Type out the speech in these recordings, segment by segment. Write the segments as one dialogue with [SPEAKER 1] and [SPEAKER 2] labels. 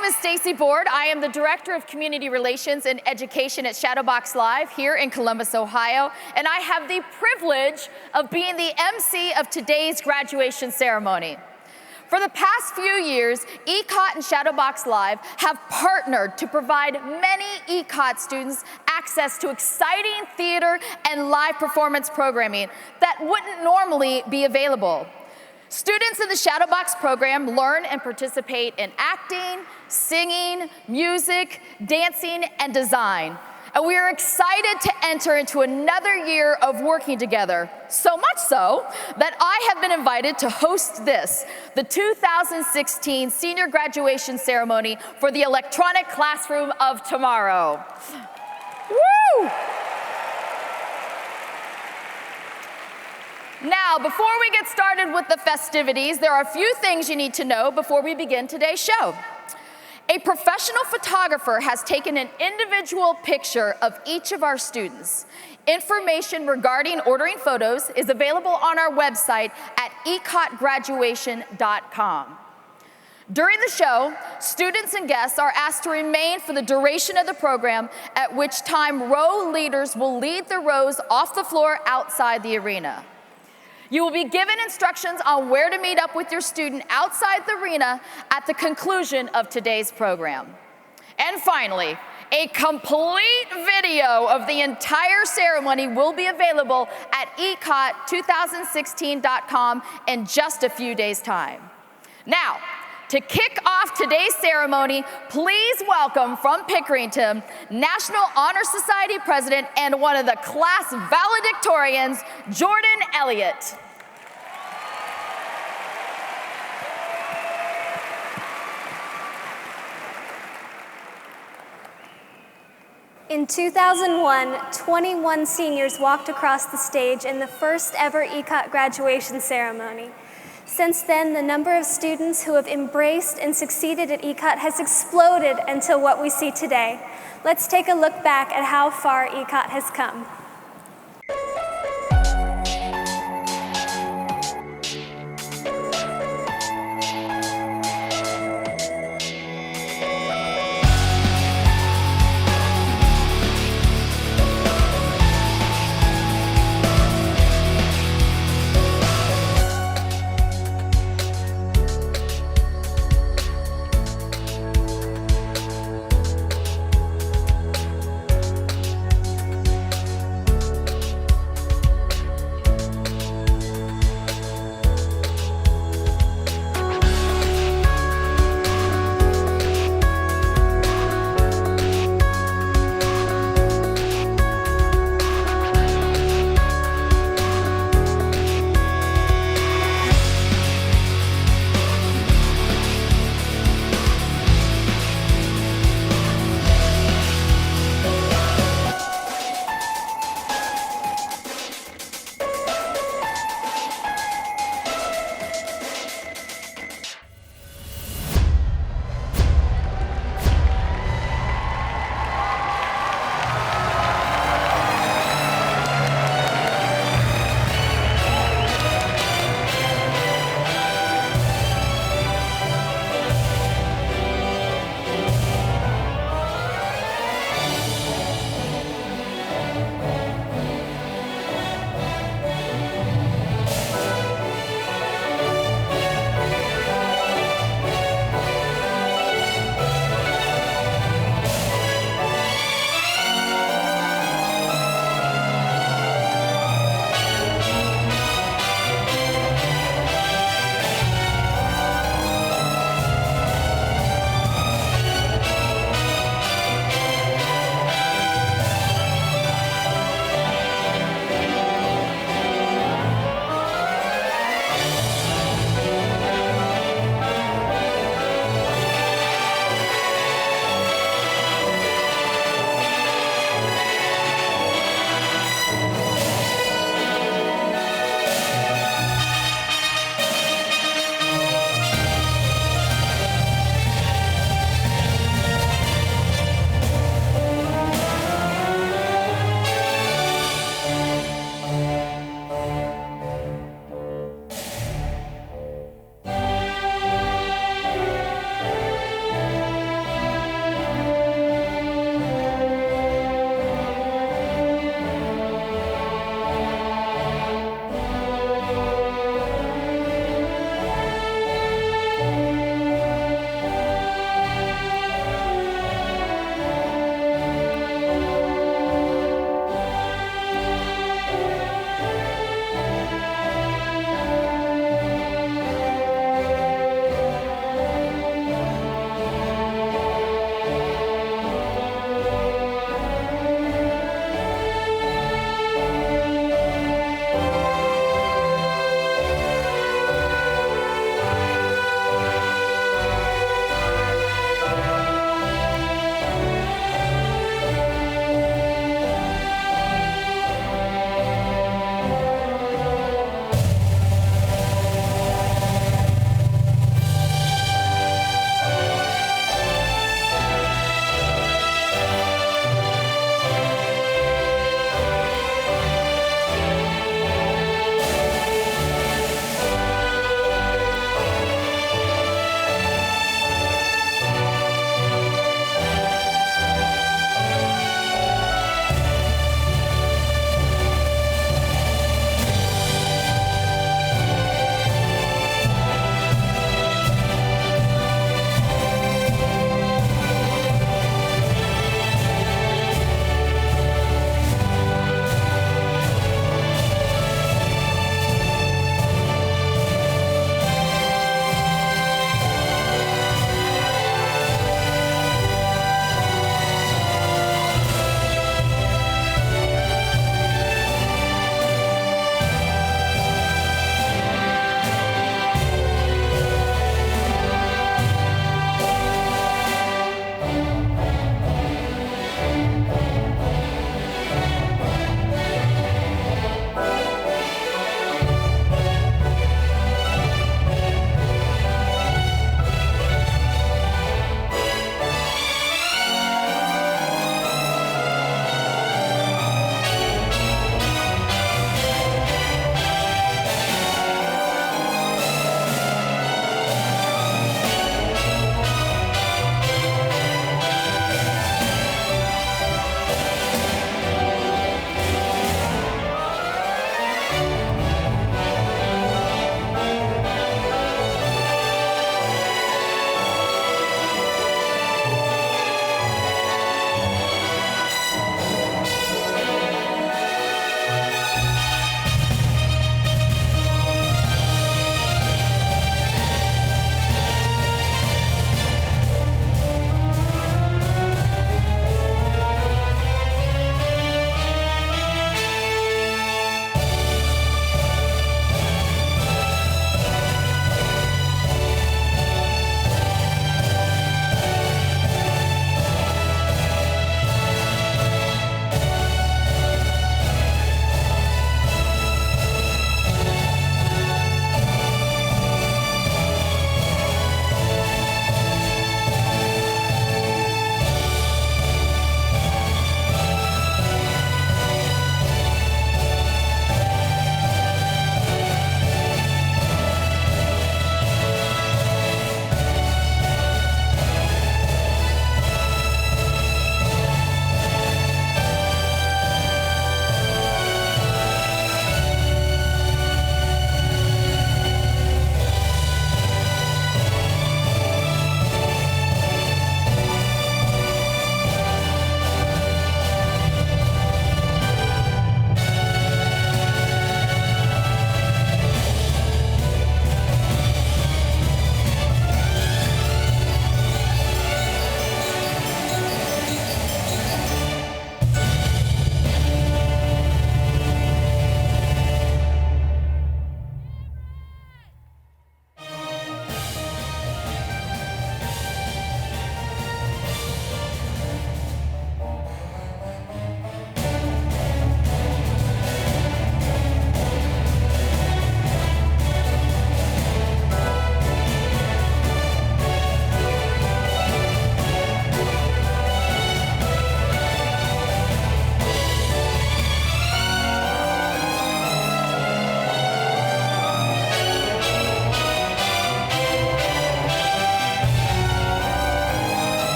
[SPEAKER 1] name is Stacy Board. I am the Director of Community Relations and Education at Shadowbox Live here in Columbus, Ohio, and I have the privilege of being the MC of today's graduation ceremony. For the past few years, Ecot and Shadowbox Live have partnered to provide many Ecot students access to exciting theater and live performance programming that wouldn't normally be available. Students in the Shadowbox program learn and participate in acting, singing, music, dancing, and design. And we are excited to enter into another year of working together, so much so that I have been invited to host this, the 2016 Senior Graduation Ceremony for the Electronic Classroom of Tomorrow. Woo! Now, before we get started with the festivities, there are a few things you need to know before we begin today's show. A professional photographer has taken an individual picture of each of our students. Information regarding ordering photos is available on our website at ecotgraduation.com. During the show, students and guests are asked to remain for the duration of the program, at which time row leaders will lead the rows off the floor outside the arena. You will be given instructions on where to meet up with your student outside the arena at the conclusion of today's program. And finally, a complete video of the entire ceremony will be available at ecot2016.com in just a few days' time. Now, to kick off today's ceremony, please welcome from Pickerington, National Honor Society President and one of the class valedictorians, Jordan Elliott.
[SPEAKER 2] In 2001, 21 seniors walked across the stage in the first ever Ecot graduation ceremony. Since then, the number of students who have embraced and succeeded at Ecot has exploded until what we see today. Let's take a look back at how far Ecot has come.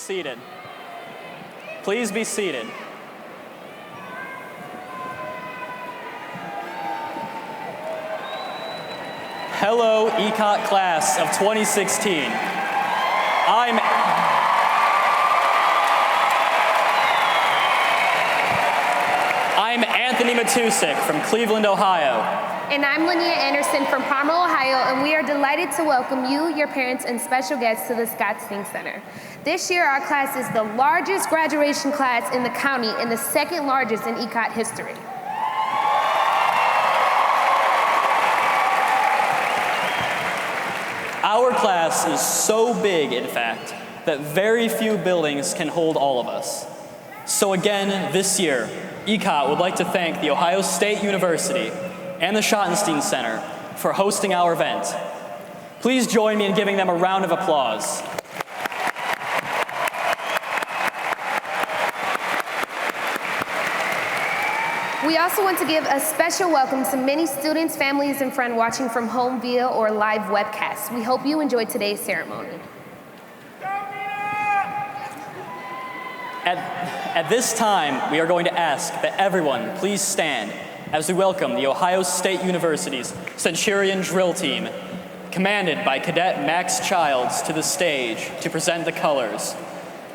[SPEAKER 3] seated. Please be seated. Hello, Ecot class of 2016. I'm Anthony Matusik from Cleveland, Ohio.
[SPEAKER 4] And I'm Linnea Anderson from Palmer, Ohio, and we are delighted to welcome you, your parents, and special guests to the Scott Sting Center. This year, our class is the largest graduation class in the county and the second largest in Ecot history.
[SPEAKER 3] Our class is so big, in fact, that very few buildings can hold all of us. So again, this year, Ecot would like to thank the Ohio State University and the Schottenstein Center for hosting our event. Please join me in giving them a round of applause.
[SPEAKER 4] We also want to give a special welcome to many students, families, and friends watching from home via or live webcast. We hope you enjoy today's ceremony.
[SPEAKER 3] At this time, we are going to ask that everyone please stand as we welcome the Ohio State University's Centurion Drill Team, commanded by Cadet Max Childs, to the stage to present the colors.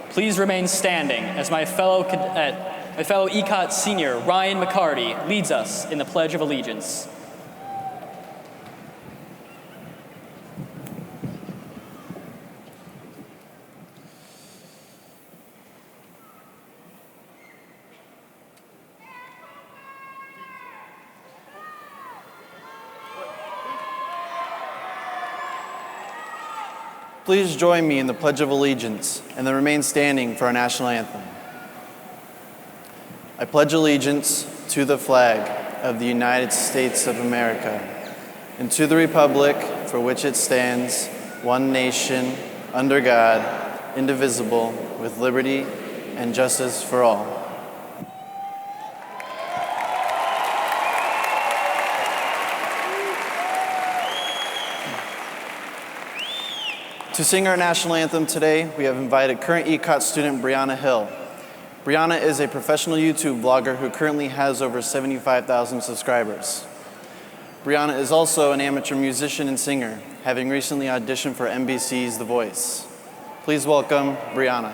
[SPEAKER 3] Please remain standing as my fellow Ecot senior, Ryan McCarty, leads us in the Pledge of Allegiance.
[SPEAKER 5] Please join me in the Pledge of Allegiance and then remain standing for our national anthem. I pledge allegiance to the flag of the United States of America and to the republic for which it stands, one nation, under God, indivisible, with liberty and justice for all. To sing our national anthem today, we have invited current Ecot student Brianna Hill. Brianna is a professional YouTube vlogger who currently has over 75,000 subscribers. Brianna is also an amateur musician and singer, having recently auditioned for NBC's The Voice. Please welcome Brianna.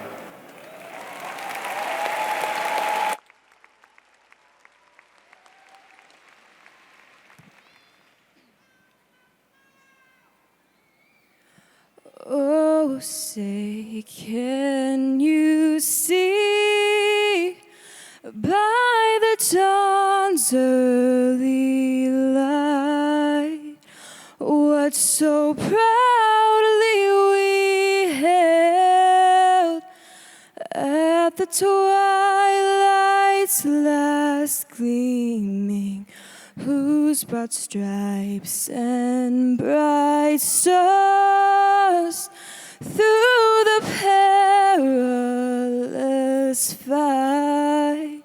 [SPEAKER 6] Oh, say, can you see by the dawn's early light what so proudly we hailed at the twilight's last gleaming, whose broad stripes and bright stars through the perilous fight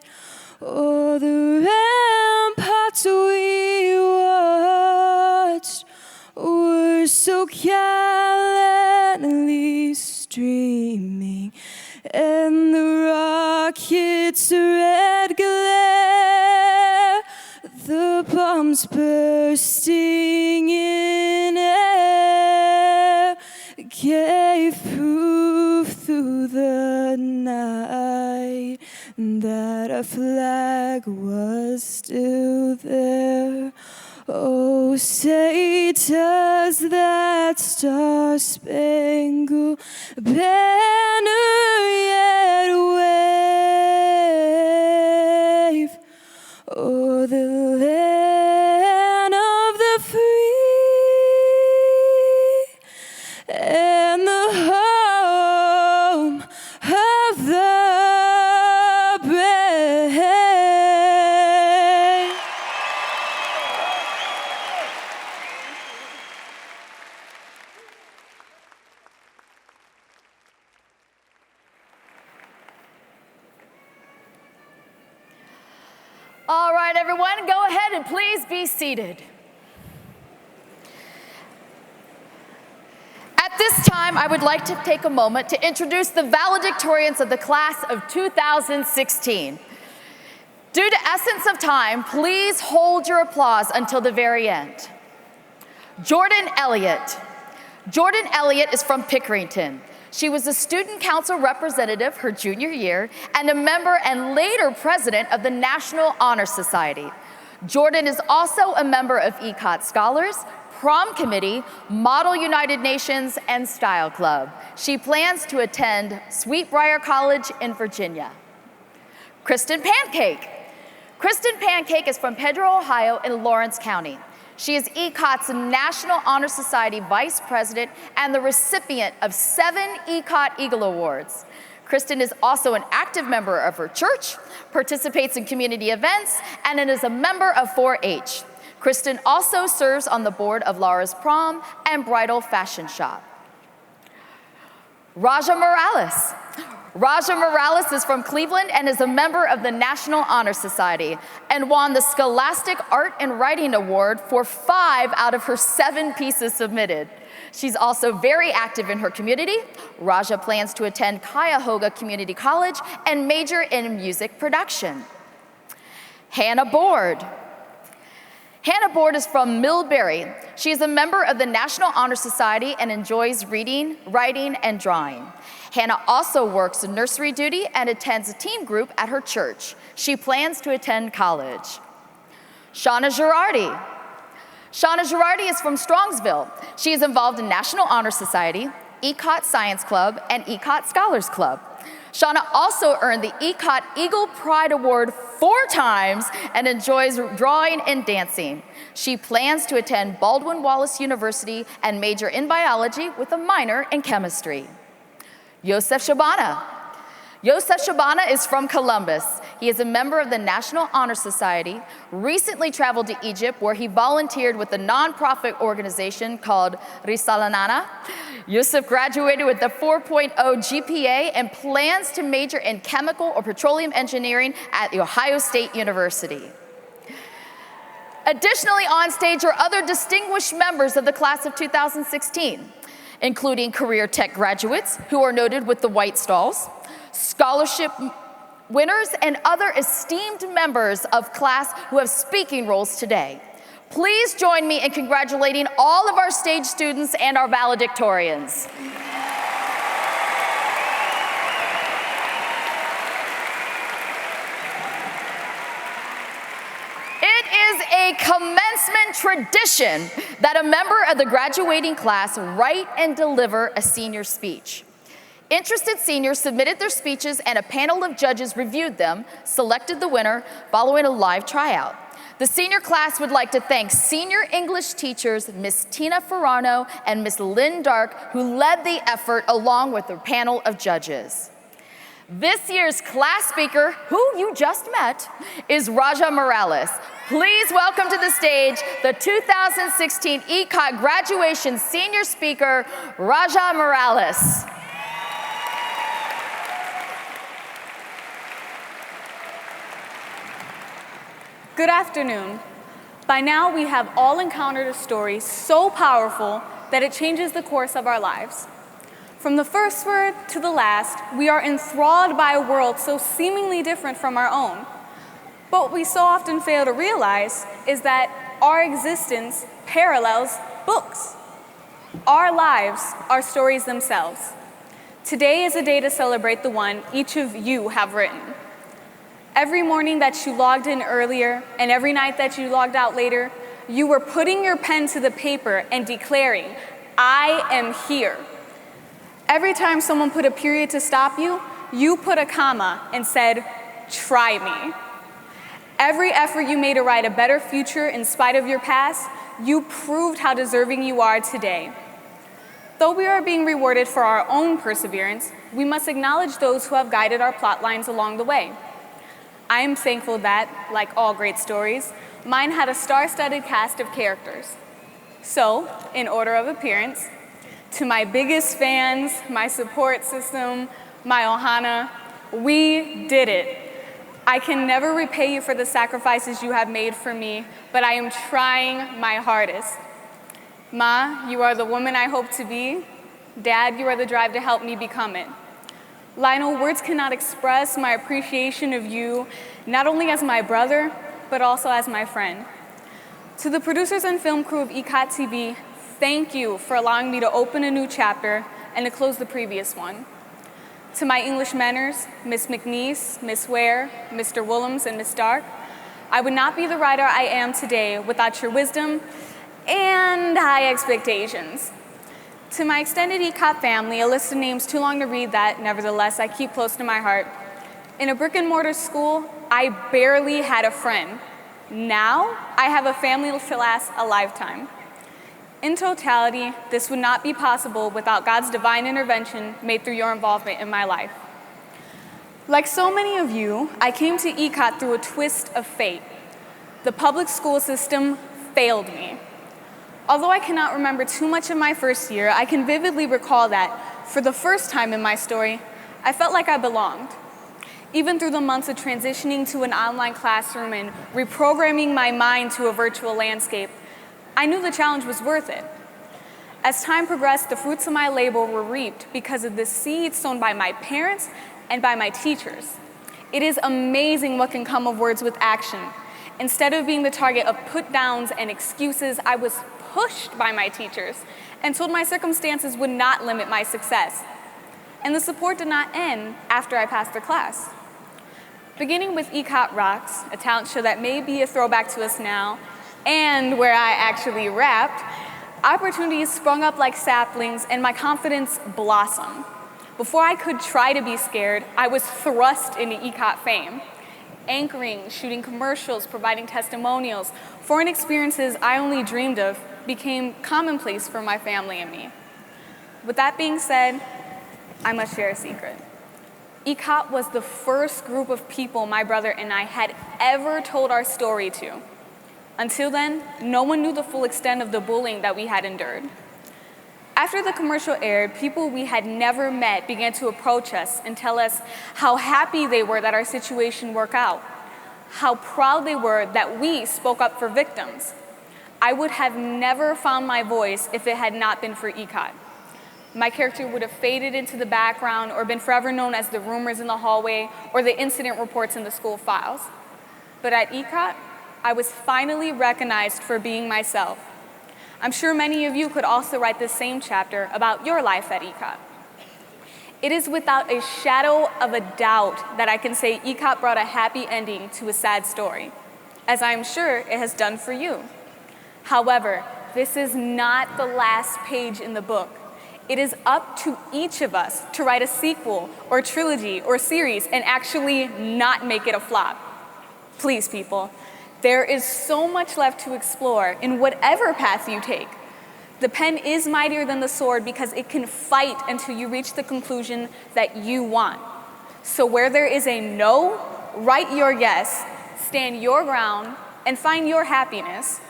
[SPEAKER 6] o'er the ramparts we watched were so gallantly streaming, and the rocket's red glare, the bombs bursting in air, gave proof through the night that our flag was still there. Oh, say, does that star-spangled banner yet wave o'er the land of the free and the home of the brave?
[SPEAKER 1] All right, everyone, go ahead and please be seated. At this time, I would like to take a moment to introduce the valedictorians of the class of 2016. Due to essence of time, please hold your applause until the very end. Jordan Elliott. Jordan Elliott is from Pickerington. She was a student council representative her junior year and a member and later president of the National Honor Society. Jordan is also a member of Ecot Scholars, Prom Committee, Model United Nations, and Style Club. She plans to attend Sweetbriar College in Virginia. Kristen Pancake. Kristen Pancake is from Pedro, Ohio in Lawrence County. She is Ecot's National Honor Society Vice President and the recipient of 7 Ecot Eagle Awards. Kristen is also an active member of her church, participates in community events, and is a member of 4-H. Kristen also serves on the board of Laura's Prom and Bridal Fashion Shop. Raja Morales. Raja Morales is from Cleveland and is a member of the National Honor Society and won the Scholastic Art and Writing Award for 5 out of her 7 pieces submitted. She's also very active in her community. Raja plans to attend Cuyahoga Community College and major in music production. Hannah Board. Hannah Board is from Millbury. She is a member of the National Honor Society and enjoys reading, writing, and drawing. Hannah also works nursery duty and attends a team group at her church. She plans to attend college. Shauna Girardi. Shauna Girardi is from Strongsville. She is involved in National Honor Society, Ecot Science Club, and Ecot Scholars Club. Shauna also earned the Ecot Eagle Pride Award 4 times and enjoys drawing and dancing. She plans to attend Baldwin Wallace University and major in biology with a minor in chemistry. Yosef Shabana. Yosef Shabana is from Columbus. He is a member of the National Honor Society, recently traveled to Egypt where he volunteered with a nonprofit organization called Risalanana. Yosef graduated with a 4.0 GPA and plans to major in chemical or petroleum engineering at The Ohio State University. Additionally, on stage are other distinguished members of the class of 2016, including career tech graduates who are noted with the White Stalls, scholarship winners, and other esteemed members of class who have speaking roles today. Please join me in congratulating all of our stage students and our valedictorians. It is a commencement tradition that a member of the graduating class write and deliver a senior speech. Interested seniors submitted their speeches and a panel of judges reviewed them, selected the winner following a live tryout. The senior class would like to thank senior English teachers Miss Tina Ferrano and Miss Lynn Dark, who led the effort along with the panel of judges. This year's class speaker, who you just met, is Raja Morales. Please welcome to the stage the 2016 Ecot graduation senior speaker, Raja Morales.
[SPEAKER 6] Good afternoon. By now, we have all encountered a story so powerful that it changes the course of our lives. From the first word to the last, we are enthralled by a world so seemingly different from our own. But what we so often fail to realize is that our existence parallels books. Our lives are stories themselves. Today is a day to celebrate the one each of you have written. Every morning that you logged in earlier and every night that you logged out later, you were putting your pen to the paper and declaring, I am here. Every time someone put a period to stop you, you put a comma and said, try me. Every effort you made to write a better future in spite of your past, you proved how deserving you are today. Though we are being rewarded for our own perseverance, we must acknowledge those who have guided our plot lines along the way. I am thankful that, like all great stories, mine had a star-studded cast of characters. So, in order of appearance, to my biggest fans, my support system, my ohana, we did it. I can never repay you for the sacrifices you have made for me, but I am trying my hardest. Ma, you are the woman I hope to be, Dad, you are the drive to help me become it. Lionel, words cannot express my appreciation of you, not only as my brother, but also as my friend. To the producers and film crew of Ecot TV, thank you for allowing me to open a new chapter and to close the previous one. To my English mentors, Miss McNeese, Miss Ware, Mr. Willems, and Miss Stark, I would not be the writer I am today without your wisdom and high expectations. To my extended Ecot family, a list of names too long to read that, nevertheless, I keep close to my heart. In a brick and mortar school, I barely had a friend. Now, I have a family to last a lifetime. In totality, this would not be possible without God's divine intervention made through your involvement in my life. Like so many of you, I came to Ecot through a twist of fate. The public school system failed me. Although I cannot remember too much of my first year, I can vividly recall that, for the first time in my story, I felt like I belonged. Even through the months of transitioning to an online classroom and reprogramming my mind to a virtual landscape, I knew the challenge was worth it. As time progressed, the fruits of my labor were reaped because of the seeds sown by my parents and by my teachers. It is amazing what can come of words with action. Instead of being the target of put-downs and excuses, I was pushed by my teachers and told my circumstances would not limit my success. And the support did not end after I passed the class. Beginning with Ecot Rocks, a talent show that may be a throwback to us now, and where I actually rapped, opportunities sprung up like saplings and my confidence blossomed. Before I could try to be scared, I was thrust into Ecot fame. Anchoring, shooting commercials, providing testimonials, foreign experiences I only dreamed of became commonplace for my family and me. With that being said, I must share a secret. Ecot was the first group of people my brother and I had ever told our story to. Until then, no one knew the full extent of the bullying that we had endured. After the commercial aired, people we had never met began to approach us and tell us how happy they were that our situation worked out, how proud they were that we spoke up for victims. I would have never found my voice if it had not been for Ecot. My character would have faded into the background or been forever known as the rumors in the hallway or the incident reports in the school files. But at Ecot, I was finally recognized for being myself. I'm sure many of you could also write this same chapter about your life at Ecot. It is without a shadow of a doubt that I can say Ecot brought a happy ending to a sad story, as I am sure it has done for you. However, this is not the last page in the book. It is up to each of us to write a sequel or trilogy or series and actually not make it a flop. Please, people, there is so much left to explore in whatever path you take. The pen is mightier than the sword because it can fight until you reach the conclusion that you want. So where there is a no, write your yes, stand your ground, and find your happiness.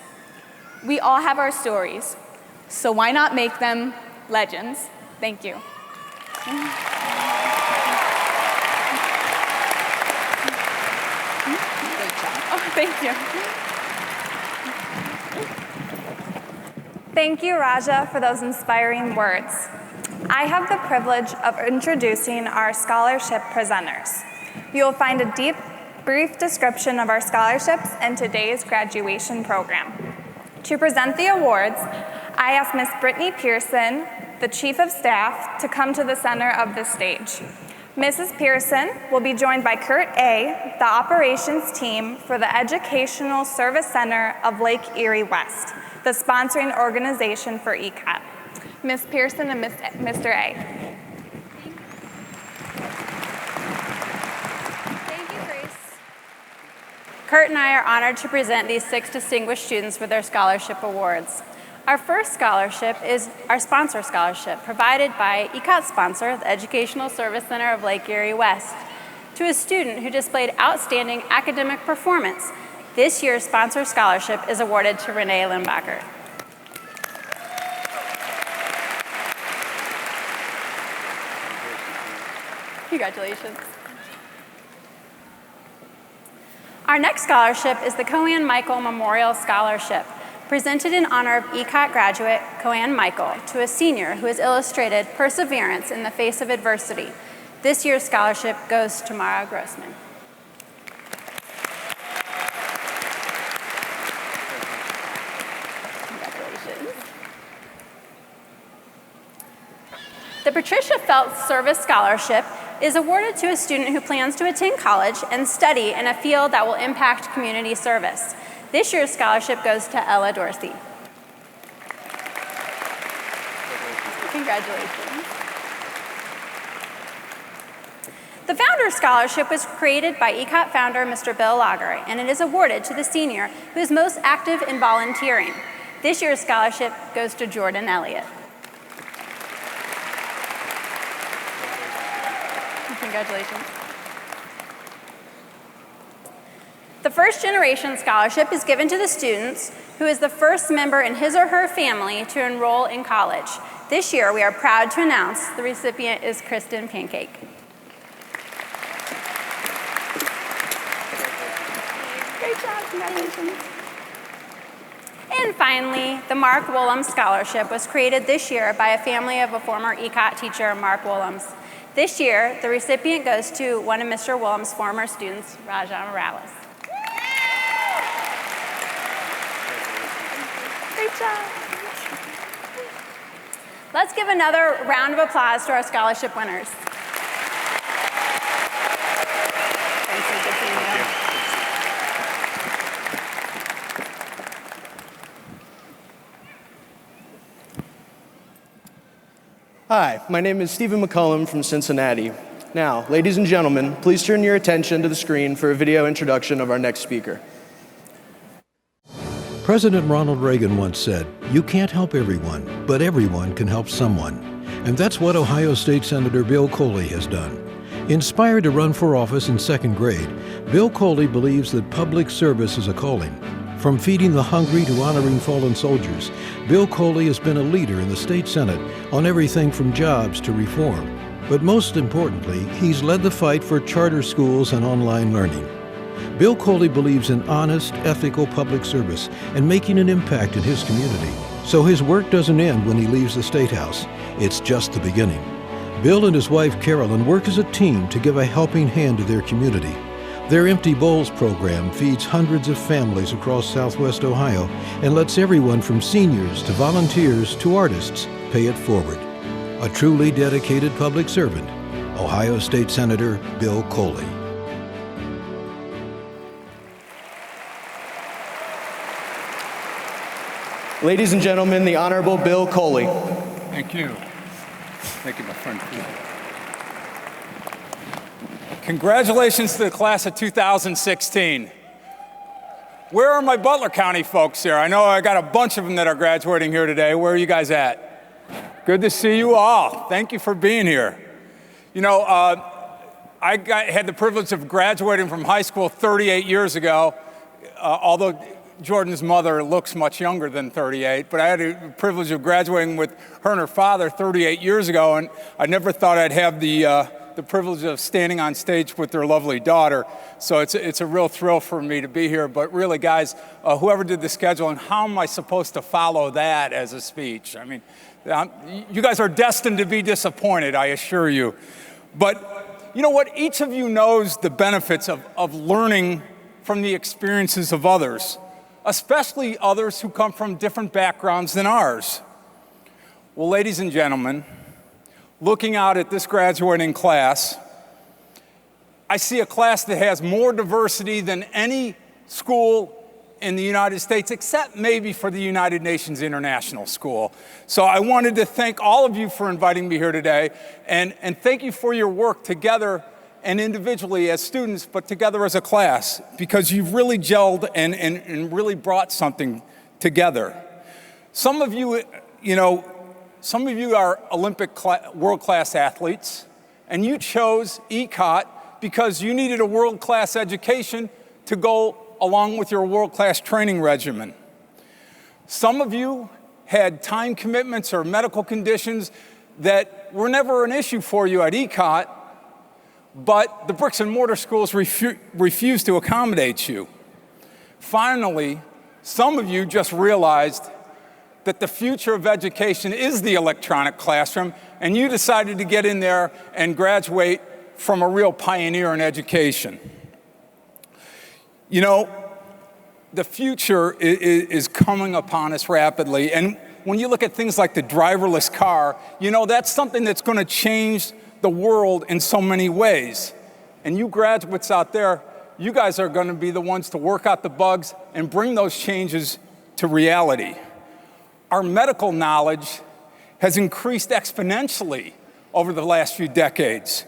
[SPEAKER 6] We all have our stories, so why not make them legends? Thank you. Oh, thank you.
[SPEAKER 7] Thank you, Raja, for those inspiring words. I have the privilege of introducing our scholarship presenters. You will find a brief description of our scholarships in today's graduation program. To present the awards, I asked Ms. Brittany Pearson, the Chief of Staff, to come to the center of the stage. Mrs. Pearson will be joined by Kurt A., the operations team for the Educational Service Center of Lake Erie West, the sponsoring organization for Ecot. Ms. Pearson and Mr. A.
[SPEAKER 8] Thank you, Grace. Kurt and I are honored to present these 6 distinguished students with their scholarship awards. Our first scholarship is our sponsor scholarship, provided by Ecot sponsor, the Educational Service Center of Lake Erie West, to a student who displayed outstanding academic performance. This year's sponsor scholarship is awarded to Renee Limbacher. Congratulations. Our next scholarship is the Cohen Michael Memorial Scholarship, presented in honor of Ecot graduate Coanne Michael to a senior who has illustrated perseverance in the face of adversity. This year's scholarship goes to Mara Grossman. Congratulations. The Patricia Feltz Service Scholarship is awarded to a student who plans to attend college and study in a field that will impact community service. This year's scholarship goes to Ella Dorsey. Congratulations. The Founder Scholarship was created by Ecot founder Mr. Bill Lager, and it is awarded to the senior who is most active in volunteering. This year's scholarship goes to Jordan Elliott. Congratulations. The First Generation Scholarship is given to the students who is the first member in his or her family to enroll in college. This year, we are proud to announce the recipient is Kristen Pancake. Great job, congratulations. And finally, the Mark Wollums Scholarship was created this year by a family of a former Ecot teacher, Mark Wollums. This year, the recipient goes to one of Mr. Wollums' former students, Raja Morales. Great job. Let's give another round of applause to our scholarship winners. Thanks, good seeing you.
[SPEAKER 9] Hi, my name is Stephen McCullum from Cincinnati. Now, ladies and gentlemen, please turn your attention to the screen for a video introduction of our next speaker.
[SPEAKER 10] President Ronald Reagan once said, "You can't help everyone, but everyone can help someone." And that's what Ohio State Senator Bill Coley has done. Inspired to run for office in second grade, Bill Coley believes that public service is a calling. From feeding the hungry to honoring fallen soldiers, Bill Coley has been a leader in the state Senate on everything from jobs to reform. But most importantly, he's led the fight for charter schools and online learning. Bill Coley believes in honest, ethical public service and making an impact in his community. So his work doesn't end when he leaves the State House. It's just the beginning. Bill and his wife Carolyn work as a team to give a helping hand to their community. Their Empty Bowls program feeds hundreds of families across Southwest Ohio and lets everyone from seniors to volunteers to artists pay it forward. A truly dedicated public servant, Ohio State Senator Bill Coley.
[SPEAKER 9] Ladies and gentlemen, the Honorable Bill Coley.
[SPEAKER 11] Thank you. Thank you, my friend. Congratulations to the class of 2016. Where are my Butler County folks here? I know I got a bunch of them that are graduating here today. Where are you guys at? Good to see you all. Thank you for being here. You know, I had the privilege of graduating from high school 38 years ago, although Jordan's mother looks much younger than 38, but I had the privilege of graduating with her and her father 38 years ago, and I never thought I'd have the privilege of standing on stage with their lovely daughter. So it's a real thrill for me to be here. But really, guys, whoever did the scheduling, how am I supposed to follow that as a speech? I mean, you guys are destined to be disappointed, I assure you. But you know what? Each of you knows the benefits of learning from the experiences of others, especially others who come from different backgrounds than ours. Well, ladies and gentlemen, looking out at this graduating class, I see a class that has more diversity than any school in the United States, except maybe for the United Nations International School. So I wanted to thank all of you for inviting me here today, and thank you for your work together and individually as students, but together as a class, because you've really gelled and really brought something together. Some of you, some of you are Olympic world-class athletes, and you chose Ecot because you needed a world-class education to go along with your world-class training regimen. Some of you had time commitments or medical conditions that were never an issue for you at Ecot, but the bricks and mortar schools refused to accommodate you. Finally, Some of you just realized that the future of education is the electronic classroom, and you decided to get in there and graduate from a real pioneer in education. You know, the future is coming upon us rapidly, and when you look at things like the driverless car, you know, that's something that's going to change the world in so many ways. And you graduates out there, you guys are going to be the ones to work out the bugs and bring those changes to reality. Our medical knowledge has increased exponentially over the last few decades.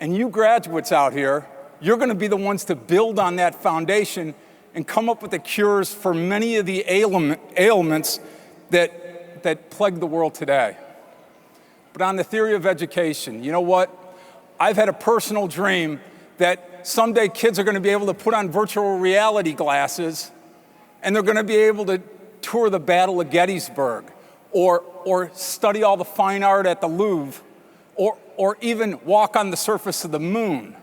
[SPEAKER 11] And you graduates out here, you're going to be the ones to build on that foundation and come up with the cures for many of the ailments that plague the world today. But on the theory of education, you know what? I've had a personal dream that someday kids are going to be able to put on virtual reality glasses and they're going to be able to tour the Battle of Gettysburg or study all the fine art at the Louvre or even walk on the surface of the moon.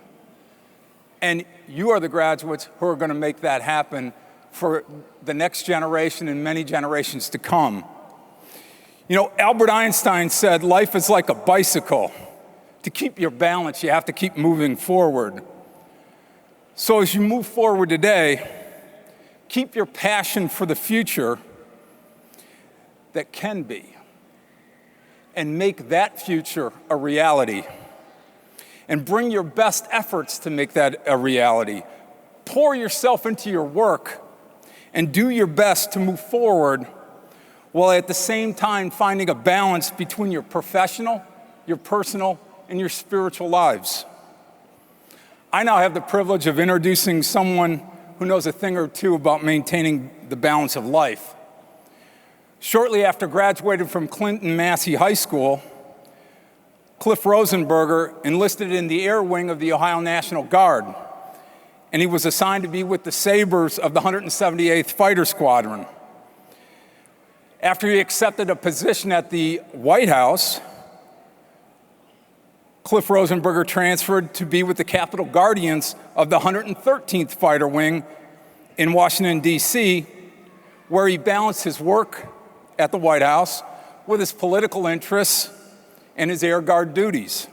[SPEAKER 11] And you are the graduates who are going to make that happen for the next generation and many generations to come. You know, Albert Einstein said, life is like a bicycle. To keep your balance, you have to keep moving forward. So as you move forward today, keep your passion for the future that can be, and make that future a reality. And bring your best efforts to make that a reality. Pour yourself into your work and do your best to move forward while at the same time finding a balance between your professional, your personal, and your spiritual lives. I now have the privilege of introducing someone who knows a thing or two about maintaining the balance of life. Shortly after graduating from Clinton Massey High School, Cliff Rosenberger enlisted in the Air Wing of the Ohio National Guard, and he was assigned to be with the Sabres of the 178th Fighter Squadron. After he accepted a position at the White House, Cliff Rosenberger transferred to be with the Capitol Guardians of the 113th Fighter Wing in Washington, D.C., where he balanced his work at the White House with his political interests and his Air Guard duties.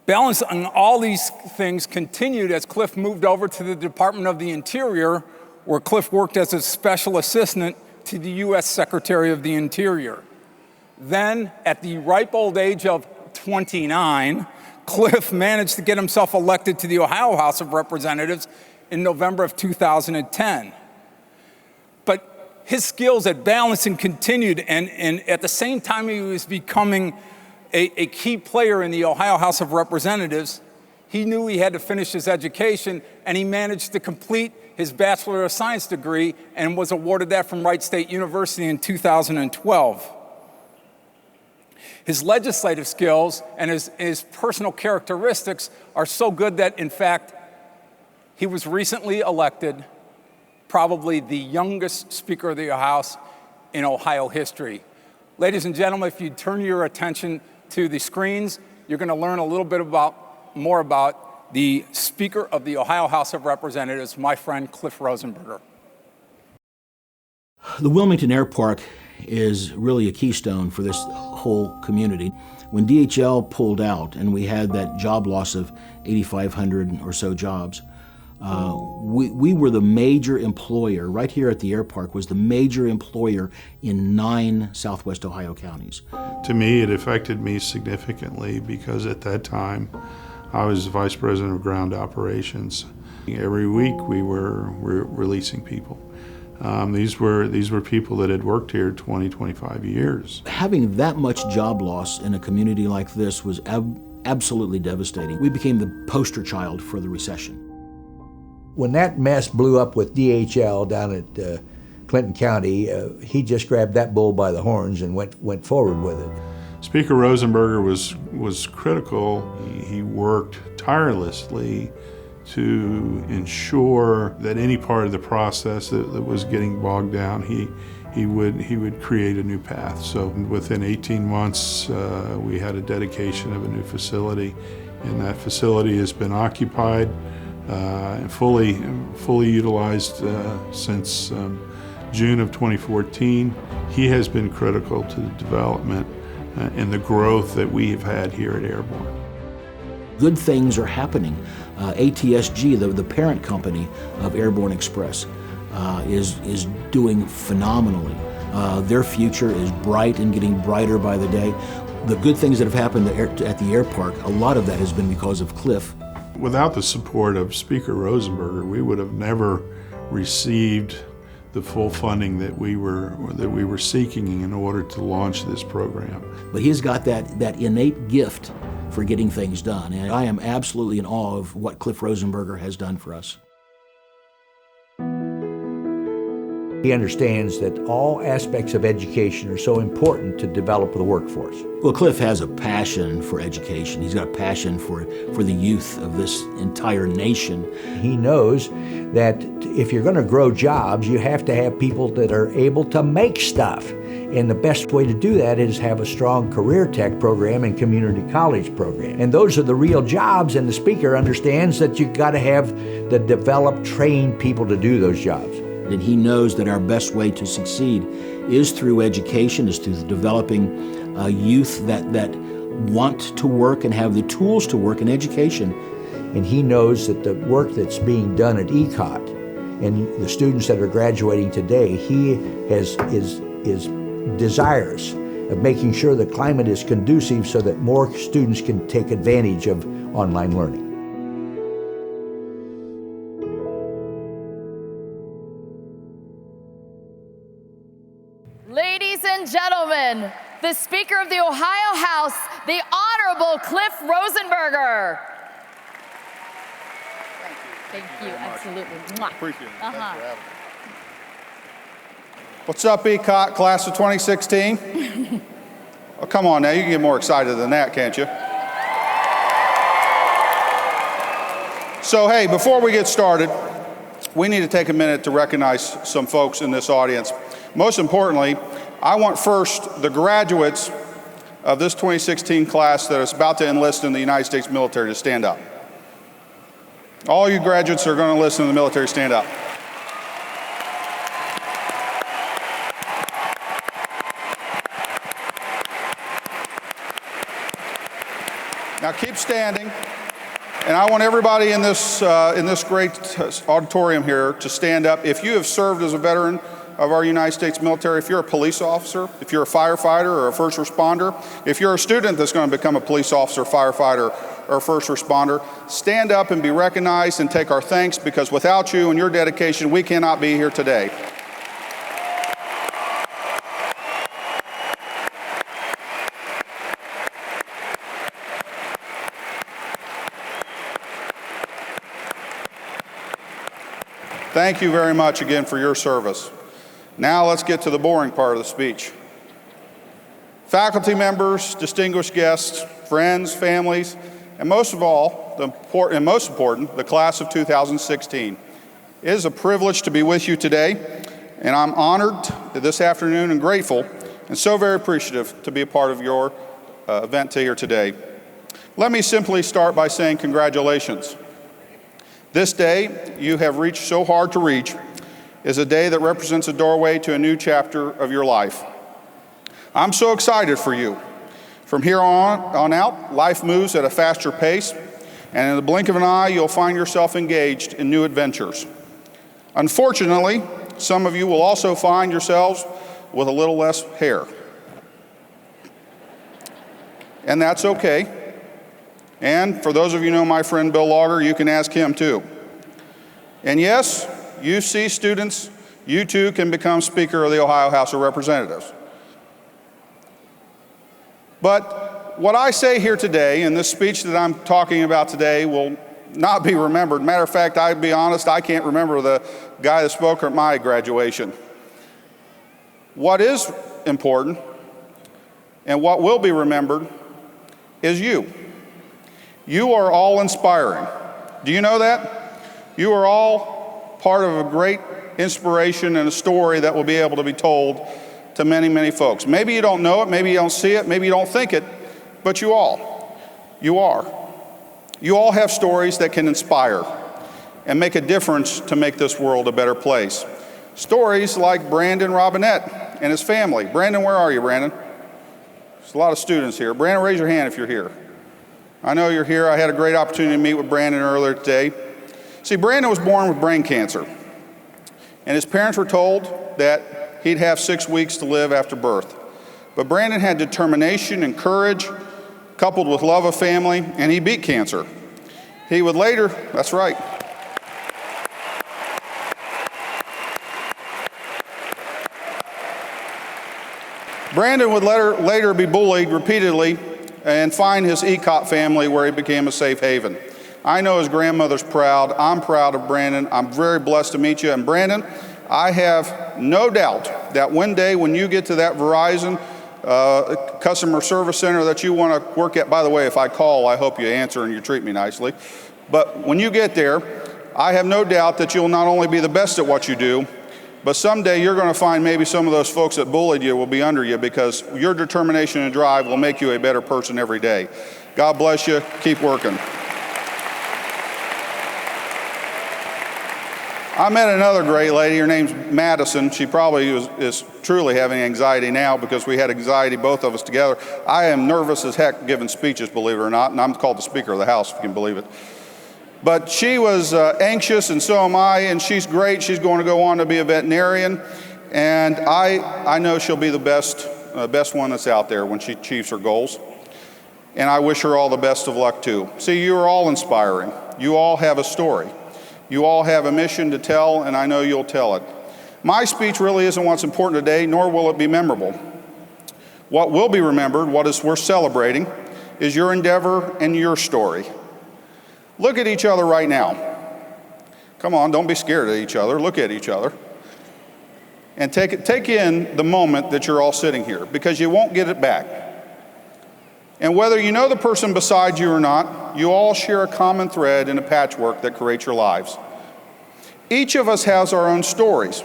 [SPEAKER 11] Balancing all these things continued as Cliff moved over to the Department of the Interior, where Cliff worked as a special assistant to the U.S. Secretary of the Interior. Then, at the ripe old age of 29, Cliff managed to get himself elected to the Ohio House of Representatives in November of 2010. But his skills at balancing continued, and at the same time he was becoming a key player in the Ohio House of Representatives, he knew he had to finish his education, and he managed to complete his Bachelor of Science degree and was awarded that from Wright State University in 2012. His legislative skills and his personal characteristics are so good that, in fact, he was recently elected probably the youngest Speaker of the House in Ohio history. Ladies and gentlemen, if you turn your attention to the screens, you're going to learn a little bit more about the Speaker of the Ohio House of Representatives, my friend Cliff Rosenberger.
[SPEAKER 12] The Wilmington Airpark is really a keystone for this whole community. When DHL pulled out and we had that job loss of 8,500 or so jobs, we were the major employer, right here at the airpark, was the major employer in 9 Southwest Ohio counties.
[SPEAKER 13] To me, it affected me significantly because at that time, I was Vice President of Ground Operations. Every week we were releasing people. These were people that had worked here 20, 25 years.
[SPEAKER 12] Having that much job loss in a community like this was absolutely devastating. We became the poster child for the recession.
[SPEAKER 14] When that mess blew up with DHL down at Clinton County, he just grabbed that bull by the horns and went forward with it.
[SPEAKER 13] Speaker Rosenberger was critical. He worked tirelessly to ensure that any part of the process that was getting bogged down, he would create a new path. So within 18 months, we had a dedication of a new facility, and that facility has been occupied and fully utilized since June of 2014. He has been critical to the development and the growth that we have had here at Airborne.
[SPEAKER 12] Good things are happening. ATSG, the parent company of Airborne Express, is doing phenomenally. Their future is bright and getting brighter by the day. The good things that have happened at the air park, a lot of that has been because of Cliff.
[SPEAKER 13] Without the support of Speaker Rosenberger, we would have never received the full funding that we were seeking in order to launch this program.
[SPEAKER 12] But he's got that innate gift for getting things done, and I am absolutely in awe of what Cliff Rosenberger has done for us.
[SPEAKER 14] He understands that all aspects of education are so important to develop the workforce.
[SPEAKER 12] Well, Cliff has a passion for education. He's got a passion for the youth of this entire nation.
[SPEAKER 14] He knows that if you're going to grow jobs, you have to have people that are able to make stuff. And the best way to do that is have a strong career tech program and community college program. And those are the real jobs, and the speaker understands that you've got to have the developed, trained people to do those jobs.
[SPEAKER 12] And he knows that our best way to succeed is through education, is through developing youth that want to work and have the tools to work in education.
[SPEAKER 14] And he knows that the work that's being done at Ecot and the students that are graduating today, he is desirous of making sure the climate is conducive so that more students can take advantage of online learning.
[SPEAKER 1] Ladies and gentlemen, the Speaker of the Ohio House, the Honorable Cliff Rosenberger. Thank you, absolutely.
[SPEAKER 15] Appreciate it. Thanks for having me. What's up, Ecot, class of 2016? Oh, come on now, you can get more excited than that, can't you? So, hey, before we get started, we need to take a minute to recognize some folks in this audience. Most importantly, I want first the graduates of this 2016 class that is about to enlist in the United States military to stand up. All you graduates that are going to enlist in the military, stand up. Now keep standing, and I want everybody in this great auditorium here to stand up. If you have served as a veteran of our United States military, if you're a police officer, if you're a firefighter or a first responder, if you're a student that's going to become a police officer, firefighter, or first responder, stand up and be recognized and take our thanks, because without you and your dedication, we cannot be here today. Thank you very much again for your service. Now let's get to the boring part of the speech. Faculty members, distinguished guests, friends, families, and most of all, most important, the class of 2016. It is a privilege to be with you today, and I'm honored this afternoon and grateful and so very appreciative to be a part of your event here today. Let me simply start by saying congratulations. This day you have reached so hard to reach is a day that represents a doorway to a new chapter of your life. I'm so excited for you. From here on out, life moves at a faster pace, and in the blink of an eye, you'll find yourself engaged in new adventures. Unfortunately, some of you will also find yourselves with a little less hair. And that's okay. And for those of you who know my friend Bill Logger, you can ask him too. And yes, UC students, you too can become Speaker of the Ohio House of Representatives. But what I say here today, and this speech that I'm talking about today, will not be remembered. Matter of fact, I'll be honest, I can't remember the guy that spoke at my graduation. What is important, and what will be remembered, is you. You are all inspiring. Do you know that? You are all part of a great inspiration and a story that will be able to be told to many, many folks. Maybe you don't know it, maybe you don't see it, maybe you don't think it, but you are. You all have stories that can inspire. and make a difference to make this world a better place. Stories like Brandon Robinette and his family. Brandon, where are you, Brandon? There's a lot of students here. Brandon, raise your hand if you're here. I know you're here. I had a great opportunity to meet with Brandon earlier today. See, Brandon was born with brain cancer, and his parents were told that he'd have 6 weeks to live after birth. But Brandon had determination and courage, coupled with love of family, and he beat cancer. He would later, that's right. Brandon would later be bullied repeatedly and find his Ecot family where he became a safe haven. I know his grandmother's proud. I'm proud of Brandon. I'm very blessed to meet you. And Brandon, I have no doubt that one day when you get to that Verizon customer service center that you want to work at, by the way, if I call, I hope you answer and you treat me nicely. But when you get there, I have no doubt that you'll not only be the best at what you do, but someday you're going to find maybe some of those folks that bullied you will be under you, because your determination and drive will make you a better person every day. God bless you. Keep working. I met another great lady. Her name's Madison. She probably is truly having anxiety now because we had anxiety, both of us together. I am nervous as heck giving speeches, believe it or not, and I'm called the Speaker of the House, if you can believe it. But she was anxious, and so am I, and she's great. She's going to go on to be a veterinarian, and I know she'll be the best one that's out there when she achieves her goals. And I wish her all the best of luck, too. See, you are all inspiring. You all have a story. You all have a mission to tell, and I know you'll tell it. My speech really isn't what's important today, nor will it be memorable. What will be remembered, what is worth celebrating, is your endeavor and your story. Look at each other right now. Come on, don't be scared of each other. Look at each other. And take in the moment that you're all sitting here, because you won't get it back. And whether you know the person beside you or not, you all share a common thread in a patchwork that creates your lives. Each of us has our own stories,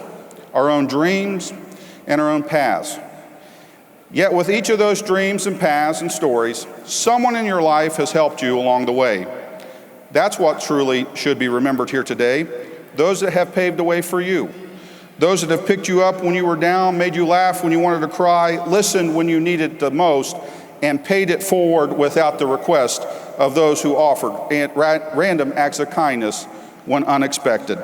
[SPEAKER 15] our own dreams, and our own paths. Yet with each of those dreams and paths and stories, someone in your life has helped you along the way. That's what truly should be remembered here today. Those that have paved the way for you. Those that have picked you up when you were down, made you laugh when you wanted to cry, listened when you needed the most, and paid it forward without the request of those who offered random acts of kindness when unexpected.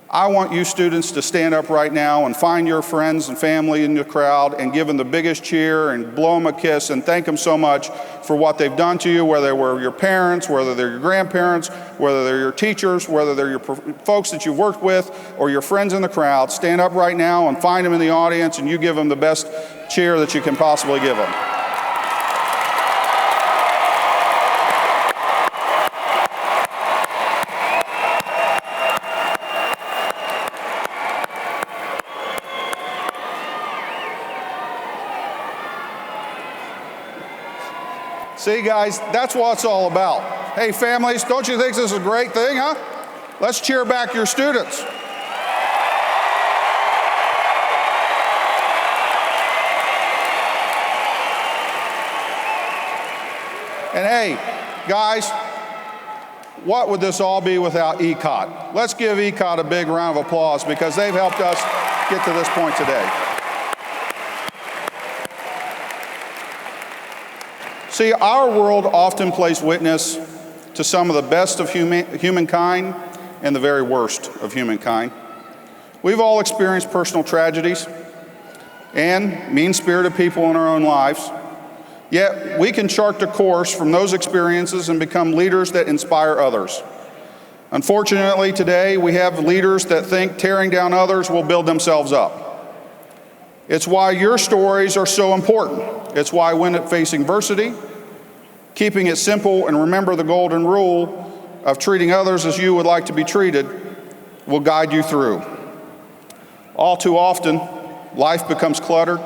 [SPEAKER 15] I want you students to stand up right now and find your friends and family in the crowd and give them the biggest cheer and blow them a kiss and thank them so much for what they've done to you, whether they were your parents, whether they're your grandparents, whether they're your teachers, whether they're your folks that you've worked with, or your friends in the crowd. Stand up right now and find them in the audience, and you give them the best cheer that you can possibly give them. See, guys, that's what it's all about. Hey, families, don't you think this is a great thing, huh? Let's cheer back your students. And hey, guys, what would this all be without Ecot? Let's give Ecot a big round of applause, because they've helped us get to this point today. See, our world often plays witness to some of the best of humankind and the very worst of humankind. We've all experienced personal tragedies and mean-spirited people in our own lives. Yet we can chart the course from those experiences and become leaders that inspire others. Unfortunately, today we have leaders that think tearing down others will build themselves up. It's why your stories are so important. It's why when facing adversity, keeping it simple and remember the golden rule of treating others as you would like to be treated will guide you through. All too often, life becomes cluttered,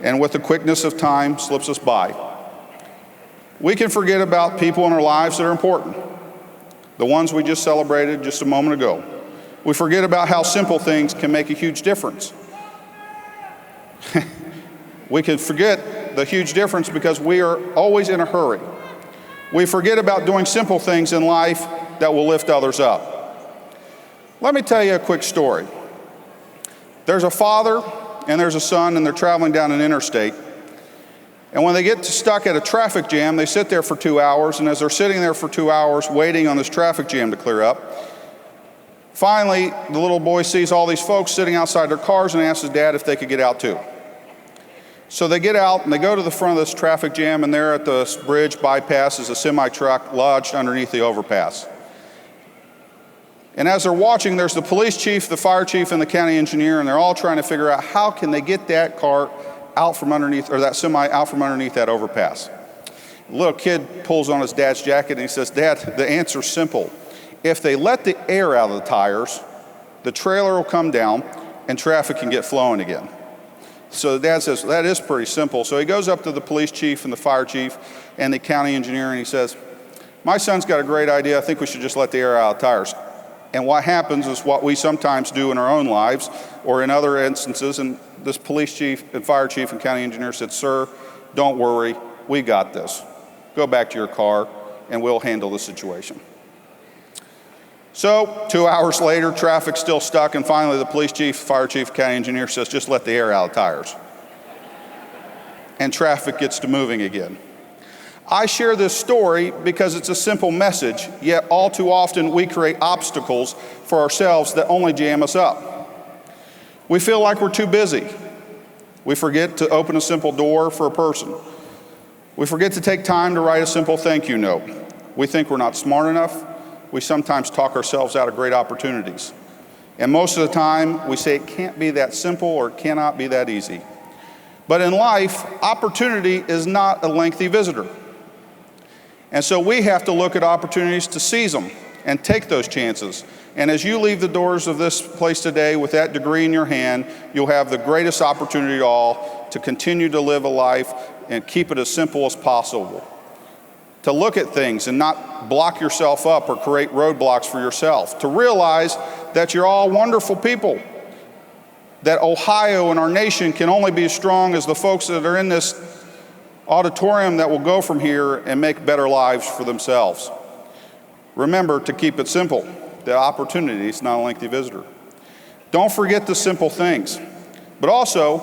[SPEAKER 15] and with the quickness of time slips us by. We can forget about people in our lives that are important, the ones we just celebrated just a moment ago. We forget about how simple things can make a huge difference. We can forget the huge difference because we are always in a hurry. We forget about doing simple things in life that will lift others up. Let me tell you a quick story. There's a father and there's a son, and they're traveling down an interstate. And when they get stuck at a traffic jam, they sit there for 2 hours, and as they're sitting there for 2 hours waiting on this traffic jam to clear up, finally, the little boy sees all these folks sitting outside their cars and asks his dad if they could get out too. So they get out and they go to the front of this traffic jam, and there at the bridge bypass is a semi-truck lodged underneath the overpass. And as they're watching, there's the police chief, the fire chief, and the county engineer, and they're all trying to figure out how can they get that car out from underneath, or that semi out from underneath that overpass. The little kid pulls on his dad's jacket and he says, "Dad, the answer's simple. If they let the air out of the tires, the trailer will come down and traffic can get flowing again." So the dad says, "That is pretty simple." So he goes up to the police chief and the fire chief and the county engineer and he says, "My son's got a great idea. I think we should just let the air out of the tires." And what happens is what we sometimes do in our own lives or in other instances, and this police chief and fire chief and county engineer said, "Sir, don't worry, we got this. Go back to your car and we'll handle the situation." So 2 hours later, traffic's still stuck, and finally the police chief, fire chief, county engineer says, "Just let the air out of the tires." And traffic gets to moving again. I share this story because it's a simple message, yet all too often we create obstacles for ourselves that only jam us up. We feel like we're too busy. We forget to open a simple door for a person. We forget to take time to write a simple thank you note. We think we're not smart enough. We sometimes talk ourselves out of great opportunities. And most of the time, we say it can't be that simple or it cannot be that easy. But in life, opportunity is not a lengthy visitor. And so we have to look at opportunities to seize them and take those chances. And as you leave the doors of this place today with that degree in your hand, you'll have the greatest opportunity of all to continue to live a life and keep it as simple as possible. To look at things and not block yourself up or create roadblocks for yourself. To realize that you're all wonderful people. That Ohio and our nation can only be as strong as the folks that are in this auditorium that will go from here and make better lives for themselves. Remember to keep it simple. The opportunity is not a lengthy visitor. Don't forget the simple things, but also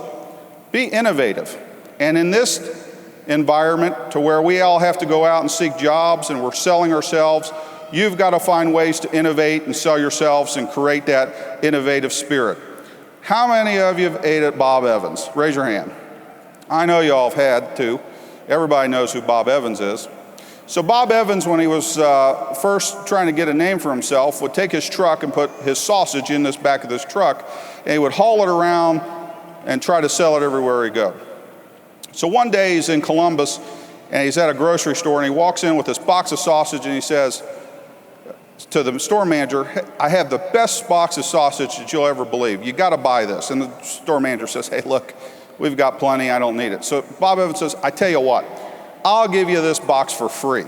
[SPEAKER 15] be innovative. And in this environment to where we all have to go out and seek jobs and we're selling ourselves, you've got to find ways to innovate and sell yourselves and create that innovative spirit. How many of you have ate at Bob Evans? Raise your hand. I know you all have had to. Everybody knows who Bob Evans is. So Bob Evans, when he was first trying to get a name for himself, would take his truck and put his sausage in this back of this truck, and he would haul it around and try to sell it everywhere he go. So one day he's in Columbus, and he's at a grocery store, and he walks in with this box of sausage, and he says to the store manager, "Hey, I have the best box of sausage that you'll ever believe. You got to buy this." And the store manager says, "Hey, look, we've got plenty, I don't need it." So Bob Evans says, "I tell you what, I'll give you this box for free."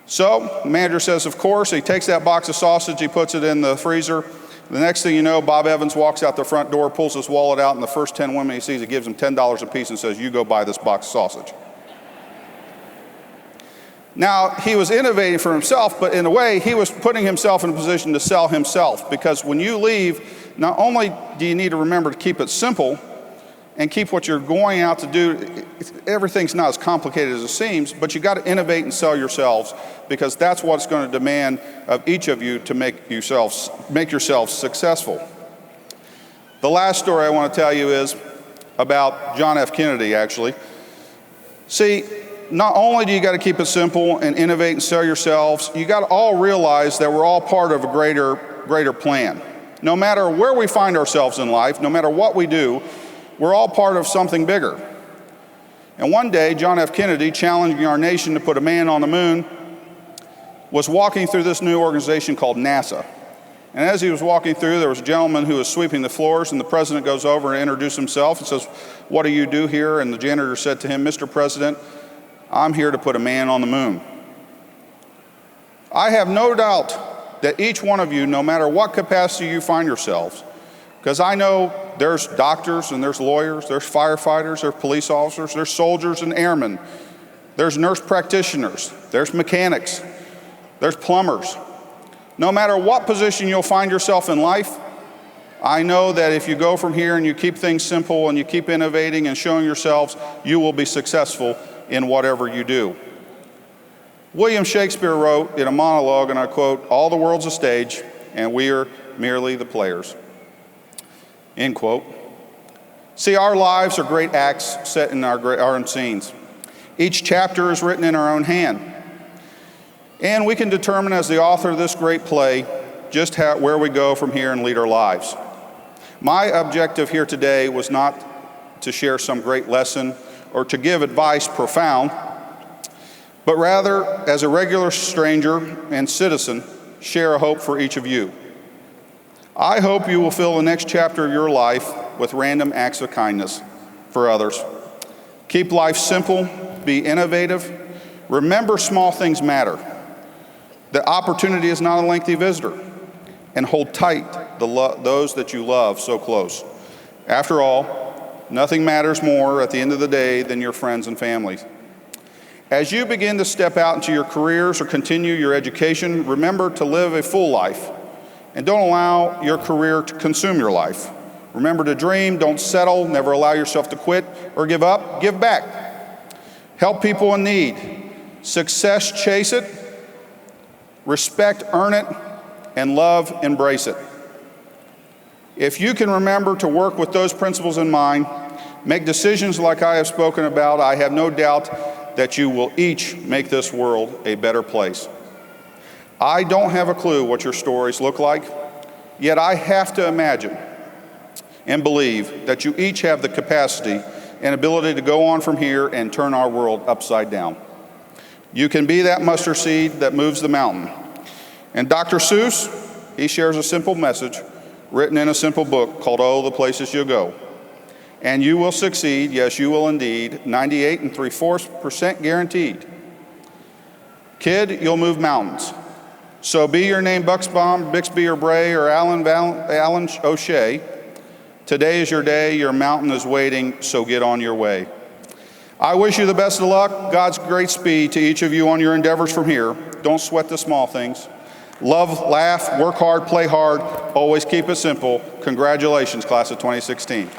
[SPEAKER 15] So the manager says, of course. He takes that box of sausage, he puts it in the freezer. The next thing you know, Bob Evans walks out the front door, pulls his wallet out, and the first 10 women he sees, he gives them $10 a piece and says, "You go buy this box of sausage." Now, he was innovating for himself, but in a way, he was putting himself in a position to sell himself, because when you leave, not only do you need to remember to keep it simple and keep what you're going out to do, everything's not as complicated as it seems, but you got to innovate and sell yourselves, because that's what's going to demand of each of you to make yourselves successful. The last story I want to tell you is about John F. Kennedy, actually. See, not only do you got to keep it simple and innovate and sell yourselves, you got to all realize that we're all part of a greater plan. No matter where we find ourselves in life, no matter what we do, we're all part of something bigger. And one day, John F. Kennedy, challenging our nation to put a man on the moon, was walking through this new organization called NASA. And as he was walking through, there was a gentleman who was sweeping the floors, and the president goes over and introduces himself and says, "What do you do here?" And the janitor said to him, "Mr. President, I'm here to put a man on the moon." I have no doubt that each one of you, no matter what capacity you find yourselves, because I know there's doctors and there's lawyers, there's firefighters, there's police officers, there's soldiers and airmen, there's nurse practitioners, there's mechanics, there's plumbers, No matter what position you'll find yourself in life, I know that if you go from here and you keep things simple and you keep innovating and showing yourselves, you will be successful in whatever you do. William Shakespeare wrote in a monologue, and I quote, "All the world's a stage, and we are merely the players." End quote. See, our lives are great acts set in our own scenes. Each chapter is written in our own hand. And we can determine as the author of this great play just where we go from here and lead our lives. My objective here today was not to share some great lesson or to give advice profound, but rather, as a regular stranger and citizen, share a hope for each of you. I hope you will fill the next chapter of your life with random acts of kindness for others. Keep life simple, be innovative, remember small things matter. The opportunity is not a lengthy visitor, and hold tight those that you love so close. After all, nothing matters more at the end of the day than your friends and families. As you begin to step out into your careers or continue your education, remember to live a full life and don't allow your career to consume your life. Remember to dream, don't settle, never allow yourself to quit or give up, give back. Help people in need. Success, chase it. Respect, earn it. And love, embrace it. If you can remember to work with those principles in mind, make decisions like I have spoken about, I have no doubt that you will each make this world a better place. I don't have a clue what your stories look like, yet I have to imagine and believe that you each have the capacity and ability to go on from here and turn our world upside down. You can be that mustard seed that moves the mountain. And Dr. Seuss, he shares a simple message written in a simple book called Oh, the Places You'll Go. And you will succeed, yes, you will indeed, 98 3/4% guaranteed. Kid, you'll move mountains. So be your name Buxbaum, Bixby or Bray or Alan O'Shea. Today is your day, your mountain is waiting, so get on your way. I wish you the best of luck, God's great speed to each of you on your endeavors from here. Don't sweat the small things. Love, laugh, work hard, play hard, always keep it simple. Congratulations, class of 2016.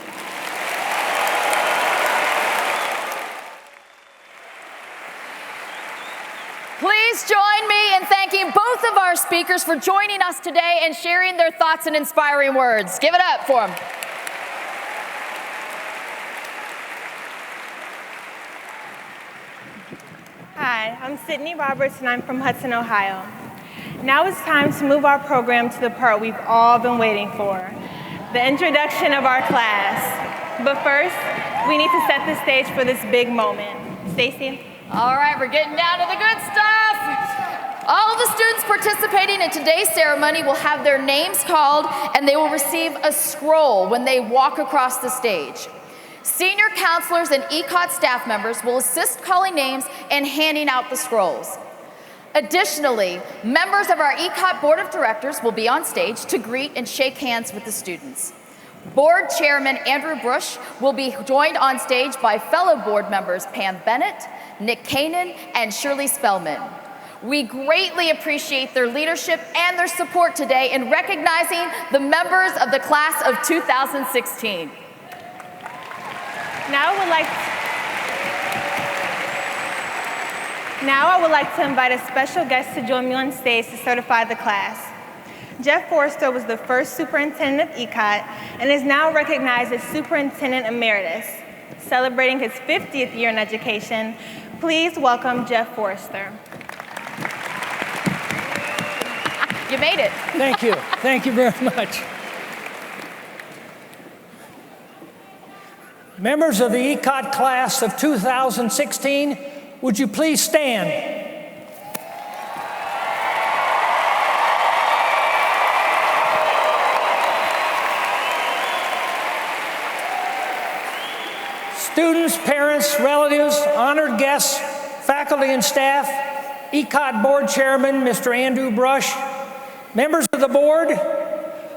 [SPEAKER 1] Please join me in thanking both of our speakers for joining us today and sharing their thoughts and inspiring words. Give it up for them.
[SPEAKER 16] Hi, I'm Sydney Roberts and I'm from Hudson, Ohio. Now it's time to move our program to the part we've all been waiting for, the introduction of our class. But first, we need to set the stage for this big moment. Stacy?
[SPEAKER 1] All right, we're getting down to the good stuff. All of the students participating in today's ceremony will have their names called and they will receive a scroll when they walk across the stage. Senior counselors and Ecot staff members will assist calling names and handing out the scrolls. Additionally, members of our Ecot Board of Directors will be on stage to greet and shake hands with the students. Board Chairman Andrew Brush will be joined on stage by fellow board members Pam Bennett, Nick Kanan, and Shirley Spellman. We greatly appreciate their leadership and their support today in recognizing the members of the class of 2016.
[SPEAKER 16] Now I would like to invite a special guest to join me on stage to certify the class. Jeff Forrester was the first superintendent of Ecot and is now recognized as Superintendent Emeritus. Celebrating his 50th year in education, please welcome Jeff Forrester.
[SPEAKER 1] You made it.
[SPEAKER 17] Thank you. Thank you very much. Members of the Ecot class of 2016, would you please stand? Students, parents, relatives, honored guests, faculty and staff, Ecot Board Chairman, Mr. Andrew Brush, members of the board,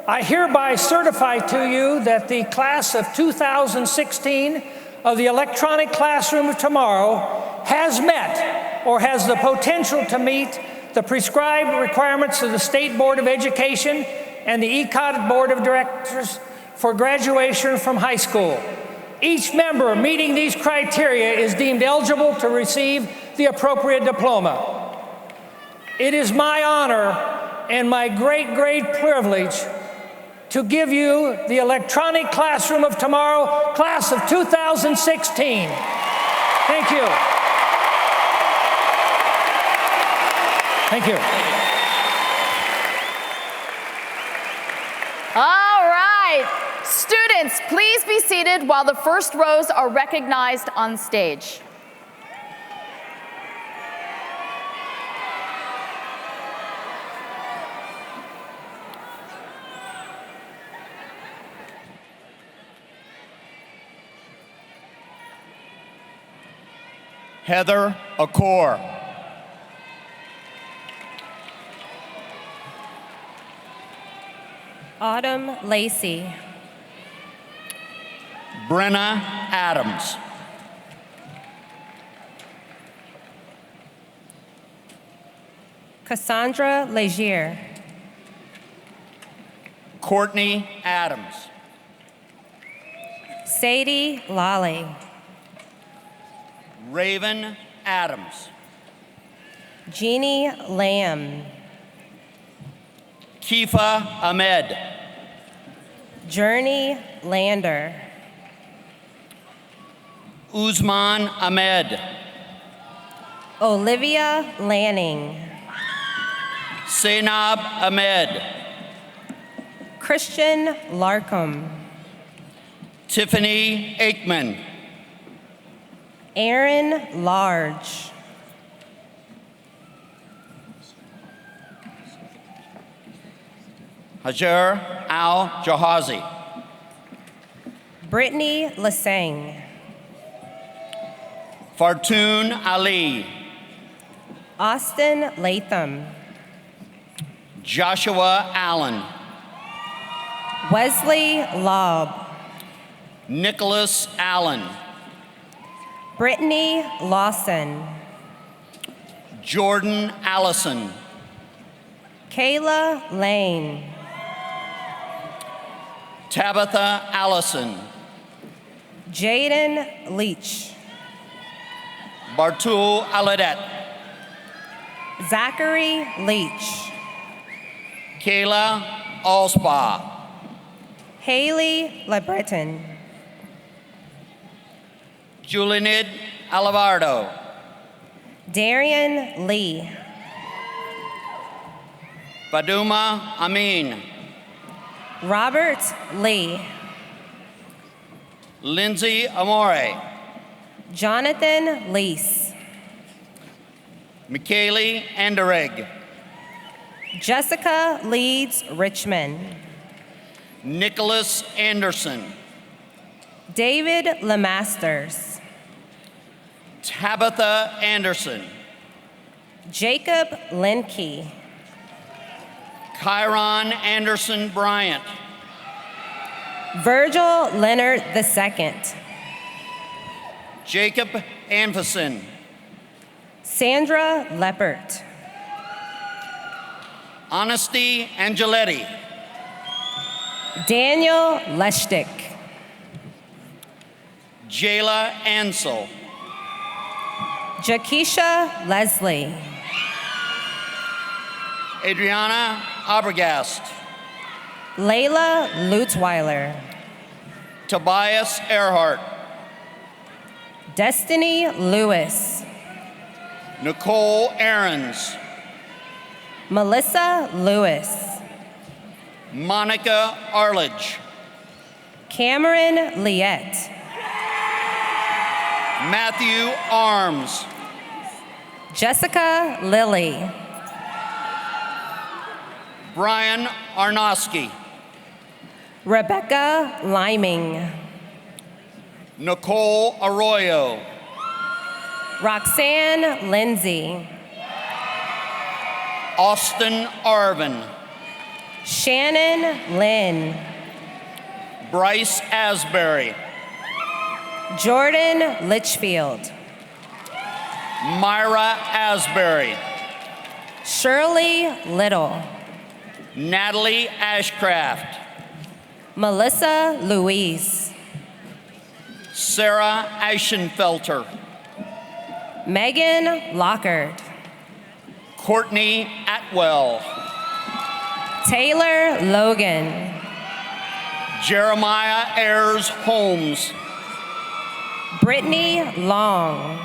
[SPEAKER 17] I hereby certify to you that the class of 2016 of the electronic classroom of tomorrow has met or has the potential to meet the prescribed requirements of the State Board of Education and the Ecot Board of Directors for graduation from high school. Each member meeting these criteria is deemed eligible to receive the appropriate diploma. It is my honor and my great privilege to give you the electronic classroom of tomorrow, class of 2016. Thank you. Thank you.
[SPEAKER 1] All right. Students, please be seated while the first rows are recognized on stage.
[SPEAKER 18] Heather Accor.
[SPEAKER 19] Autumn Lacey.
[SPEAKER 18] Brenna Adams.
[SPEAKER 19] Cassandra Legier.
[SPEAKER 18] Courtney Adams.
[SPEAKER 19] Sadie Lally.
[SPEAKER 18] Raven Adams.
[SPEAKER 19] Jeannie Lamb.
[SPEAKER 18] Kifa Ahmed.
[SPEAKER 19] Journey Lander.
[SPEAKER 18] Uzman Ahmed.
[SPEAKER 19] Olivia Lanning.
[SPEAKER 18] Zainab Ahmed.
[SPEAKER 19] Christian Larkham.
[SPEAKER 18] Tiffany Aikman.
[SPEAKER 19] Aaron Large.
[SPEAKER 18] Hajar Al-Jahazi.
[SPEAKER 19] Brittany Lasang.
[SPEAKER 18] Fartoon Ali.
[SPEAKER 19] Austin Latham.
[SPEAKER 18] Joshua Allen.
[SPEAKER 19] Wesley Lobb.
[SPEAKER 18] Nicholas Allen.
[SPEAKER 19] Brittany Lawson.
[SPEAKER 18] Jordan Allison.
[SPEAKER 19] Kayla Lane.
[SPEAKER 18] Tabitha Allison.
[SPEAKER 19] Jaden Leach.
[SPEAKER 18] Bartul Aladet.
[SPEAKER 19] Zachary Leach.
[SPEAKER 18] Kayla Allspa.
[SPEAKER 19] Haley LeBreton.
[SPEAKER 18] Julinid Alavardo.
[SPEAKER 19] Darian Lee.
[SPEAKER 18] Baduma Amin.
[SPEAKER 19] Robert Lee.
[SPEAKER 18] Lindsay Amore.
[SPEAKER 19] Jonathan Lease.
[SPEAKER 18] Michaeli Anderegg.
[SPEAKER 19] Jessica Leeds Richmond.
[SPEAKER 18] Nicholas Anderson.
[SPEAKER 19] David Lemasters.
[SPEAKER 18] Tabitha Anderson.
[SPEAKER 19] Jacob Linke.
[SPEAKER 18] Kyron Anderson Bryant.
[SPEAKER 19] Virgil Leonard II.
[SPEAKER 18] Jacob Anferson.
[SPEAKER 19] Sandra Leppert.
[SPEAKER 18] Honesty Angeletti.
[SPEAKER 19] Daniel Leshtick.
[SPEAKER 18] Jayla Ansel.
[SPEAKER 19] Jakisha Leslie.
[SPEAKER 18] Adriana Abergast.
[SPEAKER 19] Layla Lutweiler.
[SPEAKER 18] Tobias Earhart.
[SPEAKER 19] Destiny Lewis.
[SPEAKER 18] Nicole Aarons.
[SPEAKER 19] Melissa Lewis.
[SPEAKER 18] Monica Arledge.
[SPEAKER 19] Cameron Liette.
[SPEAKER 18] Matthew Arms.
[SPEAKER 19] Jessica Lilly.
[SPEAKER 18] Brian Arnosky.
[SPEAKER 19] Rebecca Liming.
[SPEAKER 18] Nicole Arroyo.
[SPEAKER 19] Roxanne Lindsay.
[SPEAKER 18] Austin Arvin.
[SPEAKER 19] Shannon Lynn.
[SPEAKER 18] Bryce Asbury.
[SPEAKER 19] Jordan Litchfield.
[SPEAKER 18] Myra Asbury.
[SPEAKER 20] Shirley Little.
[SPEAKER 18] Natalie Ashcraft.
[SPEAKER 20] Melissa Louise.
[SPEAKER 18] Sarah Eichenfelter.
[SPEAKER 20] Megan Lockard.
[SPEAKER 18] Courtney Atwell.
[SPEAKER 20] Taylor Logan.
[SPEAKER 18] Jeremiah Ayers Holmes.
[SPEAKER 20] Brittany Long.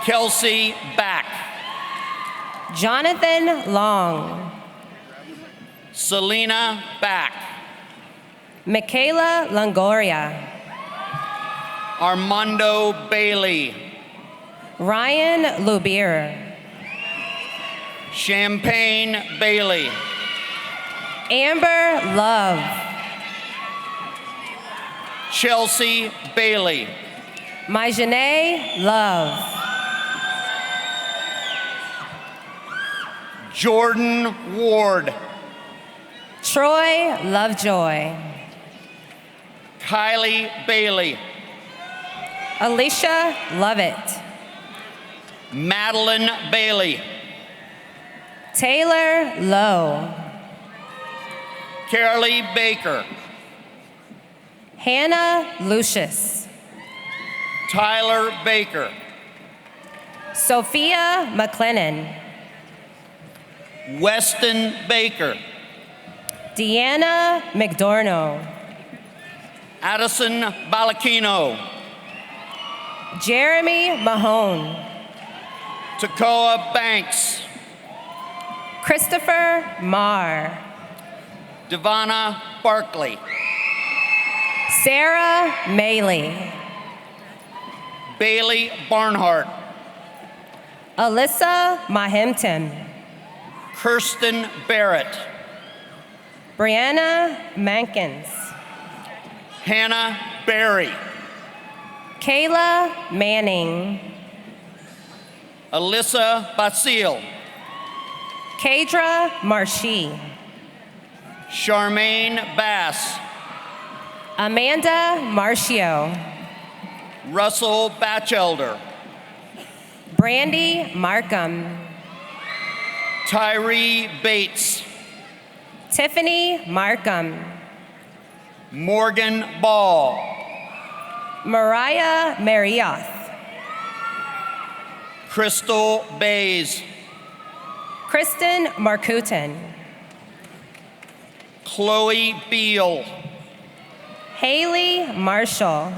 [SPEAKER 18] Kelsey Back.
[SPEAKER 20] Jonathan Long.
[SPEAKER 18] Selena Back.
[SPEAKER 20] Michaela Longoria.
[SPEAKER 18] Armando Bailey.
[SPEAKER 20] Ryan Lubier.
[SPEAKER 18] Champagne Bailey.
[SPEAKER 20] Amber Love.
[SPEAKER 18] Chelsea Bailey.
[SPEAKER 20] Myjanae Love.
[SPEAKER 18] Jordan Ward.
[SPEAKER 20] Troy Lovejoy.
[SPEAKER 18] Kylie Bailey.
[SPEAKER 20] Alicia Lovett.
[SPEAKER 18] Madeline Bailey.
[SPEAKER 20] Taylor Lowe.
[SPEAKER 18] Carolee Baker.
[SPEAKER 20] Hannah Lucius.
[SPEAKER 18] Tyler Baker.
[SPEAKER 20] Sophia McLennan.
[SPEAKER 18] Weston Baker.
[SPEAKER 20] Deanna McDorno.
[SPEAKER 18] Addison Balakino.
[SPEAKER 20] Jeremy Mahone.
[SPEAKER 18] Takoa Banks.
[SPEAKER 20] Christopher Marr.
[SPEAKER 18] Devonna Barkley.
[SPEAKER 20] Sarah Maley.
[SPEAKER 18] Bailey Barnhart.
[SPEAKER 20] Alyssa Mahimpton.
[SPEAKER 18] Kirsten Barrett.
[SPEAKER 20] Brianna Mankins.
[SPEAKER 18] Hannah Berry.
[SPEAKER 20] Kayla Manning.
[SPEAKER 18] Alyssa Basile.
[SPEAKER 20] Kadra Marshy.
[SPEAKER 18] Charmaine Bass.
[SPEAKER 20] Amanda Marcio.
[SPEAKER 18] Russell Batchelder.
[SPEAKER 20] Brandy Markham.
[SPEAKER 18] Tyree Bates.
[SPEAKER 20] Tiffany Markham.
[SPEAKER 18] Morgan Ball.
[SPEAKER 20] Mariah Marioth.
[SPEAKER 18] Crystal Bays.
[SPEAKER 20] Kristen Markutin.
[SPEAKER 18] Chloe Beal.
[SPEAKER 20] Haley Marshall.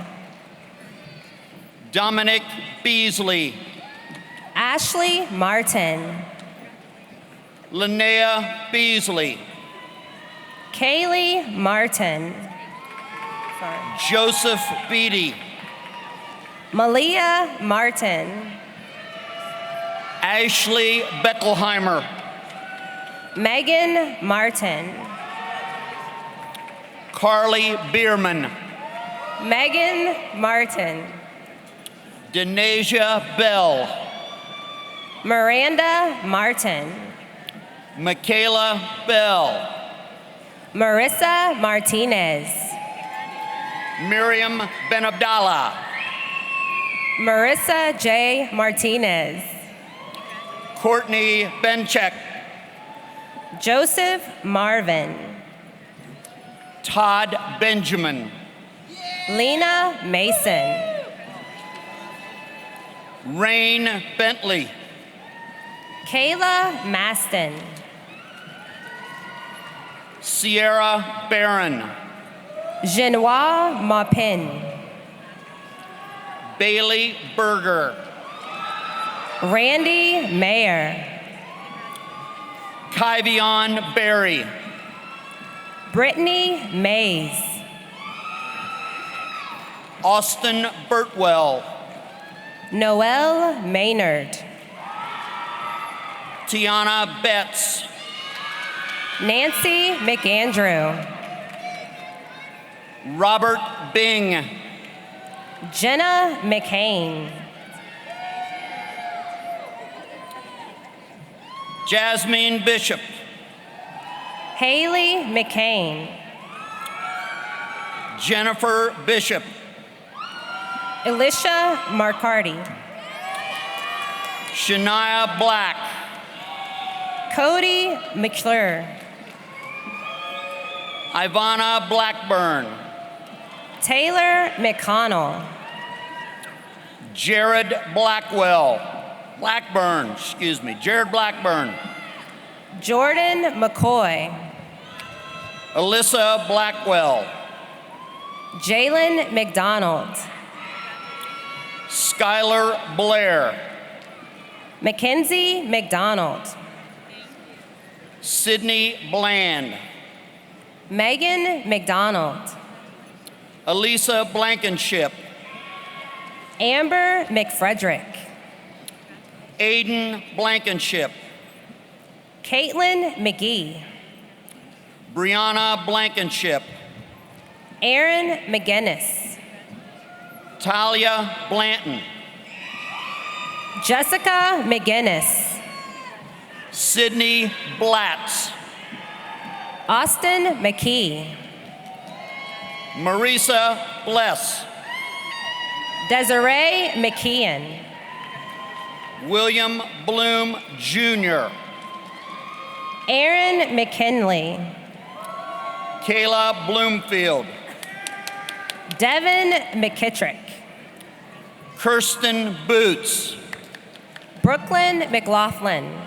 [SPEAKER 18] Dominic Beasley.
[SPEAKER 20] Ashley Martin.
[SPEAKER 18] Linnea Beasley.
[SPEAKER 20] Kaylee Martin.
[SPEAKER 18] Joseph Beatty.
[SPEAKER 20] Malia Martin.
[SPEAKER 18] Ashley Beckelheimer.
[SPEAKER 20] Megan Martin.
[SPEAKER 18] Carly Bierman.
[SPEAKER 20] Megan Martin.
[SPEAKER 18] Denasia Bell.
[SPEAKER 20] Miranda Martin.
[SPEAKER 18] Michaela Bell.
[SPEAKER 20] Marissa Martinez.
[SPEAKER 18] Miriam Benabdallah.
[SPEAKER 20] Marissa J. Martinez.
[SPEAKER 18] Courtney Benchek.
[SPEAKER 20] Joseph Marvin.
[SPEAKER 18] Todd Benjamin.
[SPEAKER 20] Lena Mason.
[SPEAKER 18] Rain Bentley.
[SPEAKER 20] Kayla Maston.
[SPEAKER 18] Sierra Barron.
[SPEAKER 20] Genoa Maupin.
[SPEAKER 18] Bailey Berger.
[SPEAKER 20] Randy Mayer.
[SPEAKER 18] Kyvion Berry.
[SPEAKER 20] Brittany Mays.
[SPEAKER 18] Austin Burtwell.
[SPEAKER 20] Noelle Maynard.
[SPEAKER 18] Tiana Betts.
[SPEAKER 20] Nancy McAndrew.
[SPEAKER 18] Robert Bing.
[SPEAKER 20] Jenna McCain.
[SPEAKER 18] Jasmine Bishop.
[SPEAKER 20] Haley McCain.
[SPEAKER 18] Jennifer Bishop.
[SPEAKER 20] Elisha Marcarty.
[SPEAKER 18] Shania Black.
[SPEAKER 20] Cody McClure.
[SPEAKER 19] Ivana Blackburn.
[SPEAKER 20] Taylor McConnell.
[SPEAKER 19] Jared Blackburn, Jared Blackburn.
[SPEAKER 20] Jordan McCoy.
[SPEAKER 19] Alyssa Blackwell.
[SPEAKER 20] Jalen McDonald.
[SPEAKER 19] Skylar Blair.
[SPEAKER 20] Mackenzie McDonald.
[SPEAKER 19] Sydney Bland.
[SPEAKER 20] Megan McDonald.
[SPEAKER 19] Elisa Blankenship.
[SPEAKER 20] Amber McFrederick.
[SPEAKER 19] Aiden Blankenship.
[SPEAKER 20] Caitlin McGee.
[SPEAKER 19] Brianna Blankenship.
[SPEAKER 20] Aaron McGinnis.
[SPEAKER 19] Talia Blanton.
[SPEAKER 20] Jessica McGinnis.
[SPEAKER 19] Sydney Blatz.
[SPEAKER 20] Austin McKee.
[SPEAKER 19] Marisa Bless.
[SPEAKER 20] Desiree McKeon.
[SPEAKER 19] William Bloom Jr.
[SPEAKER 20] Aaron McKinley.
[SPEAKER 19] Kayla Bloomfield.
[SPEAKER 20] Devin McKittrick.
[SPEAKER 19] Kirsten Boots.
[SPEAKER 20] Brooklyn McLaughlin.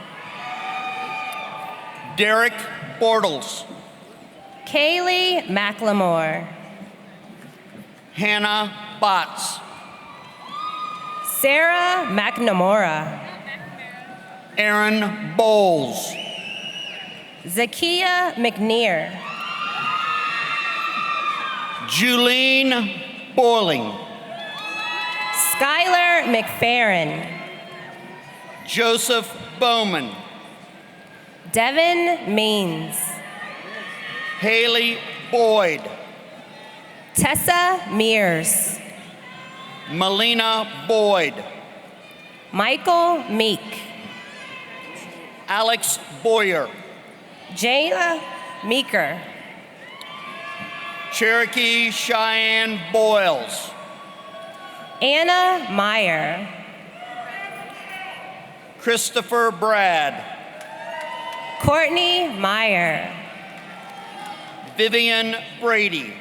[SPEAKER 19] Derek Bortles.
[SPEAKER 20] Kaylee McLemore.
[SPEAKER 19] Hannah Botts.
[SPEAKER 20] Sarah McNamara.
[SPEAKER 19] Aaron Bowles.
[SPEAKER 20] Zakia McNear.
[SPEAKER 19] Julene Boiling.
[SPEAKER 20] Skylar McFerrin.
[SPEAKER 19] Joseph Bowman.
[SPEAKER 20] Devin Means.
[SPEAKER 19] Haley Boyd.
[SPEAKER 20] Tessa Mears.
[SPEAKER 19] Melina Boyd.
[SPEAKER 20] Michael Meek.
[SPEAKER 19] Alex Boyer.
[SPEAKER 20] Jayla Meeker.
[SPEAKER 19] Cherokee Cheyenne Boyles.
[SPEAKER 20] Anna Meyer.
[SPEAKER 19] Christopher Brad.
[SPEAKER 20] Courtney Meyer.
[SPEAKER 19] Vivian Brady.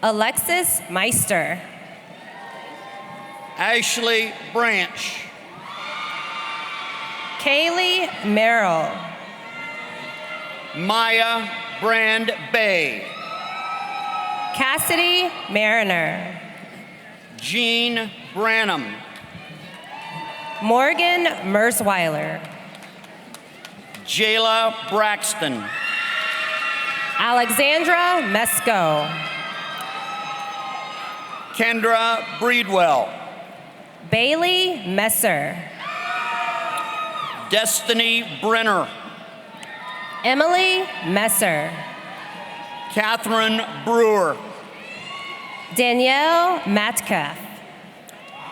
[SPEAKER 20] Alexis Meister.
[SPEAKER 19] Ashley Branch.
[SPEAKER 20] Kaylee Merrill.
[SPEAKER 19] Maya Brand Bay.
[SPEAKER 20] Cassidy Mariner.
[SPEAKER 19] Jean Branham.
[SPEAKER 20] Morgan Mersweiler.
[SPEAKER 19] Jayla Braxton.
[SPEAKER 20] Alexandra Mesco.
[SPEAKER 19] Kendra Breedwell.
[SPEAKER 20] Bailey Messer.
[SPEAKER 19] Destiny Brenner.
[SPEAKER 20] Emily Messer.
[SPEAKER 19] Catherine Brewer.
[SPEAKER 20] Danielle Metcalf.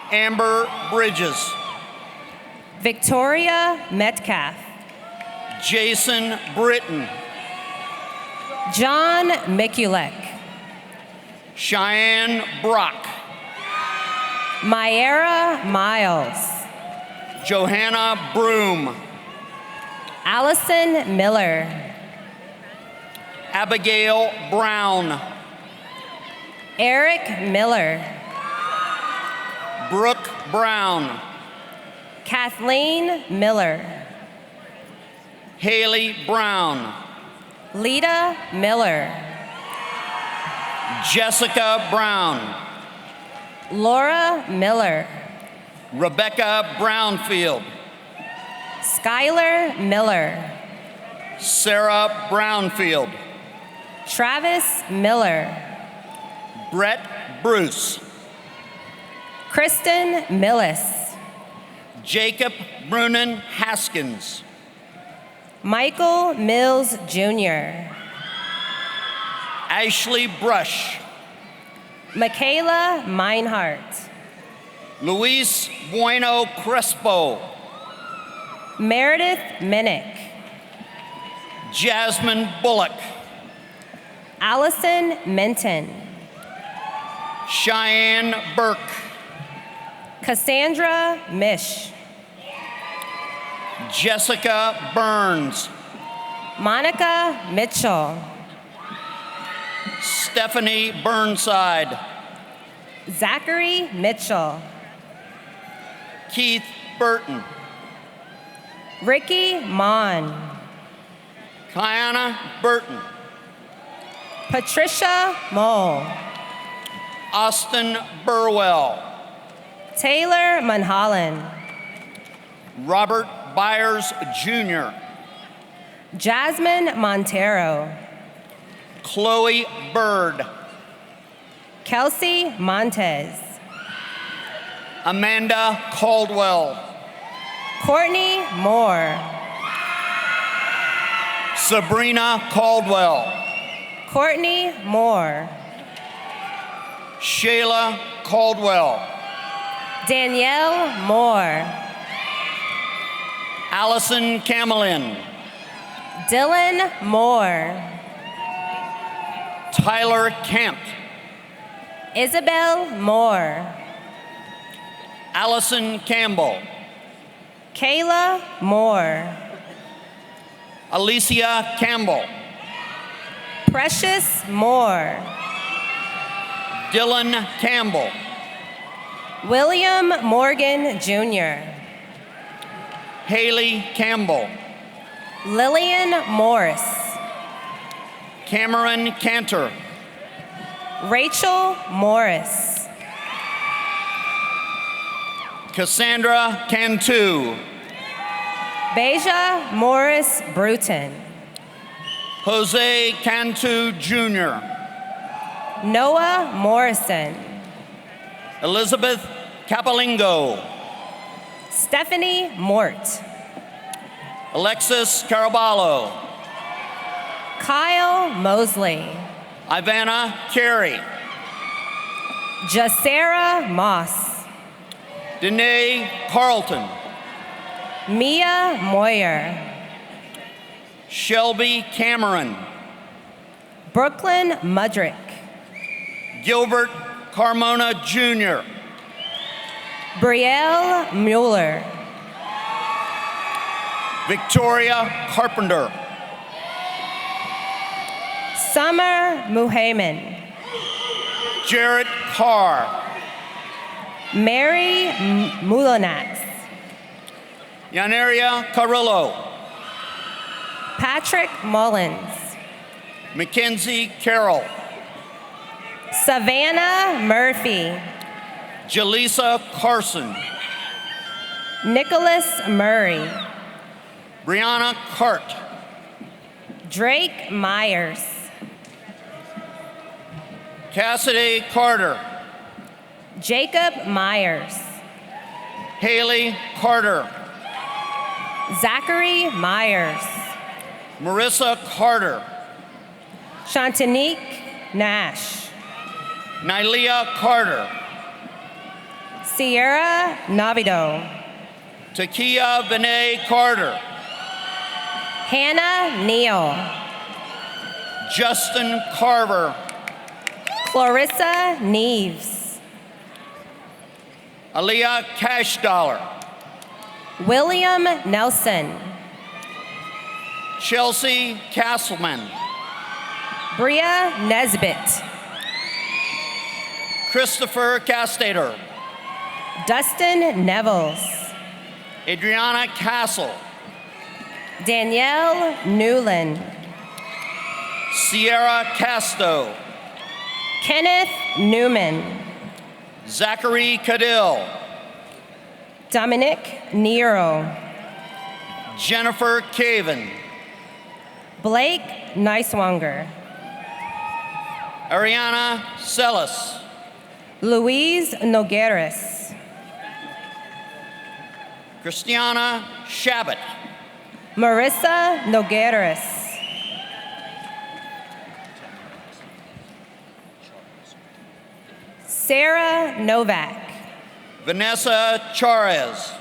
[SPEAKER 19] Amber Bridges.
[SPEAKER 20] Victoria Metcalf.
[SPEAKER 19] Jason Britton.
[SPEAKER 20] John Mikulek.
[SPEAKER 19] Cheyenne Brock.
[SPEAKER 20] Myera Miles.
[SPEAKER 19] Johanna Broom.
[SPEAKER 20] Allison Miller.
[SPEAKER 19] Abigail Brown.
[SPEAKER 20] Eric Miller.
[SPEAKER 19] Brooke Brown.
[SPEAKER 20] Kathleen Miller.
[SPEAKER 19] Haley Brown.
[SPEAKER 20] Lita Miller.
[SPEAKER 19] Jessica Brown.
[SPEAKER 20] Laura Miller.
[SPEAKER 19] Rebecca Brownfield.
[SPEAKER 20] Skylar Miller.
[SPEAKER 19] Sarah Brownfield.
[SPEAKER 20] Travis Miller.
[SPEAKER 19] Brett Bruce.
[SPEAKER 20] Kristen Millis.
[SPEAKER 19] Jacob Brunin Haskins.
[SPEAKER 20] Michael Mills Jr.
[SPEAKER 19] Ashley Brush.
[SPEAKER 20] Michaela Meinhardt.
[SPEAKER 19] Luis Bueno Crespo.
[SPEAKER 20] Meredith Minnick.
[SPEAKER 19] Jasmine Bullock.
[SPEAKER 20] Allison Minton.
[SPEAKER 19] Cheyenne Burke.
[SPEAKER 20] Cassandra Mish.
[SPEAKER 19] Jessica Burns.
[SPEAKER 20] Monica Mitchell.
[SPEAKER 19] Stephanie Burnside.
[SPEAKER 20] Zachary Mitchell.
[SPEAKER 19] Keith Burton.
[SPEAKER 20] Ricky Mon.
[SPEAKER 19] Kiana Burton.
[SPEAKER 20] Patricia Mole.
[SPEAKER 19] Austin Burwell.
[SPEAKER 20] Taylor Munholland.
[SPEAKER 19] Robert Byers Jr.
[SPEAKER 20] Jasmine Montero.
[SPEAKER 19] Chloe Bird.
[SPEAKER 20] Kelsey Montez.
[SPEAKER 19] Amanda Caldwell.
[SPEAKER 20] Courtney Moore.
[SPEAKER 19] Sabrina Caldwell.
[SPEAKER 20] Courtney Moore.
[SPEAKER 19] Shayla Caldwell.
[SPEAKER 20] Danielle Moore.
[SPEAKER 19] Allison Camelin.
[SPEAKER 20] Dylan Moore.
[SPEAKER 19] Tyler Kemp.
[SPEAKER 20] Isabel Moore.
[SPEAKER 19] Allison Campbell.
[SPEAKER 20] Kayla Moore.
[SPEAKER 19] Alicia Campbell.
[SPEAKER 20] Precious Moore.
[SPEAKER 19] Dylan Campbell.
[SPEAKER 20] William Morgan Jr.
[SPEAKER 19] Haley Campbell.
[SPEAKER 20] Lillian Morris.
[SPEAKER 19] Cameron Cantor.
[SPEAKER 20] Rachel Morris.
[SPEAKER 19] Cassandra Cantu.
[SPEAKER 20] Beja Morris Bruton.
[SPEAKER 19] Jose Cantu Jr.
[SPEAKER 20] Noah Morrison.
[SPEAKER 19] Elizabeth Capolingo.
[SPEAKER 20] Stephanie Mort.
[SPEAKER 19] Alexis Caraballo.
[SPEAKER 20] Kyle Mosley.
[SPEAKER 19] Ivana Carey.
[SPEAKER 20] Jacera Moss.
[SPEAKER 19] Danae Carlton.
[SPEAKER 20] Mia Moyer.
[SPEAKER 19] Shelby Cameron.
[SPEAKER 20] Brooklyn Mudrick.
[SPEAKER 19] Gilbert Carmona Jr.
[SPEAKER 20] Brielle Mueller.
[SPEAKER 19] Victoria Carpenter.
[SPEAKER 20] Summer Muhammad.
[SPEAKER 19] Jarrett Carr.
[SPEAKER 20] Mary Mulanax.
[SPEAKER 19] Yanaria Carrillo.
[SPEAKER 20] Patrick Mullins.
[SPEAKER 19] Mackenzie Carroll.
[SPEAKER 20] Savannah Murphy.
[SPEAKER 19] Jaleesa Carson.
[SPEAKER 20] Nicholas Murray.
[SPEAKER 19] Brianna Cart.
[SPEAKER 20] Drake Myers.
[SPEAKER 19] Cassidy Carter.
[SPEAKER 20] Jacob Myers.
[SPEAKER 19] Haley Carter.
[SPEAKER 20] Zachary Myers.
[SPEAKER 19] Marissa Carter.
[SPEAKER 20] Shantanique Nash.
[SPEAKER 19] Nylea Carter.
[SPEAKER 20] Sierra Navido.
[SPEAKER 19] Takia Vinay Carter.
[SPEAKER 20] Hannah Neal.
[SPEAKER 19] Justin Carver.
[SPEAKER 20] Clarissa Neves.
[SPEAKER 19] Aaliyah Cashdollar.
[SPEAKER 20] William Nelson.
[SPEAKER 19] Chelsea Castleman.
[SPEAKER 20] Bria Nesbitt.
[SPEAKER 19] Christopher Castater.
[SPEAKER 20] Dustin Nevels.
[SPEAKER 19] Adriana Castle.
[SPEAKER 20] Danielle Newland.
[SPEAKER 19] Sierra Casto.
[SPEAKER 20] Kenneth Newman.
[SPEAKER 19] Zachary Cadill.
[SPEAKER 20] Dominic Nero.
[SPEAKER 19] Jennifer Caven.
[SPEAKER 20] Blake Neiswanger.
[SPEAKER 19] Ariana Celis.
[SPEAKER 20] Louise Nogueras.
[SPEAKER 19] Christiana Shabbat.
[SPEAKER 20] Marissa Nogueras. Sarah Novak.
[SPEAKER 19] Vanessa Charez.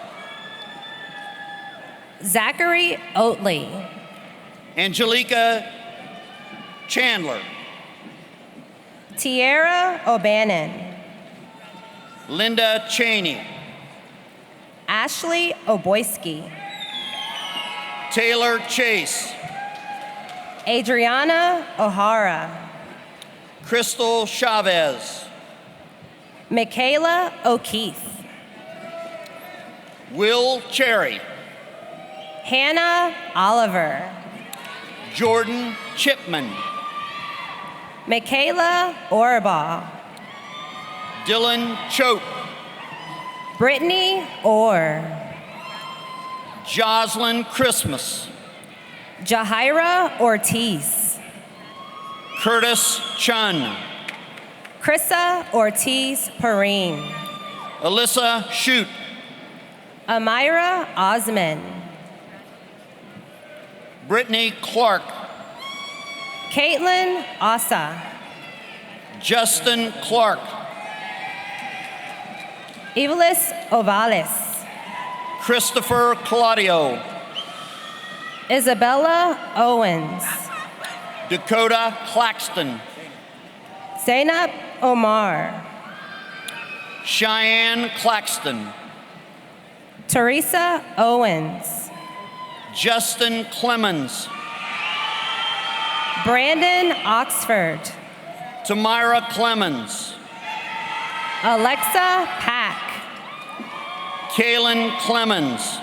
[SPEAKER 20] Zachary Oatley.
[SPEAKER 19] Angelica Chandler.
[SPEAKER 20] Tierra O'Bannon.
[SPEAKER 19] Linda Cheney.
[SPEAKER 20] Ashley Oboyski. Taylor Chase,
[SPEAKER 8] Adriana O'Hara,
[SPEAKER 20] Crystal Chavez,
[SPEAKER 8] Michaela O'Keefe,
[SPEAKER 20] Will Cherry,
[SPEAKER 8] Hannah Oliver,
[SPEAKER 20] Jordan Chipman,
[SPEAKER 8] Michaela Orbaugh,
[SPEAKER 20] Dylan Choate,
[SPEAKER 8] Brittany Orr,
[SPEAKER 20] Jocelyn Christmas,
[SPEAKER 8] Jahira Ortiz,
[SPEAKER 20] Curtis Chun,
[SPEAKER 8] Krissa Ortiz Perrine,
[SPEAKER 20] Alyssa Shute,
[SPEAKER 8] Amira Osman,
[SPEAKER 20] Brittany Clark,
[SPEAKER 8] Caitlin Asa,
[SPEAKER 20] Justin Clark,
[SPEAKER 8] Evelis Ovales,
[SPEAKER 20] Christopher Claudio,
[SPEAKER 8] Isabella Owens,
[SPEAKER 20] Dakota Claxton,
[SPEAKER 8] Zainab Omar,
[SPEAKER 20] Cheyenne Claxton,
[SPEAKER 8] Teresa Owens,
[SPEAKER 20] Justin Clemens,
[SPEAKER 8] Brandon Oxford,
[SPEAKER 20] Tamira Clemens,
[SPEAKER 8] Alexa Pack,
[SPEAKER 20] Kaylin Clemens,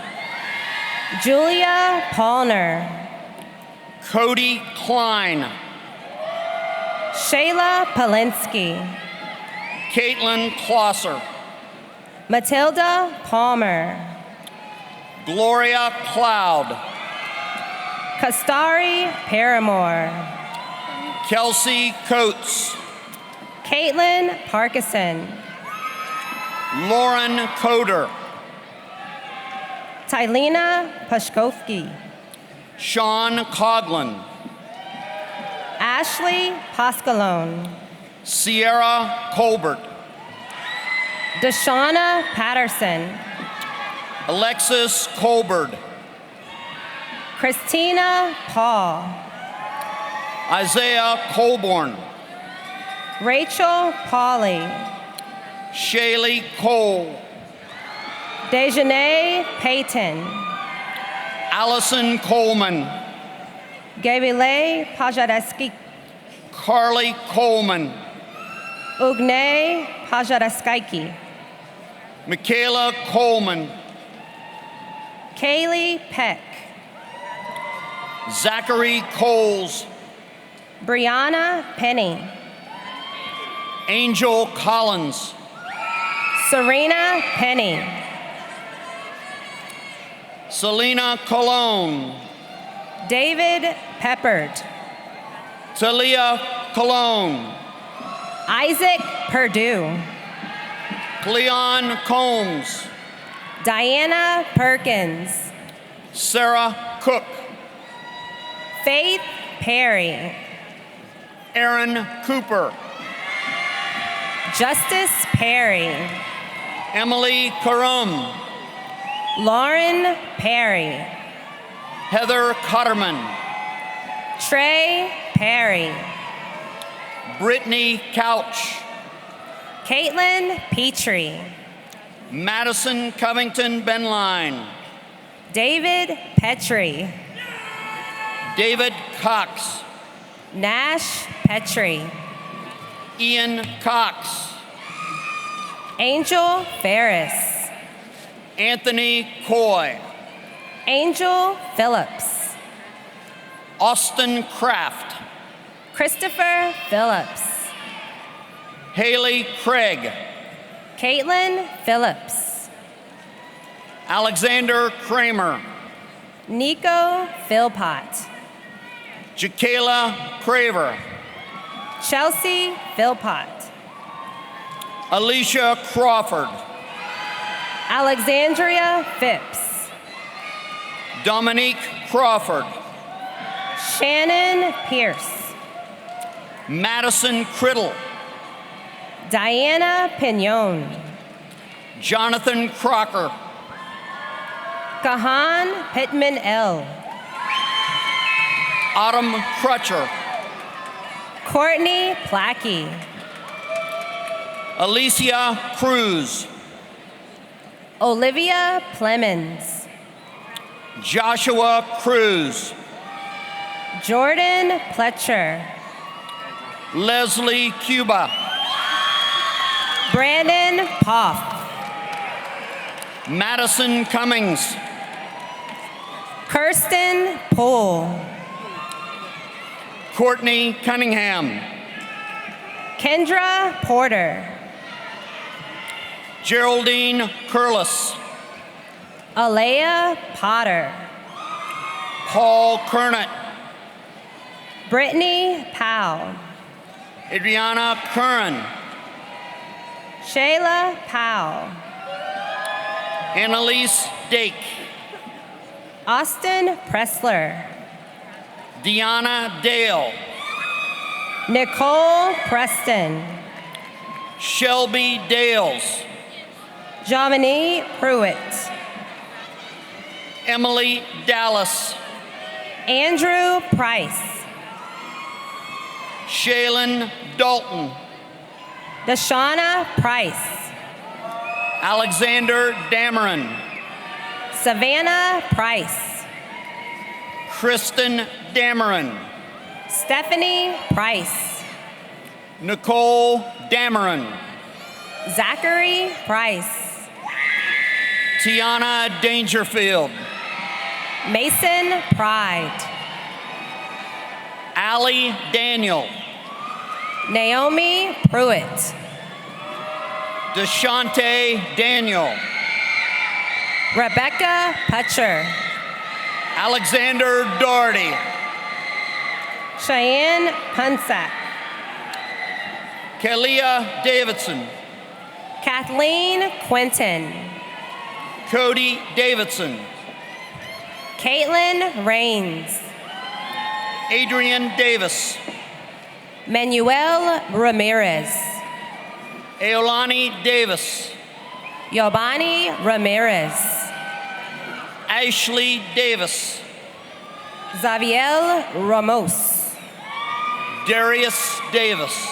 [SPEAKER 8] Julia Paulner,
[SPEAKER 20] Cody Klein,
[SPEAKER 8] Shayla Polinsky,
[SPEAKER 20] Caitlin Klosser,
[SPEAKER 8] Matilda Palmer,
[SPEAKER 20] Gloria Cloud,
[SPEAKER 8] Kastari Paramore,
[SPEAKER 20] Kelsey Coates,
[SPEAKER 8] Caitlin Parkinson,
[SPEAKER 20] Lauren Coder,
[SPEAKER 8] Tylena Pashkovsky,
[SPEAKER 20] Sean Coughlin,
[SPEAKER 8] Ashley Pascalone,
[SPEAKER 20] Sierra Colbert,
[SPEAKER 8] Deshauna Patterson,
[SPEAKER 20] Alexis Colbert,
[SPEAKER 8] Christina Paul,
[SPEAKER 20] Isaiah Colborn,
[SPEAKER 8] Rachel Pauley,
[SPEAKER 20] Shaylee Cole,
[SPEAKER 8] Dejanay Payton,
[SPEAKER 20] Allison Coleman,
[SPEAKER 8] Gabriele Pajadaski,
[SPEAKER 20] Carly Coleman,
[SPEAKER 8] Ugne Pajadaskaiki,
[SPEAKER 20] Michaela Coleman,
[SPEAKER 8] Kaylee Peck,
[SPEAKER 20] Zachary Coles,
[SPEAKER 8] Brianna Penny,
[SPEAKER 20] Angel Collins,
[SPEAKER 8] Serena Penny,
[SPEAKER 20] Selena Cologne,
[SPEAKER 8] David Peppard,
[SPEAKER 20] Talia Cologne,
[SPEAKER 8] Isaac Perdue,
[SPEAKER 20] Cleon Combs,
[SPEAKER 8] Diana Perkins,
[SPEAKER 20] Sarah Cook,
[SPEAKER 8] Faith Perry,
[SPEAKER 20] Aaron Cooper,
[SPEAKER 8] Justice Perry,
[SPEAKER 20] Emily Karum,
[SPEAKER 8] Lauren Perry,
[SPEAKER 20] Heather Cotterman,
[SPEAKER 8] Trey Perry,
[SPEAKER 20] Brittany Couch,
[SPEAKER 8] Caitlin Petrie,
[SPEAKER 20] Madison Covington Benline,
[SPEAKER 8] David Petrie,
[SPEAKER 20] David Cox,
[SPEAKER 8] Nash Petrie,
[SPEAKER 20] Ian Cox,
[SPEAKER 8] Angel Ferris,
[SPEAKER 20] Anthony Coy,
[SPEAKER 8] Angel Phillips,
[SPEAKER 20] Austin Kraft,
[SPEAKER 8] Christopher Phillips,
[SPEAKER 20] Haley Craig,
[SPEAKER 8] Caitlin Phillips,
[SPEAKER 20] Alexander Kramer,
[SPEAKER 8] Nico Philpott,
[SPEAKER 20] Jakayla Craver,
[SPEAKER 8] Chelsea Philpott,
[SPEAKER 20] Alicia Crawford,
[SPEAKER 8] Alexandria Phipps,
[SPEAKER 20] Dominique Crawford,
[SPEAKER 8] Shannon Pierce,
[SPEAKER 20] Madison Criddle,
[SPEAKER 8] Diana Pignon,
[SPEAKER 20] Jonathan Crocker,
[SPEAKER 8] Kahan Pittman L,
[SPEAKER 20] Autumn Crutcher,
[SPEAKER 8] Courtney Plackey,
[SPEAKER 20] Alicia Cruz,
[SPEAKER 8] Olivia Plemons,
[SPEAKER 20] Joshua Cruz.
[SPEAKER 19] Jordan Pletcher.
[SPEAKER 20] Leslie Cuba.
[SPEAKER 19] Brandon Poff.
[SPEAKER 20] Madison Cummings.
[SPEAKER 19] Kirsten Poole.
[SPEAKER 20] Courtney Cunningham.
[SPEAKER 19] Kendra Porter.
[SPEAKER 20] Geraldine Curlis.
[SPEAKER 19] Alea Potter.
[SPEAKER 20] Paul Kernett.
[SPEAKER 19] Brittany Powell.
[SPEAKER 20] Adriana Curran.
[SPEAKER 19] Shayla Powell.
[SPEAKER 20] Annalise Dake.
[SPEAKER 19] Austin Pressler.
[SPEAKER 20] Deanna Dale.
[SPEAKER 19] Nicole Preston.
[SPEAKER 20] Shelby Dales.
[SPEAKER 19] Jomini Pruitt.
[SPEAKER 20] Emily Dallas.
[SPEAKER 19] Andrew Price.
[SPEAKER 20] Shaylin Dalton.
[SPEAKER 19] Deshauna Price.
[SPEAKER 20] Alexander Dameron.
[SPEAKER 19] Savannah Price.
[SPEAKER 20] Kristen Dameron.
[SPEAKER 19] Stephanie Price.
[SPEAKER 20] Nicole Dameron.
[SPEAKER 19] Zachary Price.
[SPEAKER 20] Tiana Dangerfield.
[SPEAKER 19] Mason Pride.
[SPEAKER 20] Allie Daniel.
[SPEAKER 19] Naomi Pruitt.
[SPEAKER 20] Deshante Daniel.
[SPEAKER 19] Rebecca Putcher.
[SPEAKER 20] Alexander Doherty.
[SPEAKER 19] Cheyenne Punsack.
[SPEAKER 20] Kalia Davidson.
[SPEAKER 19] Kathleen Quinton.
[SPEAKER 20] Cody Davidson.
[SPEAKER 19] Caitlin Rains.
[SPEAKER 20] Adrian Davis.
[SPEAKER 19] Manuel Ramirez.
[SPEAKER 20] Aolani Davis.
[SPEAKER 19] Yobani Ramirez.
[SPEAKER 20] Ashley Davis.
[SPEAKER 19] Xavier Ramos.
[SPEAKER 20] Darius Davis.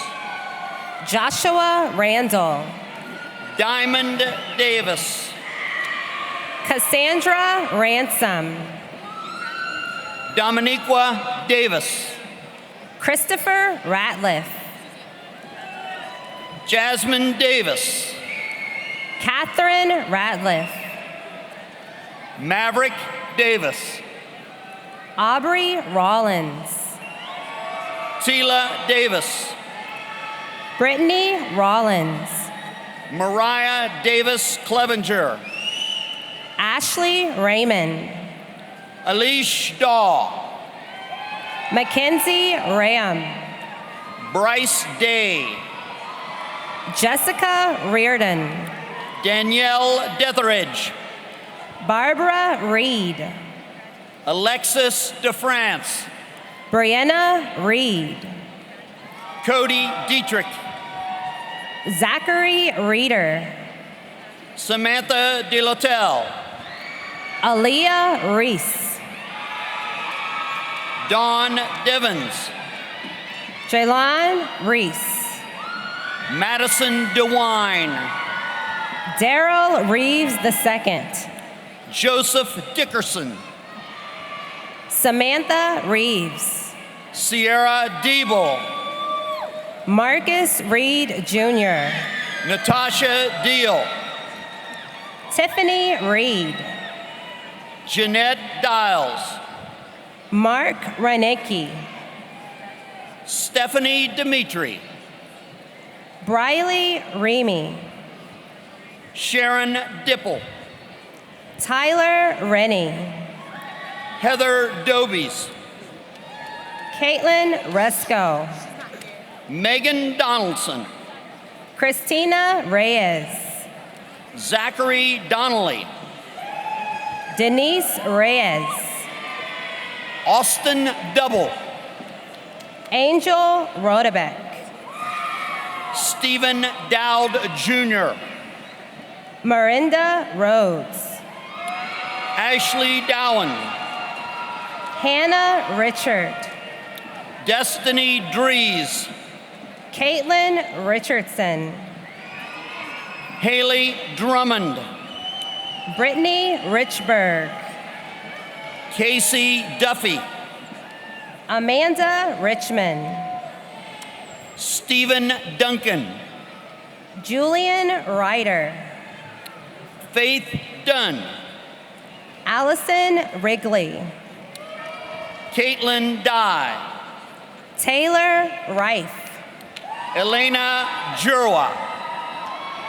[SPEAKER 19] Joshua Randall.
[SPEAKER 20] Diamond Davis.
[SPEAKER 19] Cassandra Ransom.
[SPEAKER 20] Dominiqua Davis.
[SPEAKER 19] Christopher Ratliff.
[SPEAKER 20] Jasmine Davis.
[SPEAKER 19] Catherine Ratliff.
[SPEAKER 20] Maverick Davis.
[SPEAKER 19] Aubrey Rollins.
[SPEAKER 20] Tila Davis.
[SPEAKER 19] Brittany Rollins.
[SPEAKER 20] Mariah Davis Clevenger.
[SPEAKER 19] Ashley Raymond.
[SPEAKER 20] Alish Daw.
[SPEAKER 19] Mackenzie Ram.
[SPEAKER 20] Bryce Day.
[SPEAKER 19] Jessica Reardon.
[SPEAKER 20] Danielle Detheridge.
[SPEAKER 19] Barbara Reed.
[SPEAKER 20] Alexis DeFrance.
[SPEAKER 19] Brianna Reed.
[SPEAKER 20] Cody Dietrich.
[SPEAKER 19] Zachary Reeder.
[SPEAKER 20] Samantha DeLotel.
[SPEAKER 19] Aaliyah Reese.
[SPEAKER 20] Dawn Devens.
[SPEAKER 19] Jaylon Reese.
[SPEAKER 20] Madison DeWine.
[SPEAKER 19] Daryl Reeves II.
[SPEAKER 20] Joseph Dickerson.
[SPEAKER 19] Samantha Reeves.
[SPEAKER 20] Sierra Diebel.
[SPEAKER 19] Marcus Reed Jr.
[SPEAKER 20] Natasha Deal.
[SPEAKER 19] Tiffany Reed.
[SPEAKER 20] Jeanette Dials.
[SPEAKER 19] Mark Ranecki.
[SPEAKER 20] Stephanie Dimitri.
[SPEAKER 19] Briley Remy.
[SPEAKER 20] Sharon Dipple.
[SPEAKER 19] Tyler Rennie.
[SPEAKER 20] Heather Dobies.
[SPEAKER 19] Caitlin Resco.
[SPEAKER 20] Megan Donaldson.
[SPEAKER 19] Christina Reyes.
[SPEAKER 20] Zachary Donnelly.
[SPEAKER 19] Denise Reyes.
[SPEAKER 20] Austin Double.
[SPEAKER 19] Angel Rodebeck.
[SPEAKER 20] Stephen Dowd Jr.
[SPEAKER 19] Marinda Rhodes.
[SPEAKER 20] Ashley Dowan.
[SPEAKER 19] Hannah Richard.
[SPEAKER 20] Destiny Dries.
[SPEAKER 19] Caitlin Richardson.
[SPEAKER 20] Haley Drummond.
[SPEAKER 19] Brittany Richburg. Casey Duffy.
[SPEAKER 20] Amanda Richmond.
[SPEAKER 19] Stephen Duncan.
[SPEAKER 20] Julian Ryder.
[SPEAKER 19] Faith Dunn.
[SPEAKER 20] Allison Wrigley.
[SPEAKER 19] Caitlin Dye.
[SPEAKER 20] Taylor Rife.
[SPEAKER 19] Elena Jurwa.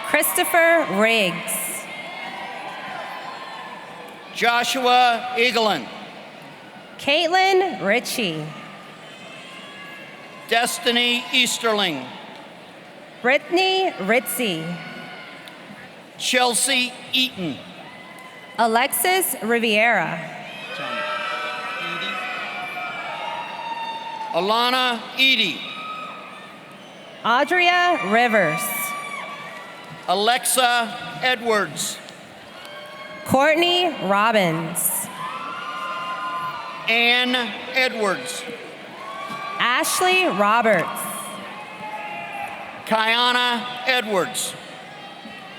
[SPEAKER 20] Christopher Riggs.
[SPEAKER 19] Joshua Eaglin.
[SPEAKER 20] Caitlin Ritchie.
[SPEAKER 19] Destiny Easterling.
[SPEAKER 20] Brittany Ritzy.
[SPEAKER 19] Chelsea Eaton.
[SPEAKER 20] Alexis Riviera.
[SPEAKER 19] Alana Edie.
[SPEAKER 20] Audria Rivers.
[SPEAKER 19] Alexa Edwards.
[SPEAKER 20] Courtney Robbins.
[SPEAKER 19] Ann Edwards.
[SPEAKER 20] Ashley Roberts.
[SPEAKER 19] Kiana Edwards.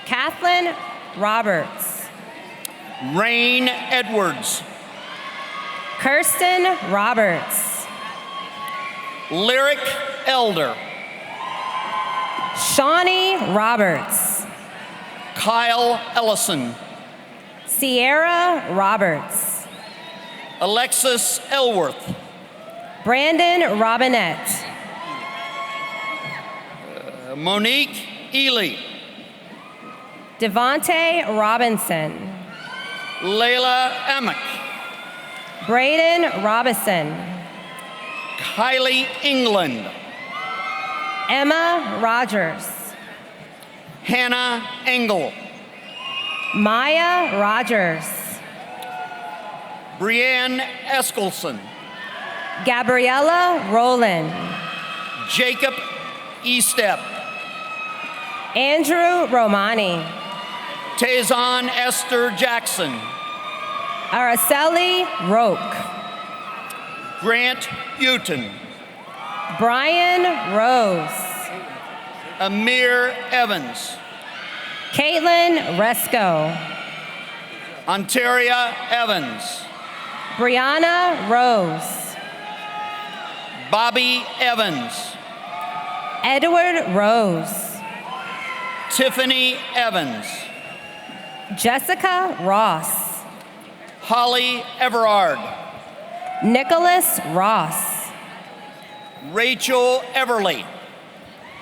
[SPEAKER 20] Kathleen Roberts.
[SPEAKER 19] Rain Edwards.
[SPEAKER 20] Kirsten Roberts.
[SPEAKER 19] Lyric Elder.
[SPEAKER 20] Shawnee Roberts.
[SPEAKER 19] Kyle Ellison.
[SPEAKER 20] Sierra Roberts.
[SPEAKER 19] Alexis Elworth.
[SPEAKER 20] Brandon Robinette.
[SPEAKER 19] Monique Ely.
[SPEAKER 20] Devontae Robinson.
[SPEAKER 19] Layla Emick.
[SPEAKER 20] Braden Robinson.
[SPEAKER 19] Kylie England.
[SPEAKER 20] Emma Rogers.
[SPEAKER 19] Hannah Engel.
[SPEAKER 20] Maya Rogers.
[SPEAKER 19] Brianne Eskelson.
[SPEAKER 20] Gabriella Rowland.
[SPEAKER 19] Jacob Estep.
[SPEAKER 20] Andrew Romani.
[SPEAKER 19] Tazon Esther Jackson.
[SPEAKER 20] Araceli Roque.
[SPEAKER 19] Grant Houghton.
[SPEAKER 20] Brian Rose.
[SPEAKER 19] Amir Evans.
[SPEAKER 20] Caitlin Resco.
[SPEAKER 19] Ontaria Evans.
[SPEAKER 20] Brianna Rose.
[SPEAKER 19] Bobby Evans.
[SPEAKER 20] Edward Rose.
[SPEAKER 19] Tiffany Evans.
[SPEAKER 20] Jessica Ross.
[SPEAKER 19] Holly Everard.
[SPEAKER 20] Nicholas Ross.
[SPEAKER 19] Rachel Everly.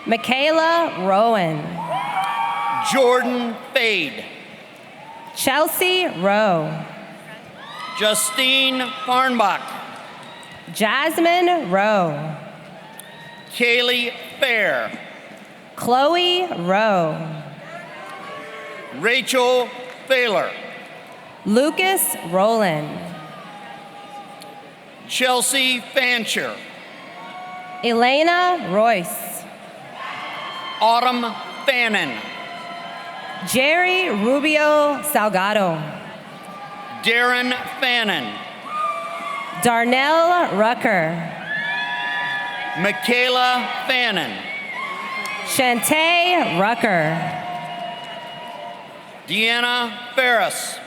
[SPEAKER 20] Michaela Rowan.
[SPEAKER 19] Jordan Fade.
[SPEAKER 20] Chelsea Rowe.
[SPEAKER 19] Justine Farnbach.
[SPEAKER 20] Jasmine Rowe.
[SPEAKER 19] Kaylee Fair.
[SPEAKER 20] Chloe Rowe.
[SPEAKER 19] Rachel Baylor.
[SPEAKER 20] Lucas Rowland.
[SPEAKER 19] Chelsea Fancher.
[SPEAKER 20] Elena Royce.
[SPEAKER 19] Autumn Fannin.
[SPEAKER 20] Jerry Rubio Salgado.
[SPEAKER 19] Darren Fannin.
[SPEAKER 20] Darnell Rucker.
[SPEAKER 19] Michaela Fannin.
[SPEAKER 20] Shantae Rucker.
[SPEAKER 19] Deanna Ferris.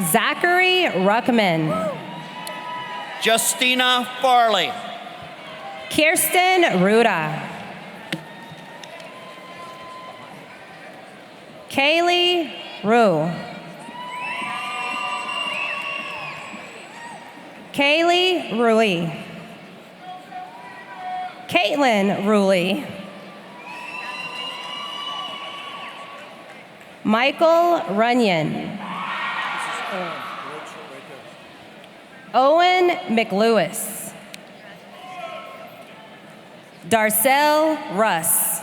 [SPEAKER 20] Zachary Ruckman.
[SPEAKER 19] Justina Farley.
[SPEAKER 20] Kirsten Ruda. Kaylee Rue. Kaylee Rui. Caitlin Ruley. Michael Runyon. Owen McLewis. Darcel Russ.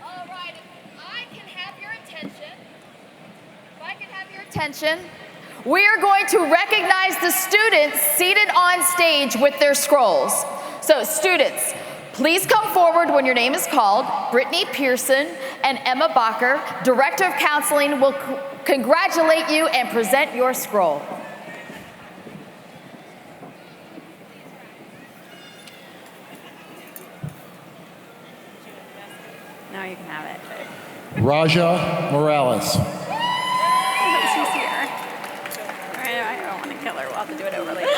[SPEAKER 1] All right, if I can have your attention, we are going to recognize the students seated on stage with their scrolls. So students, please come forward when your name is called. Brittany Pearson and Emma Bacher, Director of Counseling, will congratulate you and present your scroll.
[SPEAKER 8] Now you can have it.
[SPEAKER 19] Raja Morales.
[SPEAKER 8] She's here. I don't want to kill her. We'll have to do it over later.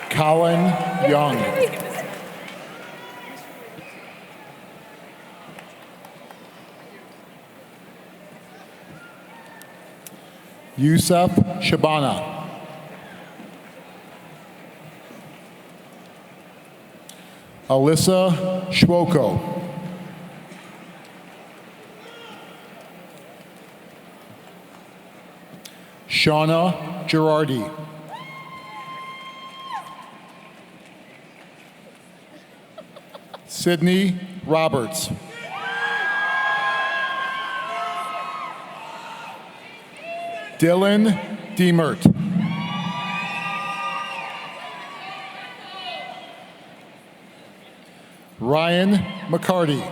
[SPEAKER 19] Colin Young. Yusuf Shabana. Alyssa Schwoko. Shauna Girardi. Sydney Roberts. Dylan Demert. Ryan McCarty.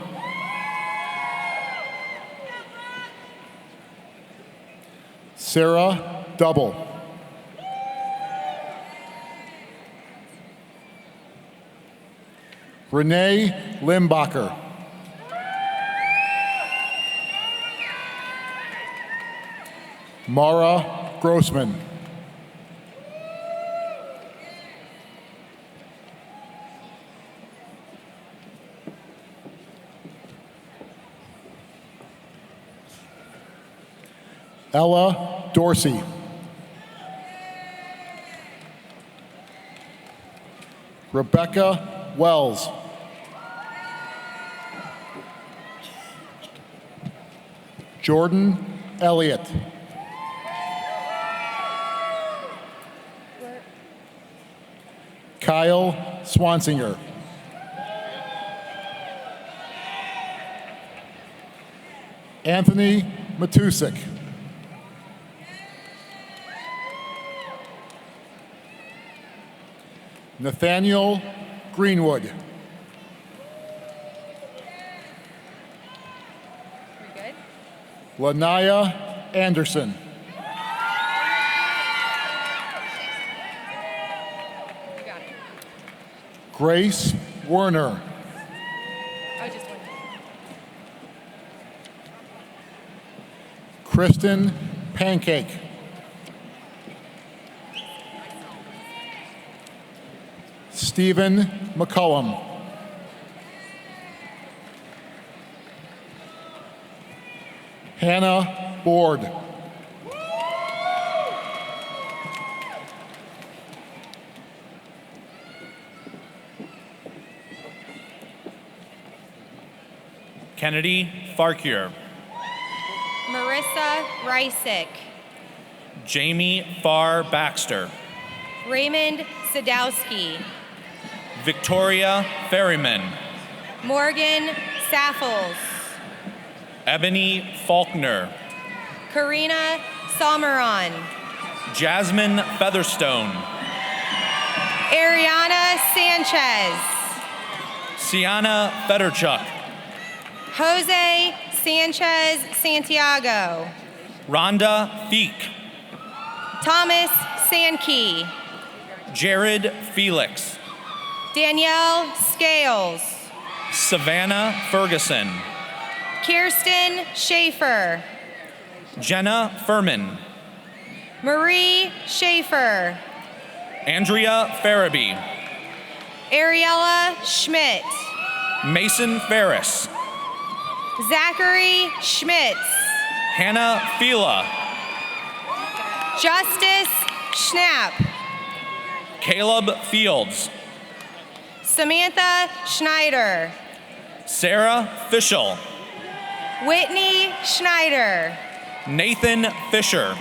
[SPEAKER 19] Sarah Double. Renee Limbacher. Mara Grossman. Ella Dorsey. Rebecca Wells. Jordan Elliott. Kyle Swansinger. Anthony Matusik. Nathaniel Greenwood. Lanaya Anderson. Grace Werner. Kristen Pancake. Stephen McCullum. Hannah Board.
[SPEAKER 21] Kennedy Farquer.
[SPEAKER 22] Marissa Rycek.
[SPEAKER 21] Jamie Farr Baxter.
[SPEAKER 22] Raymond Sadowski.
[SPEAKER 21] Victoria Ferryman.
[SPEAKER 22] Morgan Saffels.
[SPEAKER 21] Ebony Faulkner.
[SPEAKER 22] Karina Salmeron.
[SPEAKER 21] Jasmine Featherstone.
[SPEAKER 22] Ariana Sanchez.
[SPEAKER 21] Sienna Federchuk.
[SPEAKER 22] Jose Sanchez Santiago.
[SPEAKER 21] Rhonda Feek.
[SPEAKER 22] Thomas Sankey.
[SPEAKER 21] Jared Felix.
[SPEAKER 22] Danielle Scales.
[SPEAKER 21] Savannah Ferguson.
[SPEAKER 22] Kirsten Schaefer.
[SPEAKER 21] Jenna Furman.
[SPEAKER 22] Marie Schaefer.
[SPEAKER 21] Andrea Farabee.
[SPEAKER 22] Ariella Schmidt.
[SPEAKER 21] Mason Ferris.
[SPEAKER 22] Zachary Schmitz.
[SPEAKER 21] Hannah Fila.
[SPEAKER 22] Justice Schnapp.
[SPEAKER 21] Caleb Fields.
[SPEAKER 22] Samantha Schneider.
[SPEAKER 21] Sarah Fischel.
[SPEAKER 22] Whitney Schneider.
[SPEAKER 21] Nathan Fisher.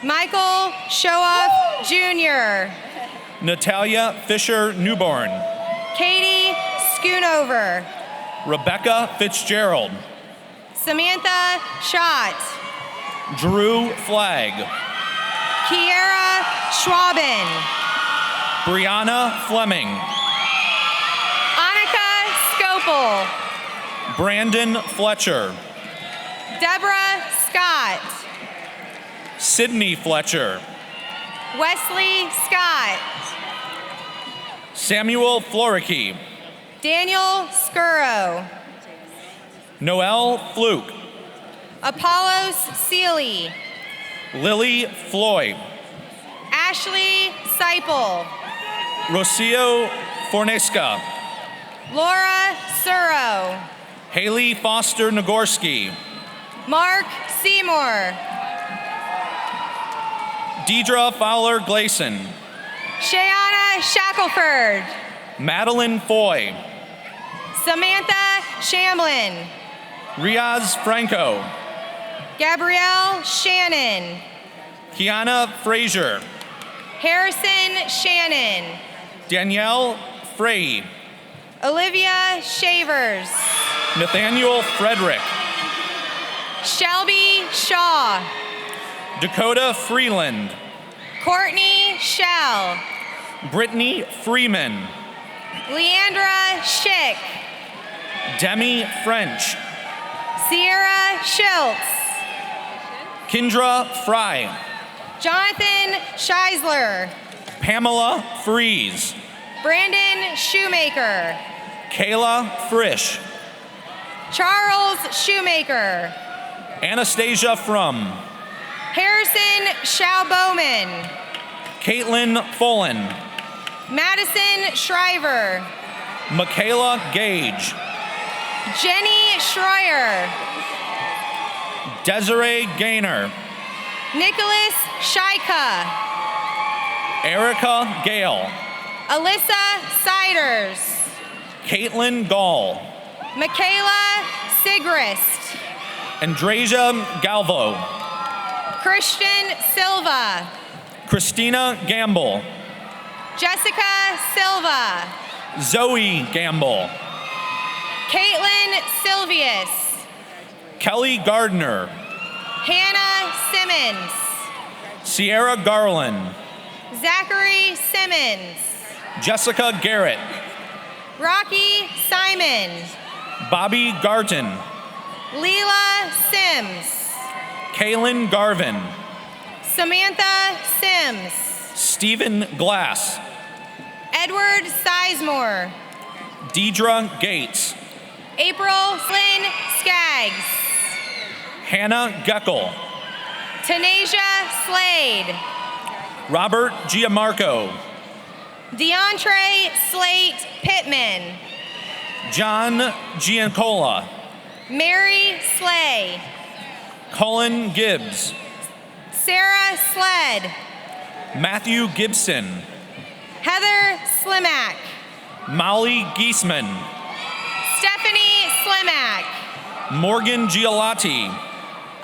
[SPEAKER 22] Michael Showoff Jr.
[SPEAKER 21] Natalia Fisher Newborn.
[SPEAKER 22] Katie Schoonover.
[SPEAKER 21] Rebecca Fitzgerald.
[SPEAKER 22] Samantha Schott.
[SPEAKER 21] Drew Flagg.
[SPEAKER 22] Kiera Schwaben.
[SPEAKER 21] Brianna Fleming.
[SPEAKER 22] Annika Scopel.
[SPEAKER 21] Brandon Fletcher.
[SPEAKER 22] Deborah Scott.
[SPEAKER 21] Sydney Fletcher.
[SPEAKER 22] Wesley Scott.
[SPEAKER 21] Samuel Floricky.
[SPEAKER 22] Daniel Scurro. Noelle Fluke,
[SPEAKER 16] Apollos Seeley,
[SPEAKER 22] Lily Floyd,
[SPEAKER 16] Ashley Seipel,
[SPEAKER 22] Rocio Fornesca,
[SPEAKER 16] Laura Suro,
[SPEAKER 22] Haley Foster Nagorski,
[SPEAKER 16] Mark Seymour,
[SPEAKER 22] Deidre Fowler Gleason,
[SPEAKER 16] Shayana Shackelford,
[SPEAKER 22] Madeline Foy,
[SPEAKER 16] Samantha Shamblin,
[SPEAKER 22] Riaz Franco,
[SPEAKER 16] Gabrielle Shannon,
[SPEAKER 22] Kiana Frazier,
[SPEAKER 16] Harrison Shannon,
[SPEAKER 22] Danielle Frey,
[SPEAKER 16] Olivia Shavers,
[SPEAKER 22] Nathaniel Frederick,
[SPEAKER 16] Shelby Shaw,
[SPEAKER 22] Dakota Freeland,
[SPEAKER 16] Courtney Shell,
[SPEAKER 22] Brittany Freeman,
[SPEAKER 16] Leandra Schick,
[SPEAKER 22] Demi French,
[SPEAKER 16] Sierra Schultz,
[SPEAKER 22] Kendra Fry,
[SPEAKER 16] Jonathan Scheisler,
[SPEAKER 22] Pamela Fries,
[SPEAKER 16] Brandon Shoemaker,
[SPEAKER 22] Kayla Frisch,
[SPEAKER 16] Charles Shoemaker,
[SPEAKER 22] Anastasia Frum,
[SPEAKER 16] Harrison Schau-Bowman,
[SPEAKER 22] Caitlin Fullen,
[SPEAKER 16] Madison Shriver,
[SPEAKER 22] Michaela Gage,
[SPEAKER 16] Jenny Schroyer,
[SPEAKER 22] Desiree Gaynor,
[SPEAKER 16] Nicholas Shaika,
[SPEAKER 22] Erica Gale,
[SPEAKER 16] Alyssa Siders,
[SPEAKER 22] Caitlin Gall,
[SPEAKER 16] Michaela Sigrist,
[SPEAKER 22] Andrasia Galvo,
[SPEAKER 16] Christian Silva,
[SPEAKER 22] Christina Gamble,
[SPEAKER 16] Jessica Silva,
[SPEAKER 22] Zoe Gamble,
[SPEAKER 16] Caitlin Silvius,
[SPEAKER 22] Kelly Gardner,
[SPEAKER 16] Hannah Simmons,
[SPEAKER 22] Sierra Garland,
[SPEAKER 16] Zachary Simmons,
[SPEAKER 22] Jessica Garrett,
[SPEAKER 16] Rocky Simon,
[SPEAKER 22] Bobby Garton,
[SPEAKER 16] Leela Sims,
[SPEAKER 22] Kaylin Garvin,
[SPEAKER 16] Samantha Sims,
[SPEAKER 22] Stephen Glass,
[SPEAKER 16] Edward Sizemore,
[SPEAKER 22] Deidre Gates,
[SPEAKER 16] April Flynn Skaggs,
[SPEAKER 22] Hannah Geckel,
[SPEAKER 16] Tanasia Slade,
[SPEAKER 22] Robert Giamarco,
[SPEAKER 16] DeAndre Slate Pittman,
[SPEAKER 22] John Giancola,
[SPEAKER 16] Mary Slay,
[SPEAKER 22] Cullen Gibbs,
[SPEAKER 16] Sarah Sled,
[SPEAKER 22] Matthew Gibson,
[SPEAKER 16] Heather Slimak,
[SPEAKER 22] Molly Giesman,
[SPEAKER 16] Stephanie Slimak,
[SPEAKER 22] Morgan Giolati,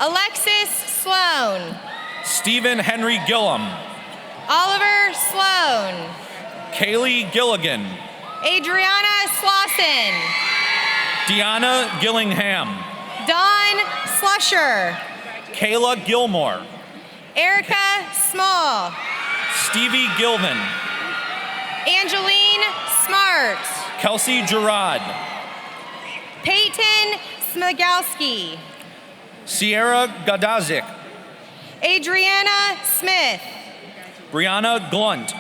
[SPEAKER 16] Alexis Sloan,
[SPEAKER 22] Stephen Henry Gillum,
[SPEAKER 16] Oliver Sloan,
[SPEAKER 22] Kaylee Gilligan,
[SPEAKER 16] Adriana Slauson,
[SPEAKER 22] Deanna Gillingham,
[SPEAKER 16] Dawn Slusher,
[SPEAKER 22] Kayla Gilmore,
[SPEAKER 16] Erica Small,
[SPEAKER 22] Stevie Gilvin,
[SPEAKER 16] Angeline Smart,
[SPEAKER 22] Kelsey Gerard,
[SPEAKER 16] Peyton Smigalski,
[SPEAKER 22] Sierra Gadazik,
[SPEAKER 16] Adriana Smith,
[SPEAKER 22] Brianna Glunt,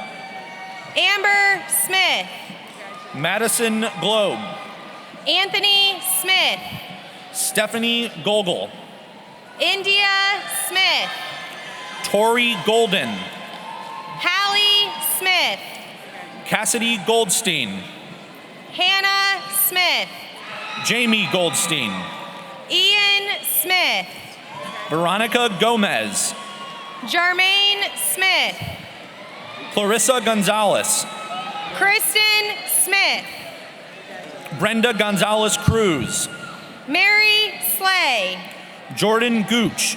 [SPEAKER 16] Amber Smith,
[SPEAKER 22] Madison Globe,
[SPEAKER 16] Anthony Smith,
[SPEAKER 22] Stephanie Gogol,
[SPEAKER 16] India Smith,
[SPEAKER 22] Tori Golden,
[SPEAKER 16] Hallie Smith,
[SPEAKER 22] Cassidy Goldstein,
[SPEAKER 16] Hannah Smith,
[SPEAKER 22] Jamie Goldstein,
[SPEAKER 16] Ian Smith,
[SPEAKER 22] Veronica Gomez,
[SPEAKER 16] Jermaine Smith,
[SPEAKER 22] Clarissa Gonzalez,
[SPEAKER 16] Kristen Smith,
[SPEAKER 22] Brenda Gonzalez Cruz,
[SPEAKER 16] Mary Slay,
[SPEAKER 22] Jordan Gooch,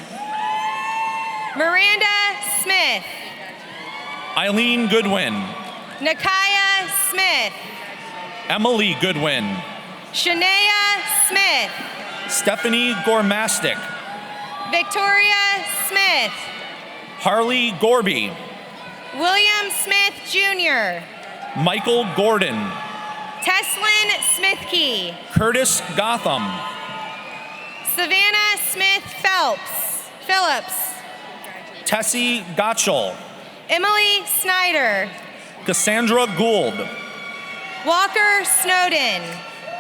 [SPEAKER 16] Miranda Smith,
[SPEAKER 22] Eileen Goodwin,
[SPEAKER 16] Nakaya Smith,
[SPEAKER 22] Emily Goodwin,
[SPEAKER 16] Shania Smith,
[SPEAKER 22] Stephanie Gormastic,
[SPEAKER 16] Victoria Smith,
[SPEAKER 22] Harley Gorby,
[SPEAKER 16] William Smith Jr.,
[SPEAKER 22] Michael Gordon,
[SPEAKER 16] Teslin Smithkey,
[SPEAKER 22] Curtis Gotham,
[SPEAKER 16] Savannah Smith Phillips,
[SPEAKER 22] Tessie Gottschall,
[SPEAKER 16] Emily Snyder,
[SPEAKER 22] Cassandra Gould,
[SPEAKER 16] Walker Snowden,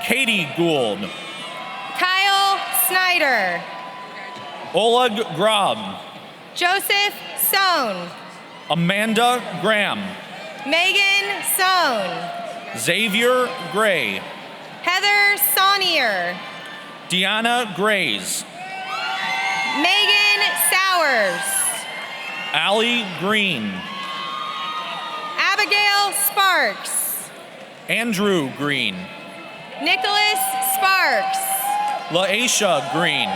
[SPEAKER 22] Katie Gould,
[SPEAKER 16] Kyle Snyder.
[SPEAKER 22] Oleg Grob.
[SPEAKER 16] Joseph Sohn.
[SPEAKER 22] Amanda Graham.
[SPEAKER 16] Megan Sohn.
[SPEAKER 22] Xavier Gray.
[SPEAKER 16] Heather Saunier.
[SPEAKER 22] Deanna Grays.
[SPEAKER 16] Megan Sowers.
[SPEAKER 22] Allie Green.
[SPEAKER 16] Abigail Sparks.
[SPEAKER 22] Andrew Green.
[SPEAKER 16] Nicholas Sparks.
[SPEAKER 22] Laisha Green.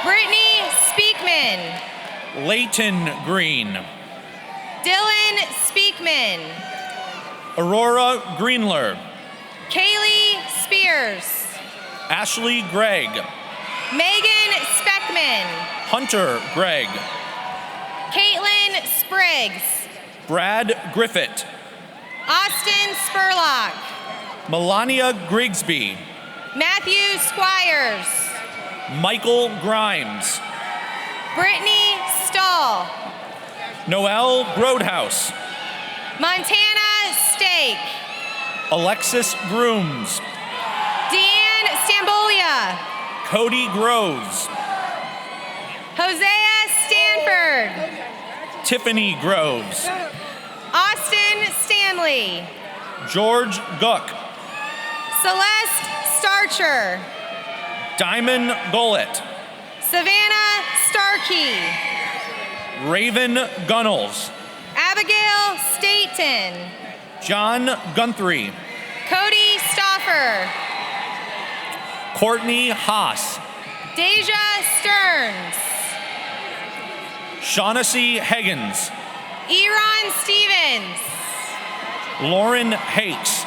[SPEAKER 16] Brittany Speakman.
[SPEAKER 22] Leighton Green.
[SPEAKER 16] Dylan Speakman.
[SPEAKER 22] Aurora Greenler.
[SPEAKER 16] Kaylee Spears.
[SPEAKER 22] Ashley Gregg.
[SPEAKER 16] Megan Speckman.
[SPEAKER 22] Hunter Gregg.
[SPEAKER 16] Caitlin Spriggs.
[SPEAKER 22] Brad Griffith.
[SPEAKER 16] Austin Spurlock.
[SPEAKER 22] Melania Grigsby.
[SPEAKER 16] Matthew Squires.
[SPEAKER 22] Michael Grimes.
[SPEAKER 16] Brittany Stahl.
[SPEAKER 22] Noel Broadhouse.
[SPEAKER 16] Montana Stake.
[SPEAKER 22] Alexis Grooms.
[SPEAKER 16] Deanne Stambolia.
[SPEAKER 22] Cody Groves.
[SPEAKER 16] Hosea Stanford.
[SPEAKER 22] Tiffany Groves.
[SPEAKER 16] Austin Stanley.
[SPEAKER 22] George Guck.
[SPEAKER 16] Celeste Starcher.
[SPEAKER 22] Diamond Gullett.
[SPEAKER 16] Savannah Starkey.
[SPEAKER 22] Raven Gunnels.
[SPEAKER 16] Abigail Staten.
[SPEAKER 22] John Guthrie.
[SPEAKER 16] Cody Stoffer.
[SPEAKER 22] Courtney Haas.
[SPEAKER 16] Deja Stearns.
[SPEAKER 22] Shaughnessy Higgins.
[SPEAKER 16] Eron Stevens.
[SPEAKER 22] Lauren Hakes.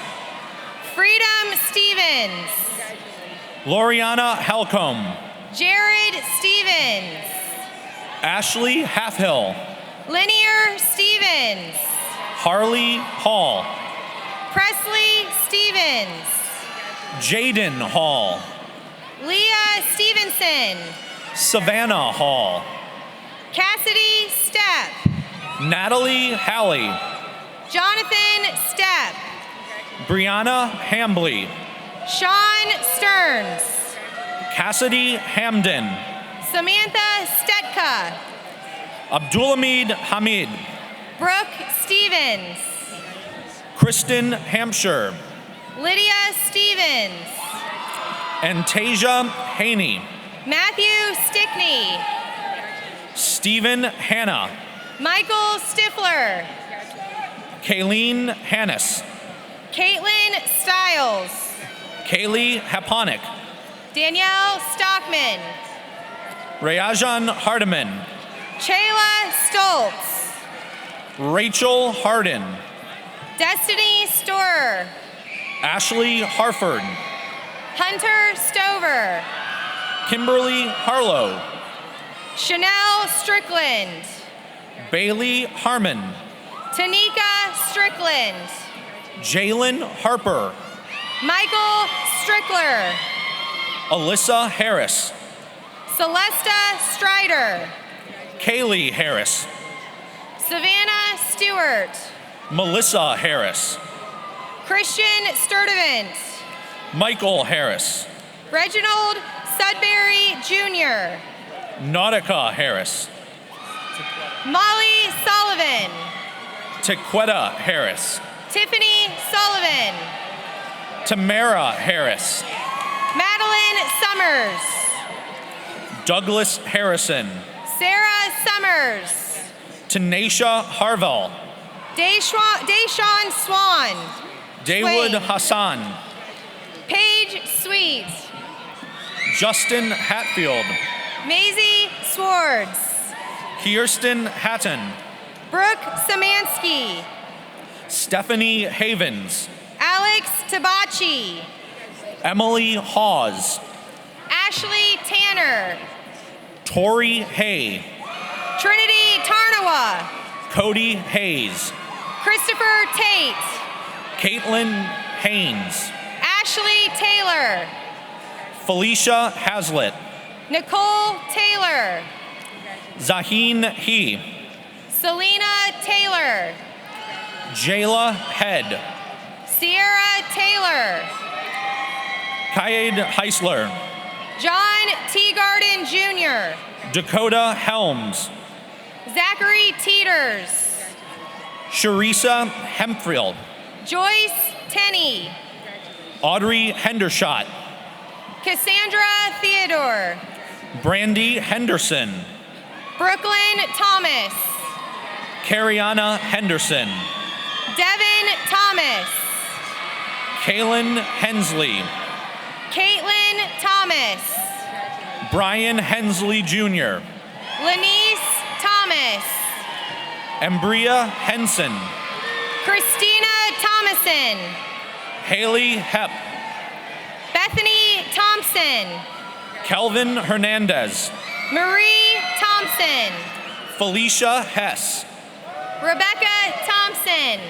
[SPEAKER 16] Freedom Stevens.
[SPEAKER 22] Loriana Helcomb.
[SPEAKER 16] Jared Stevens.
[SPEAKER 22] Ashley Halfhill.
[SPEAKER 16] Linear Stevens.
[SPEAKER 22] Harley Hall.
[SPEAKER 16] Presley Stevens.
[SPEAKER 22] Jaden Hall.
[SPEAKER 16] Leah Stevenson.
[SPEAKER 22] Savannah Hall.
[SPEAKER 16] Cassidy Stepp.
[SPEAKER 22] Natalie Halley.
[SPEAKER 16] Jonathan Stepp.
[SPEAKER 22] Brianna Hambly.
[SPEAKER 16] Sean Stearns.
[SPEAKER 22] Cassidy Hamden.
[SPEAKER 16] Samantha Stetka.
[SPEAKER 22] Abdulhamid Hamid.
[SPEAKER 16] Brooke Stevens.
[SPEAKER 22] Kristen Hampshire.
[SPEAKER 16] Lydia Stevens.
[SPEAKER 22] Antasia Haney.
[SPEAKER 16] Matthew Stickney.
[SPEAKER 22] Stephen Hanna.
[SPEAKER 16] Michael Stifler.
[SPEAKER 22] Kayleen Hannes.
[SPEAKER 16] Caitlin Stiles.
[SPEAKER 22] Kaylee Haponic.
[SPEAKER 16] Danielle Stockman.
[SPEAKER 22] Rayajan Hardiman.
[SPEAKER 16] Chayla Stoltz.
[SPEAKER 22] Rachel Hardin.
[SPEAKER 16] Destiny Storer.
[SPEAKER 22] Ashley Harford.
[SPEAKER 16] Hunter Stover.
[SPEAKER 22] Kimberly Harlow.
[SPEAKER 16] Chanel Strickland.
[SPEAKER 22] Bailey Harmon.
[SPEAKER 16] Tanika Strickland.
[SPEAKER 22] Jalen Harper.
[SPEAKER 16] Michael Strickler.
[SPEAKER 22] Alyssa Harris.
[SPEAKER 16] Celesta Strider.
[SPEAKER 22] Kaylee Harris.
[SPEAKER 16] Savannah Stewart.
[SPEAKER 22] Melissa Harris.
[SPEAKER 16] Christian Sturdivant.
[SPEAKER 22] Michael Harris.
[SPEAKER 16] Reginald Sudbury Jr.
[SPEAKER 22] Nautica Harris.
[SPEAKER 16] Molly Sullivan.
[SPEAKER 22] Tequetta Harris.
[SPEAKER 16] Tiffany Sullivan.
[SPEAKER 22] Tamara Harris.
[SPEAKER 16] Madeline Summers.
[SPEAKER 22] Douglas Harrison.
[SPEAKER 16] Sarah Summers.
[SPEAKER 22] Tanisha Harvell.
[SPEAKER 16] Deshawn Swan.
[SPEAKER 22] Dawood
[SPEAKER 16] Swain.
[SPEAKER 22] Hassan.
[SPEAKER 16] Paige Sweet.
[SPEAKER 22] Justin Hatfield.
[SPEAKER 16] Maisie Swartz.
[SPEAKER 22] Kirsten Hatton.
[SPEAKER 16] Brooke Samansky.
[SPEAKER 22] Stephanie Havens.
[SPEAKER 16] Alex Tabachi.
[SPEAKER 22] Emily Hawes.
[SPEAKER 16] Ashley Tanner.
[SPEAKER 22] Tori Hay.
[SPEAKER 16] Trinity Tarnawa.
[SPEAKER 22] Cody Hayes.
[SPEAKER 16] Christopher Tate.
[SPEAKER 22] Caitlin Haynes.
[SPEAKER 16] Ashley Taylor.
[SPEAKER 22] Felicia Hazlitt.
[SPEAKER 16] Nicole Taylor.
[SPEAKER 22] Zaheen He.
[SPEAKER 16] Selena Taylor.
[SPEAKER 22] Jayla Head.
[SPEAKER 16] Sierra Taylor.
[SPEAKER 22] Kaid Heisler.
[SPEAKER 2] John Teagarden Jr.,
[SPEAKER 22] Dakota Helms,
[SPEAKER 2] Zachary Teeters,
[SPEAKER 22] Sharisa Hempfield,
[SPEAKER 2] Joyce Tenney,
[SPEAKER 22] Audrey Hendershot,
[SPEAKER 2] Cassandra Theodore,
[SPEAKER 22] Brandy Henderson,
[SPEAKER 2] Brooklyn Thomas,
[SPEAKER 22] Cariana Henderson,
[SPEAKER 2] Devin Thomas,
[SPEAKER 22] Kaylin Hensley,
[SPEAKER 2] Caitlin Thomas,
[SPEAKER 22] Brian Hensley Jr.,
[SPEAKER 2] Lanice Thomas,
[SPEAKER 22] Embria Henson,
[SPEAKER 2] Christina Thomason,
[SPEAKER 22] Haley Hepp,
[SPEAKER 2] Bethany Thompson,
[SPEAKER 22] Kelvin Hernandez,
[SPEAKER 2] Marie Thompson,
[SPEAKER 22] Felicia Hess,
[SPEAKER 2] Rebecca Thompson,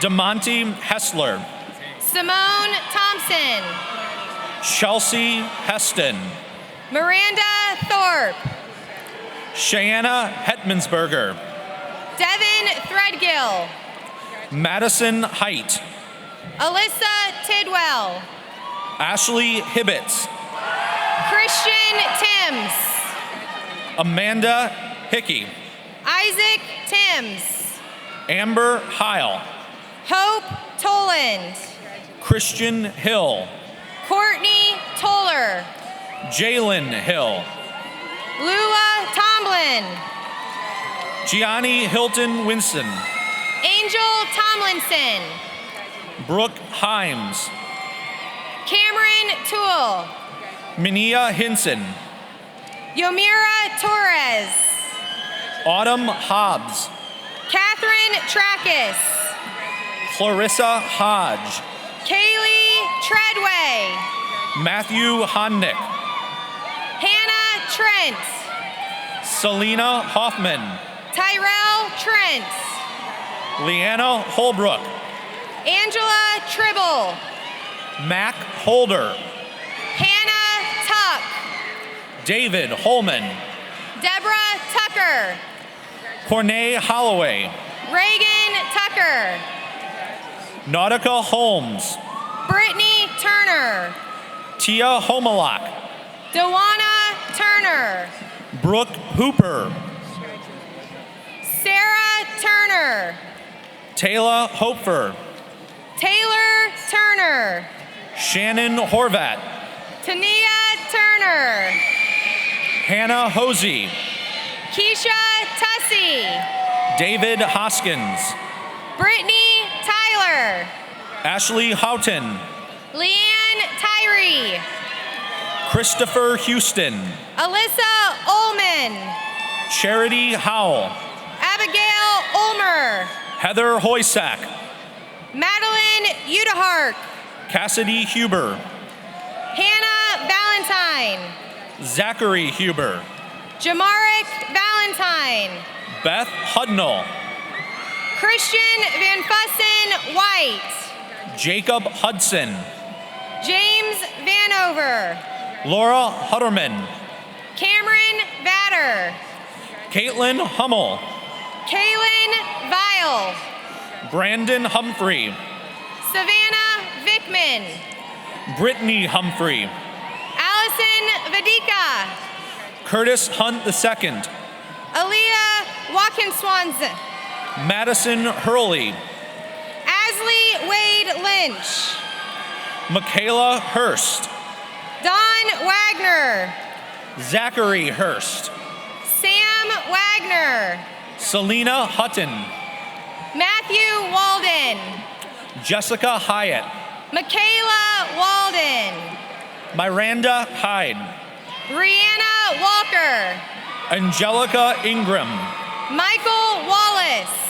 [SPEAKER 22] DeMonte Hessler,
[SPEAKER 2] Simone Thompson,
[SPEAKER 22] Chelsea Heston,
[SPEAKER 2] Miranda Thorpe,
[SPEAKER 22] Cheyenne Hetmansberger,
[SPEAKER 2] Devin Threadgill,
[SPEAKER 22] Madison Height,
[SPEAKER 2] Alyssa Tidwell,
[SPEAKER 22] Ashley Hibbets,
[SPEAKER 2] Christian Timms,
[SPEAKER 22] Amanda Hickey,
[SPEAKER 2] Isaac Timms,
[SPEAKER 22] Amber Heil,
[SPEAKER 2] Hope Toland,
[SPEAKER 22] Christian Hill,
[SPEAKER 2] Courtney Toller,
[SPEAKER 22] Jalen Hill,
[SPEAKER 2] Lua Tomlin,
[SPEAKER 22] Gianni Hilton Winston,
[SPEAKER 2] Angel Tomlinson,
[SPEAKER 22] Brooke Himes,
[SPEAKER 2] Cameron Toole,
[SPEAKER 22] Minia Hinson,
[SPEAKER 2] Yomira Torres,
[SPEAKER 22] Autumn Hobbs,
[SPEAKER 2] Catherine Trackus,
[SPEAKER 22] Clarissa Hodge,
[SPEAKER 2] Kaylee Treadway,
[SPEAKER 22] Matthew Honnick,
[SPEAKER 2] Hannah Trent,
[SPEAKER 22] Selena Hoffman,
[SPEAKER 2] Tyrell Trent,
[SPEAKER 22] Leanna Holbrook,
[SPEAKER 2] Angela Tribble,
[SPEAKER 22] Mac Holder,
[SPEAKER 2] Hannah Tuck,
[SPEAKER 22] David Holman,
[SPEAKER 2] Deborah Tucker,
[SPEAKER 22] Cornay Holloway,
[SPEAKER 2] Reagan Tucker,
[SPEAKER 22] Nautica Holmes,
[SPEAKER 2] Brittany Turner,
[SPEAKER 22] Tia Homelak,
[SPEAKER 2] Dewana Turner,
[SPEAKER 22] Brooke Hooper,
[SPEAKER 2] Sarah Turner,
[SPEAKER 22] Taylor Hopfer,
[SPEAKER 2] Taylor Turner,
[SPEAKER 22] Shannon Horvat,
[SPEAKER 2] Tania Turner,
[SPEAKER 22] Hannah Hosey,
[SPEAKER 2] Keisha Tussey,
[SPEAKER 22] David Hoskins,
[SPEAKER 2] Brittany Tyler,
[SPEAKER 22] Ashley Houghton,
[SPEAKER 2] Leanne Tyree,
[SPEAKER 22] Christopher Houston,
[SPEAKER 2] Alyssa Ullman,
[SPEAKER 22] Charity Howell,
[SPEAKER 2] Abigail Ulmer,
[SPEAKER 22] Heather Hoysack,
[SPEAKER 2] Madeline Udehark,
[SPEAKER 22] Cassidy Huber,
[SPEAKER 2] Hannah Valentine,
[SPEAKER 22] Zachary Huber,
[SPEAKER 2] Jamaric Valentine,
[SPEAKER 22] Beth Hudnall,
[SPEAKER 2] Christian Van Fussen White,
[SPEAKER 22] Jacob Hudson,
[SPEAKER 2] James Vanover,
[SPEAKER 22] Laura Hutterman,
[SPEAKER 2] Cameron Vatter,
[SPEAKER 22] Caitlin Hummel,
[SPEAKER 2] Kaylin Vile,
[SPEAKER 22] Brandon Humphrey,
[SPEAKER 2] Savannah Vickman,
[SPEAKER 22] Brittany Humphrey,
[SPEAKER 2] Allison Vadika,
[SPEAKER 22] Curtis Hunt II,
[SPEAKER 2] Aaliyah Watkinswanson,
[SPEAKER 22] Madison Hurley,
[SPEAKER 2] Asley Wade Lynch,
[SPEAKER 22] Michaela Hurst,
[SPEAKER 2] Don Wagner,
[SPEAKER 22] Zachary Hurst,
[SPEAKER 2] Sam Wagner,
[SPEAKER 22] Selena Hutton,
[SPEAKER 2] Matthew Walden,
[SPEAKER 22] Jessica Hyatt,
[SPEAKER 2] Michaela Walden,
[SPEAKER 22] Miranda Hyde,
[SPEAKER 2] Brianna Walker,
[SPEAKER 22] Angelica Ingram,
[SPEAKER 2] Michael Wallace,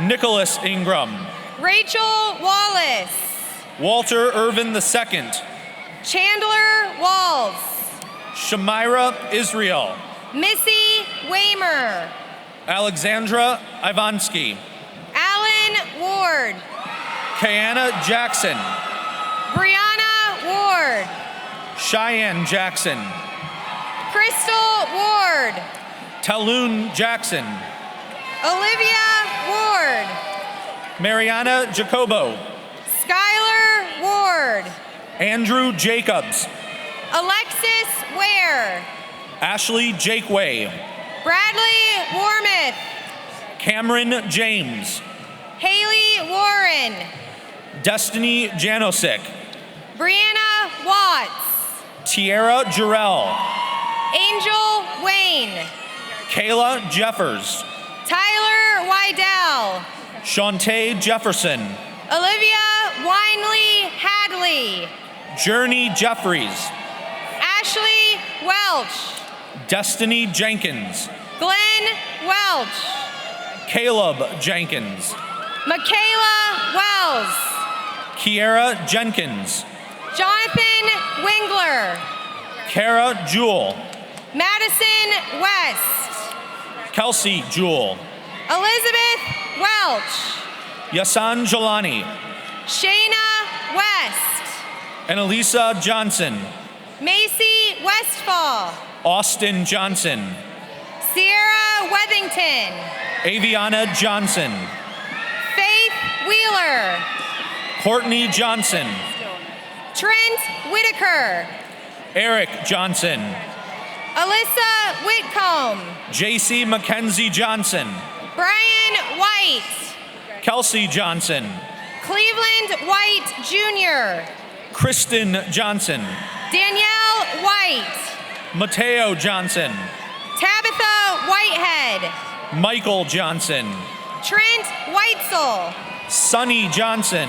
[SPEAKER 22] Nicholas Ingram,
[SPEAKER 2] Rachel Wallace,
[SPEAKER 22] Walter Irvin II,
[SPEAKER 2] Chandler Walls,
[SPEAKER 22] Shamira Israel,
[SPEAKER 2] Missy Waymer,
[SPEAKER 22] Alexandra Ivansky,
[SPEAKER 2] Alan Ward,
[SPEAKER 22] Kiana Jackson,
[SPEAKER 2] Brianna Ward,
[SPEAKER 22] Cheyenne Jackson,
[SPEAKER 2] Crystal Ward,
[SPEAKER 22] Taloon Jackson,
[SPEAKER 2] Olivia Ward,
[SPEAKER 22] Mariana Jacobo,
[SPEAKER 2] Skylar Ward,
[SPEAKER 22] Andrew Jacobs,
[SPEAKER 2] Alexis Ware.
[SPEAKER 22] Ashley Jakeway,
[SPEAKER 2] Bradley Warmith.
[SPEAKER 22] Cameron James,
[SPEAKER 2] Haley Warren.
[SPEAKER 22] Destiny Janosik,
[SPEAKER 2] Brianna Watts.
[SPEAKER 22] Tierra Jarrell,
[SPEAKER 2] Angel Wayne.
[SPEAKER 22] Kayla Jeffers,
[SPEAKER 2] Tyler Wydell.
[SPEAKER 22] Shantae Jefferson,
[SPEAKER 2] Olivia Winley Hadley.
[SPEAKER 22] Journey Jeffries,
[SPEAKER 2] Ashley Welch.
[SPEAKER 22] Destiny Jenkins,
[SPEAKER 2] Glenn Welch.
[SPEAKER 22] Caleb Jenkins,
[SPEAKER 2] Michaela Wells.
[SPEAKER 22] Kiera Jenkins,
[SPEAKER 2] Jonathan Wingler.
[SPEAKER 22] Kara Jewell,
[SPEAKER 2] Madison West.
[SPEAKER 22] Kelsey Jewell,
[SPEAKER 2] Elizabeth Welch.
[SPEAKER 22] Yasan Jelani,
[SPEAKER 2] Shayna West.
[SPEAKER 22] and Elisa Johnson,
[SPEAKER 2] Macy Westfall.
[SPEAKER 22] Austin Johnson,
[SPEAKER 2] Sierra Wethington.
[SPEAKER 22] Aviana Johnson,
[SPEAKER 2] Faith Wheeler.
[SPEAKER 22] Courtney Johnson,
[SPEAKER 2] Trent Whitaker.
[SPEAKER 22] Eric Johnson,
[SPEAKER 2] Alyssa Whitcomb.
[SPEAKER 22] JC Mackenzie Johnson,
[SPEAKER 2] Brian White.
[SPEAKER 22] Kelsey Johnson,
[SPEAKER 2] Cleveland White Jr.
[SPEAKER 22] Kristen Johnson,
[SPEAKER 2] Danielle White.
[SPEAKER 22] Mateo Johnson,
[SPEAKER 2] Tabitha Whitehead.
[SPEAKER 22] Michael Johnson,
[SPEAKER 2] Trent Weitzel.
[SPEAKER 22] Sonny Johnson,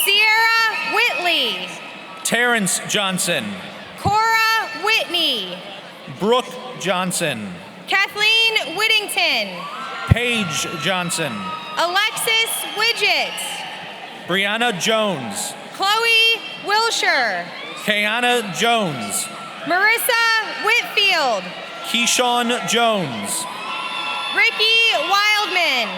[SPEAKER 2] Sierra Whitley.
[SPEAKER 22] Terrence Johnson,
[SPEAKER 2] Cora Whitney.
[SPEAKER 22] Brooke Johnson,
[SPEAKER 2] Kathleen Whittington.
[SPEAKER 22] Paige Johnson,
[SPEAKER 2] Alexis Widget.
[SPEAKER 22] Brianna Jones,
[SPEAKER 2] Chloe Wilshire.
[SPEAKER 22] Kayana Jones,
[SPEAKER 2] Marissa Whitfield.
[SPEAKER 22] Keyshawn Jones,
[SPEAKER 2] Ricky Wildman.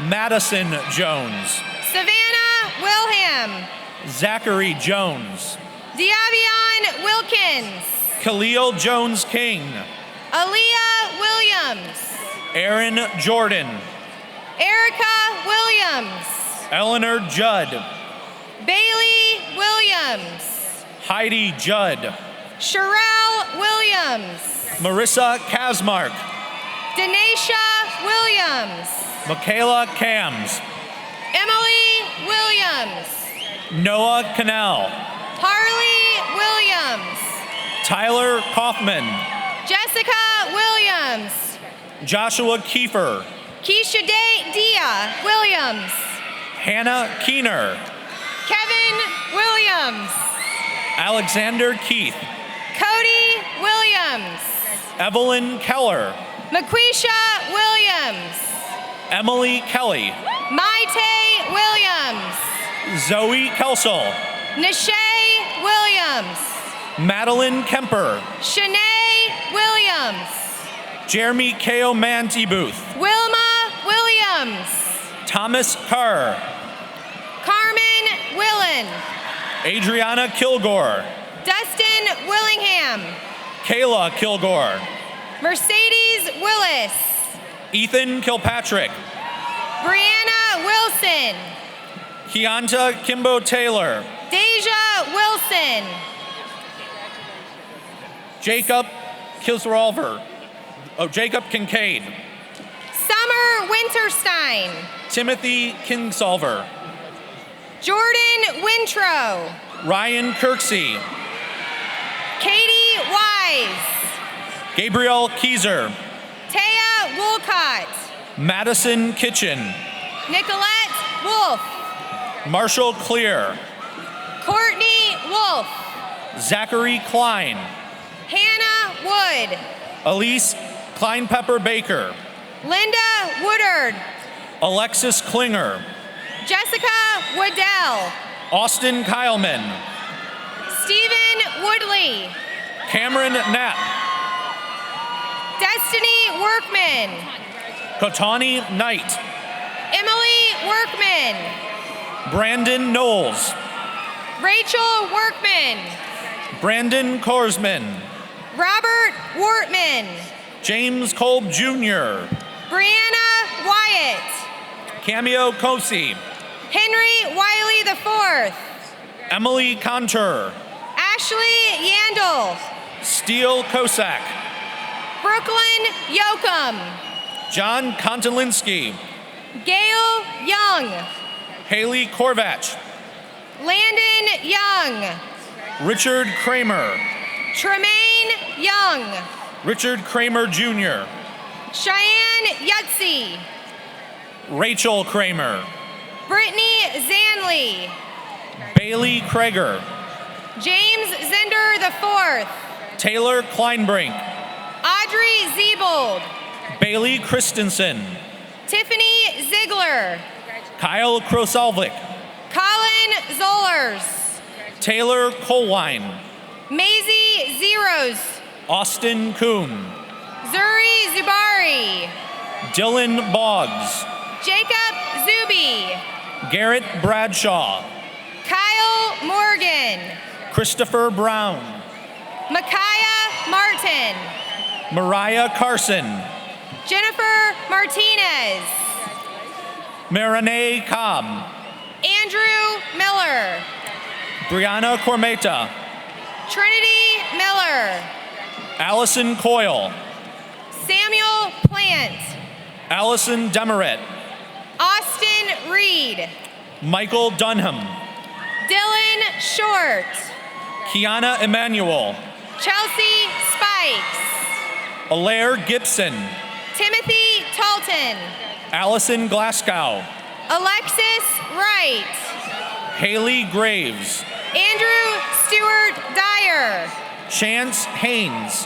[SPEAKER 22] Madison Jones,
[SPEAKER 2] Savannah Wilhelm.
[SPEAKER 22] Zachary Jones,
[SPEAKER 2] Diavion Wilkins.
[SPEAKER 22] Khalil Jones King,
[SPEAKER 2] Aaliyah Williams.
[SPEAKER 22] Aaron Jordan,
[SPEAKER 2] Erica Williams.
[SPEAKER 22] Eleanor Judd,
[SPEAKER 2] Bailey Williams.
[SPEAKER 22] Heidi Judd,
[SPEAKER 2] Sherelle Williams.
[SPEAKER 22] Marissa Kazmark,
[SPEAKER 2] Denisha Williams.
[SPEAKER 22] Michaela Cams,
[SPEAKER 2] Emily Williams.
[SPEAKER 22] Noah Canal,
[SPEAKER 2] Harley Williams.
[SPEAKER 22] Tyler Kaufman,
[SPEAKER 2] Jessica Williams.
[SPEAKER 22] Joshua Kiefer,
[SPEAKER 2] Keisha Dia Williams.
[SPEAKER 22] Hannah Keener,
[SPEAKER 2] Kevin Williams.
[SPEAKER 22] Alexander Keith,
[SPEAKER 2] Cody Williams.
[SPEAKER 22] Evelyn Keller,
[SPEAKER 2] McQuisha Williams.
[SPEAKER 22] Emily Kelly,
[SPEAKER 2] Maite Williams.
[SPEAKER 22] Zoe Kelsel,
[SPEAKER 2] Nashay Williams.
[SPEAKER 22] Madeline Kemper,
[SPEAKER 2] Shanae Williams.
[SPEAKER 22] Jeremy Ko Booth,
[SPEAKER 2] Wilma Williams.
[SPEAKER 22] Thomas Carr,
[SPEAKER 2] Carmen Willen.
[SPEAKER 22] Adriana Kilgore,
[SPEAKER 2] Dustin Willingham.
[SPEAKER 22] Kayla Kilgore,
[SPEAKER 2] Mercedes Willis.
[SPEAKER 22] Ethan Kilpatrick,
[SPEAKER 2] Brianna Wilson.
[SPEAKER 22] Keonta Kimbo Taylor,
[SPEAKER 2] Deja Wilson.
[SPEAKER 22] Jacob Kilsrolver, Jacob Kincaid,
[SPEAKER 2] Summer Winterstein.
[SPEAKER 22] Timothy Kingsolver,
[SPEAKER 2] Jordan Wintro.
[SPEAKER 22] Ryan Kirksey,
[SPEAKER 2] Katie Wise.
[SPEAKER 22] Gabriel Keyser,
[SPEAKER 2] Taya Woolcott.
[SPEAKER 22] Madison Kitchen,
[SPEAKER 2] Nicolette Wolf.
[SPEAKER 22] Marshall Clear,
[SPEAKER 2] Courtney Wolf.
[SPEAKER 22] Zachary Klein,
[SPEAKER 2] Hannah Wood.
[SPEAKER 22] Elise Kleinpepper Baker,
[SPEAKER 2] Linda Woodard.
[SPEAKER 22] Alexis Klinger,
[SPEAKER 2] Jessica Waddell.
[SPEAKER 22] Austin Kyleman,
[SPEAKER 2] Stephen Woodley.
[SPEAKER 22] Cameron Knapp,
[SPEAKER 2] Destiny Workman.
[SPEAKER 22] Kotani Knight,
[SPEAKER 2] Emily Workman.
[SPEAKER 22] Brandon Knowles,
[SPEAKER 2] Rachel Workman.
[SPEAKER 22] Brandon Korsman,
[SPEAKER 2] Robert Wortman.
[SPEAKER 22] James Kolb Jr.,
[SPEAKER 2] Brianna Wyatt.
[SPEAKER 22] Cameo Kosi,
[SPEAKER 2] Henry Wiley IV.
[SPEAKER 22] Emily Contour,
[SPEAKER 2] Ashley Yandel.
[SPEAKER 22] Steele Kosak.
[SPEAKER 2] Brooklyn Yoakum.
[SPEAKER 22] John Kontalinski.
[SPEAKER 2] Gail Young.
[SPEAKER 22] Haley Korvach.
[SPEAKER 2] Landon Young.
[SPEAKER 22] Richard Kramer.
[SPEAKER 2] Tremaine Young.
[SPEAKER 22] Richard Kramer Jr.
[SPEAKER 2] Cheyenne Yutzi.
[SPEAKER 22] Rachel Kramer.
[SPEAKER 2] Brittany Zanley.
[SPEAKER 22] Bailey Krager.
[SPEAKER 2] James Zender IV.
[SPEAKER 22] Taylor Kleinbrink.
[SPEAKER 2] Audrey Ziebold.
[SPEAKER 22] Bailey Christensen.
[SPEAKER 2] Tiffany Ziegler.
[SPEAKER 22] Kyle Krosalvik.
[SPEAKER 2] Colin Zollers.
[SPEAKER 22] Taylor Colwine.
[SPEAKER 2] Maisie Zeros.
[SPEAKER 22] Austin Kuhn.
[SPEAKER 2] Zuri Zubari.
[SPEAKER 22] Dylan Boggs.
[SPEAKER 2] Jacob Zuby.
[SPEAKER 22] Garrett Bradshaw.
[SPEAKER 2] Kyle Morgan.
[SPEAKER 22] Christopher Brown.
[SPEAKER 2] Micaiah Martin.
[SPEAKER 22] Mariah Carson.
[SPEAKER 2] Jennifer Martinez.
[SPEAKER 22] Marinee Cobb.
[SPEAKER 2] Andrew Miller.
[SPEAKER 22] Brianna Cormeta.
[SPEAKER 2] Trinity Miller.
[SPEAKER 22] Allison Coyle.
[SPEAKER 2] Samuel Plant.
[SPEAKER 22] Allison Demeret.
[SPEAKER 2] Austin Reed.
[SPEAKER 22] Michael Dunham.
[SPEAKER 2] Dylan Short.
[SPEAKER 22] Kiana Emanuel.
[SPEAKER 2] Chelsea Spikes.
[SPEAKER 22] Alaire Gibson.
[SPEAKER 2] Timothy Talton.
[SPEAKER 22] Allison Glasgow.
[SPEAKER 2] Alexis Wright.
[SPEAKER 22] Haley Graves.
[SPEAKER 2] Andrew Stewart Dyer.
[SPEAKER 22] Chance Haynes.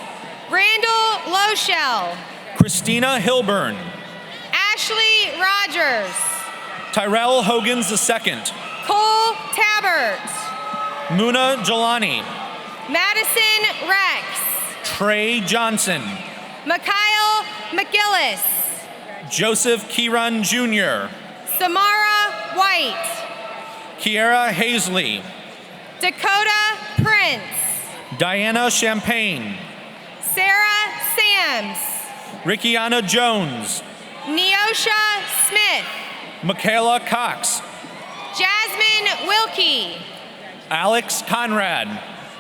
[SPEAKER 2] Randall Loshell.
[SPEAKER 22] Christina Hilburn.
[SPEAKER 2] Ashley Rogers.
[SPEAKER 22] Tyrell Hogans II.
[SPEAKER 2] Cole Tabert.
[SPEAKER 22] Muna Jelani.
[SPEAKER 2] Madison Rex.
[SPEAKER 22] Trey Johnson.
[SPEAKER 2] Mikhail McGillis.
[SPEAKER 22] Joseph Kieran Jr.
[SPEAKER 2] Samara White.
[SPEAKER 22] Kiera Hazley.
[SPEAKER 2] Dakota Prince.
[SPEAKER 22] Diana Champagne.
[SPEAKER 2] Sarah Sams.
[SPEAKER 22] Rickiana Jones.
[SPEAKER 2] Neosha Smith.
[SPEAKER 22] Michaela Cox.
[SPEAKER 2] Jasmine Wilkie.
[SPEAKER 22] Alex Conrad.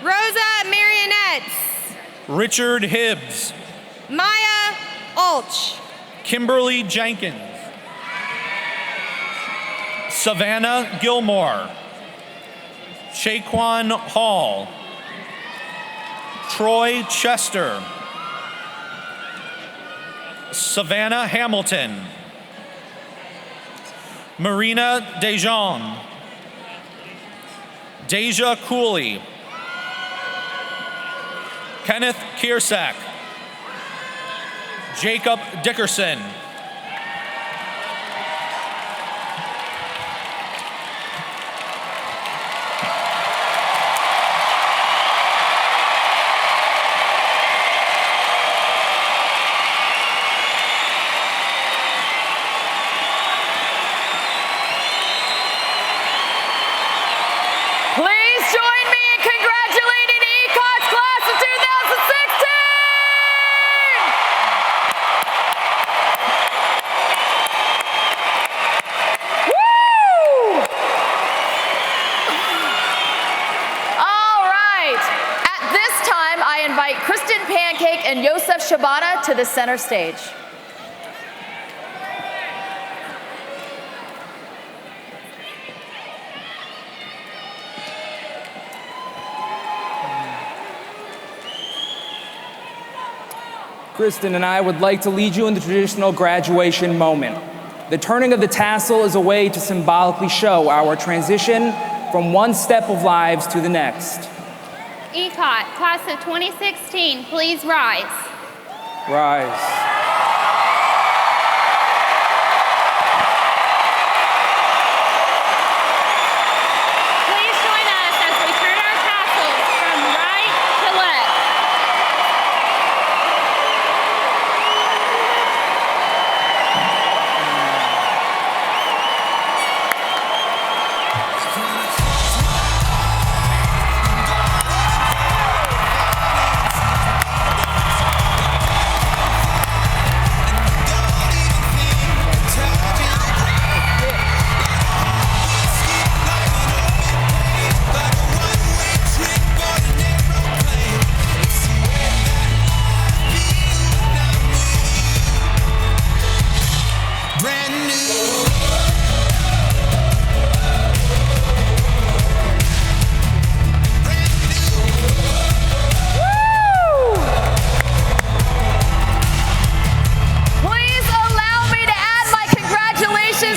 [SPEAKER 2] Rosa Marionettes.
[SPEAKER 22] Richard Hibbs.
[SPEAKER 2] Maya Ulch.
[SPEAKER 22] Kimberly Jenkins. Savannah Gilmore. Shaquan Hall. Troy Chester. Savannah Hamilton. Marina Dejean. Deja Cooley. Kenneth Kiersack. Jacob Dickerson.
[SPEAKER 1] Please join me in congratulating Ecot's class of 2016! Woo! All right. At this time, I invite Kristen Pancake and Yosef Shabana to the center stage.
[SPEAKER 3] Kristen and I would like to lead you in the traditional graduation moment. The turning of the tassel is a way to symbolically show our transition from one step of lives to the next.
[SPEAKER 4] Ecot, class of 2016, please rise.
[SPEAKER 3] Rise.
[SPEAKER 4] Please join us as we turn our tassels from right to left.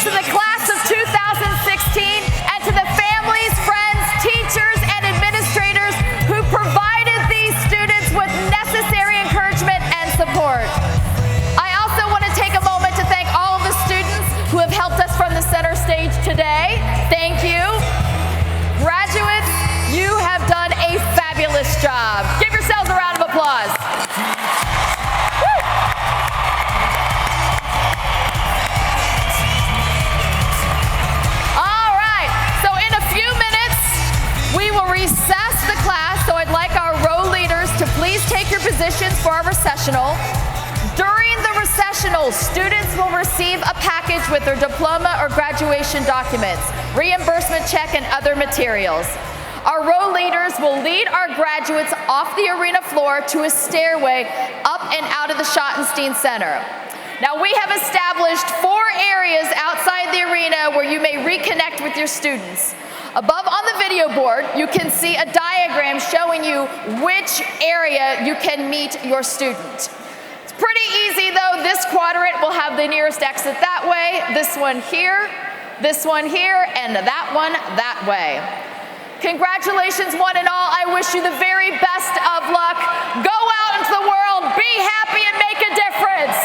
[SPEAKER 1] students in the class of 2016 and to the families, friends, teachers, and administrators who provided these students with necessary encouragement and support. I also want to take a moment to thank all of the students who have helped us from the center stage today. Thank you. Graduates, you have done a fabulous job. Give yourselves a round of applause. Woo! All right, so in a few minutes, we will recess the class, so I'd like our row leaders to please take your positions for our recessional. During the recessional, students will receive a package with their diploma or graduation documents, reimbursement check, and other materials. Our row leaders will lead our graduates off the arena floor to a stairway up and out of the Schottenstein Center. Now, we have established 4 areas outside the arena where you may reconnect with your students. Above on the video board, you can see a diagram showing you which area you can meet your student. It's pretty easy though. This quadrant will have the nearest exit that way, this one here, and that one that way. Congratulations, one and all. I wish you the very best of luck. Go out into the world, be happy, and make a difference.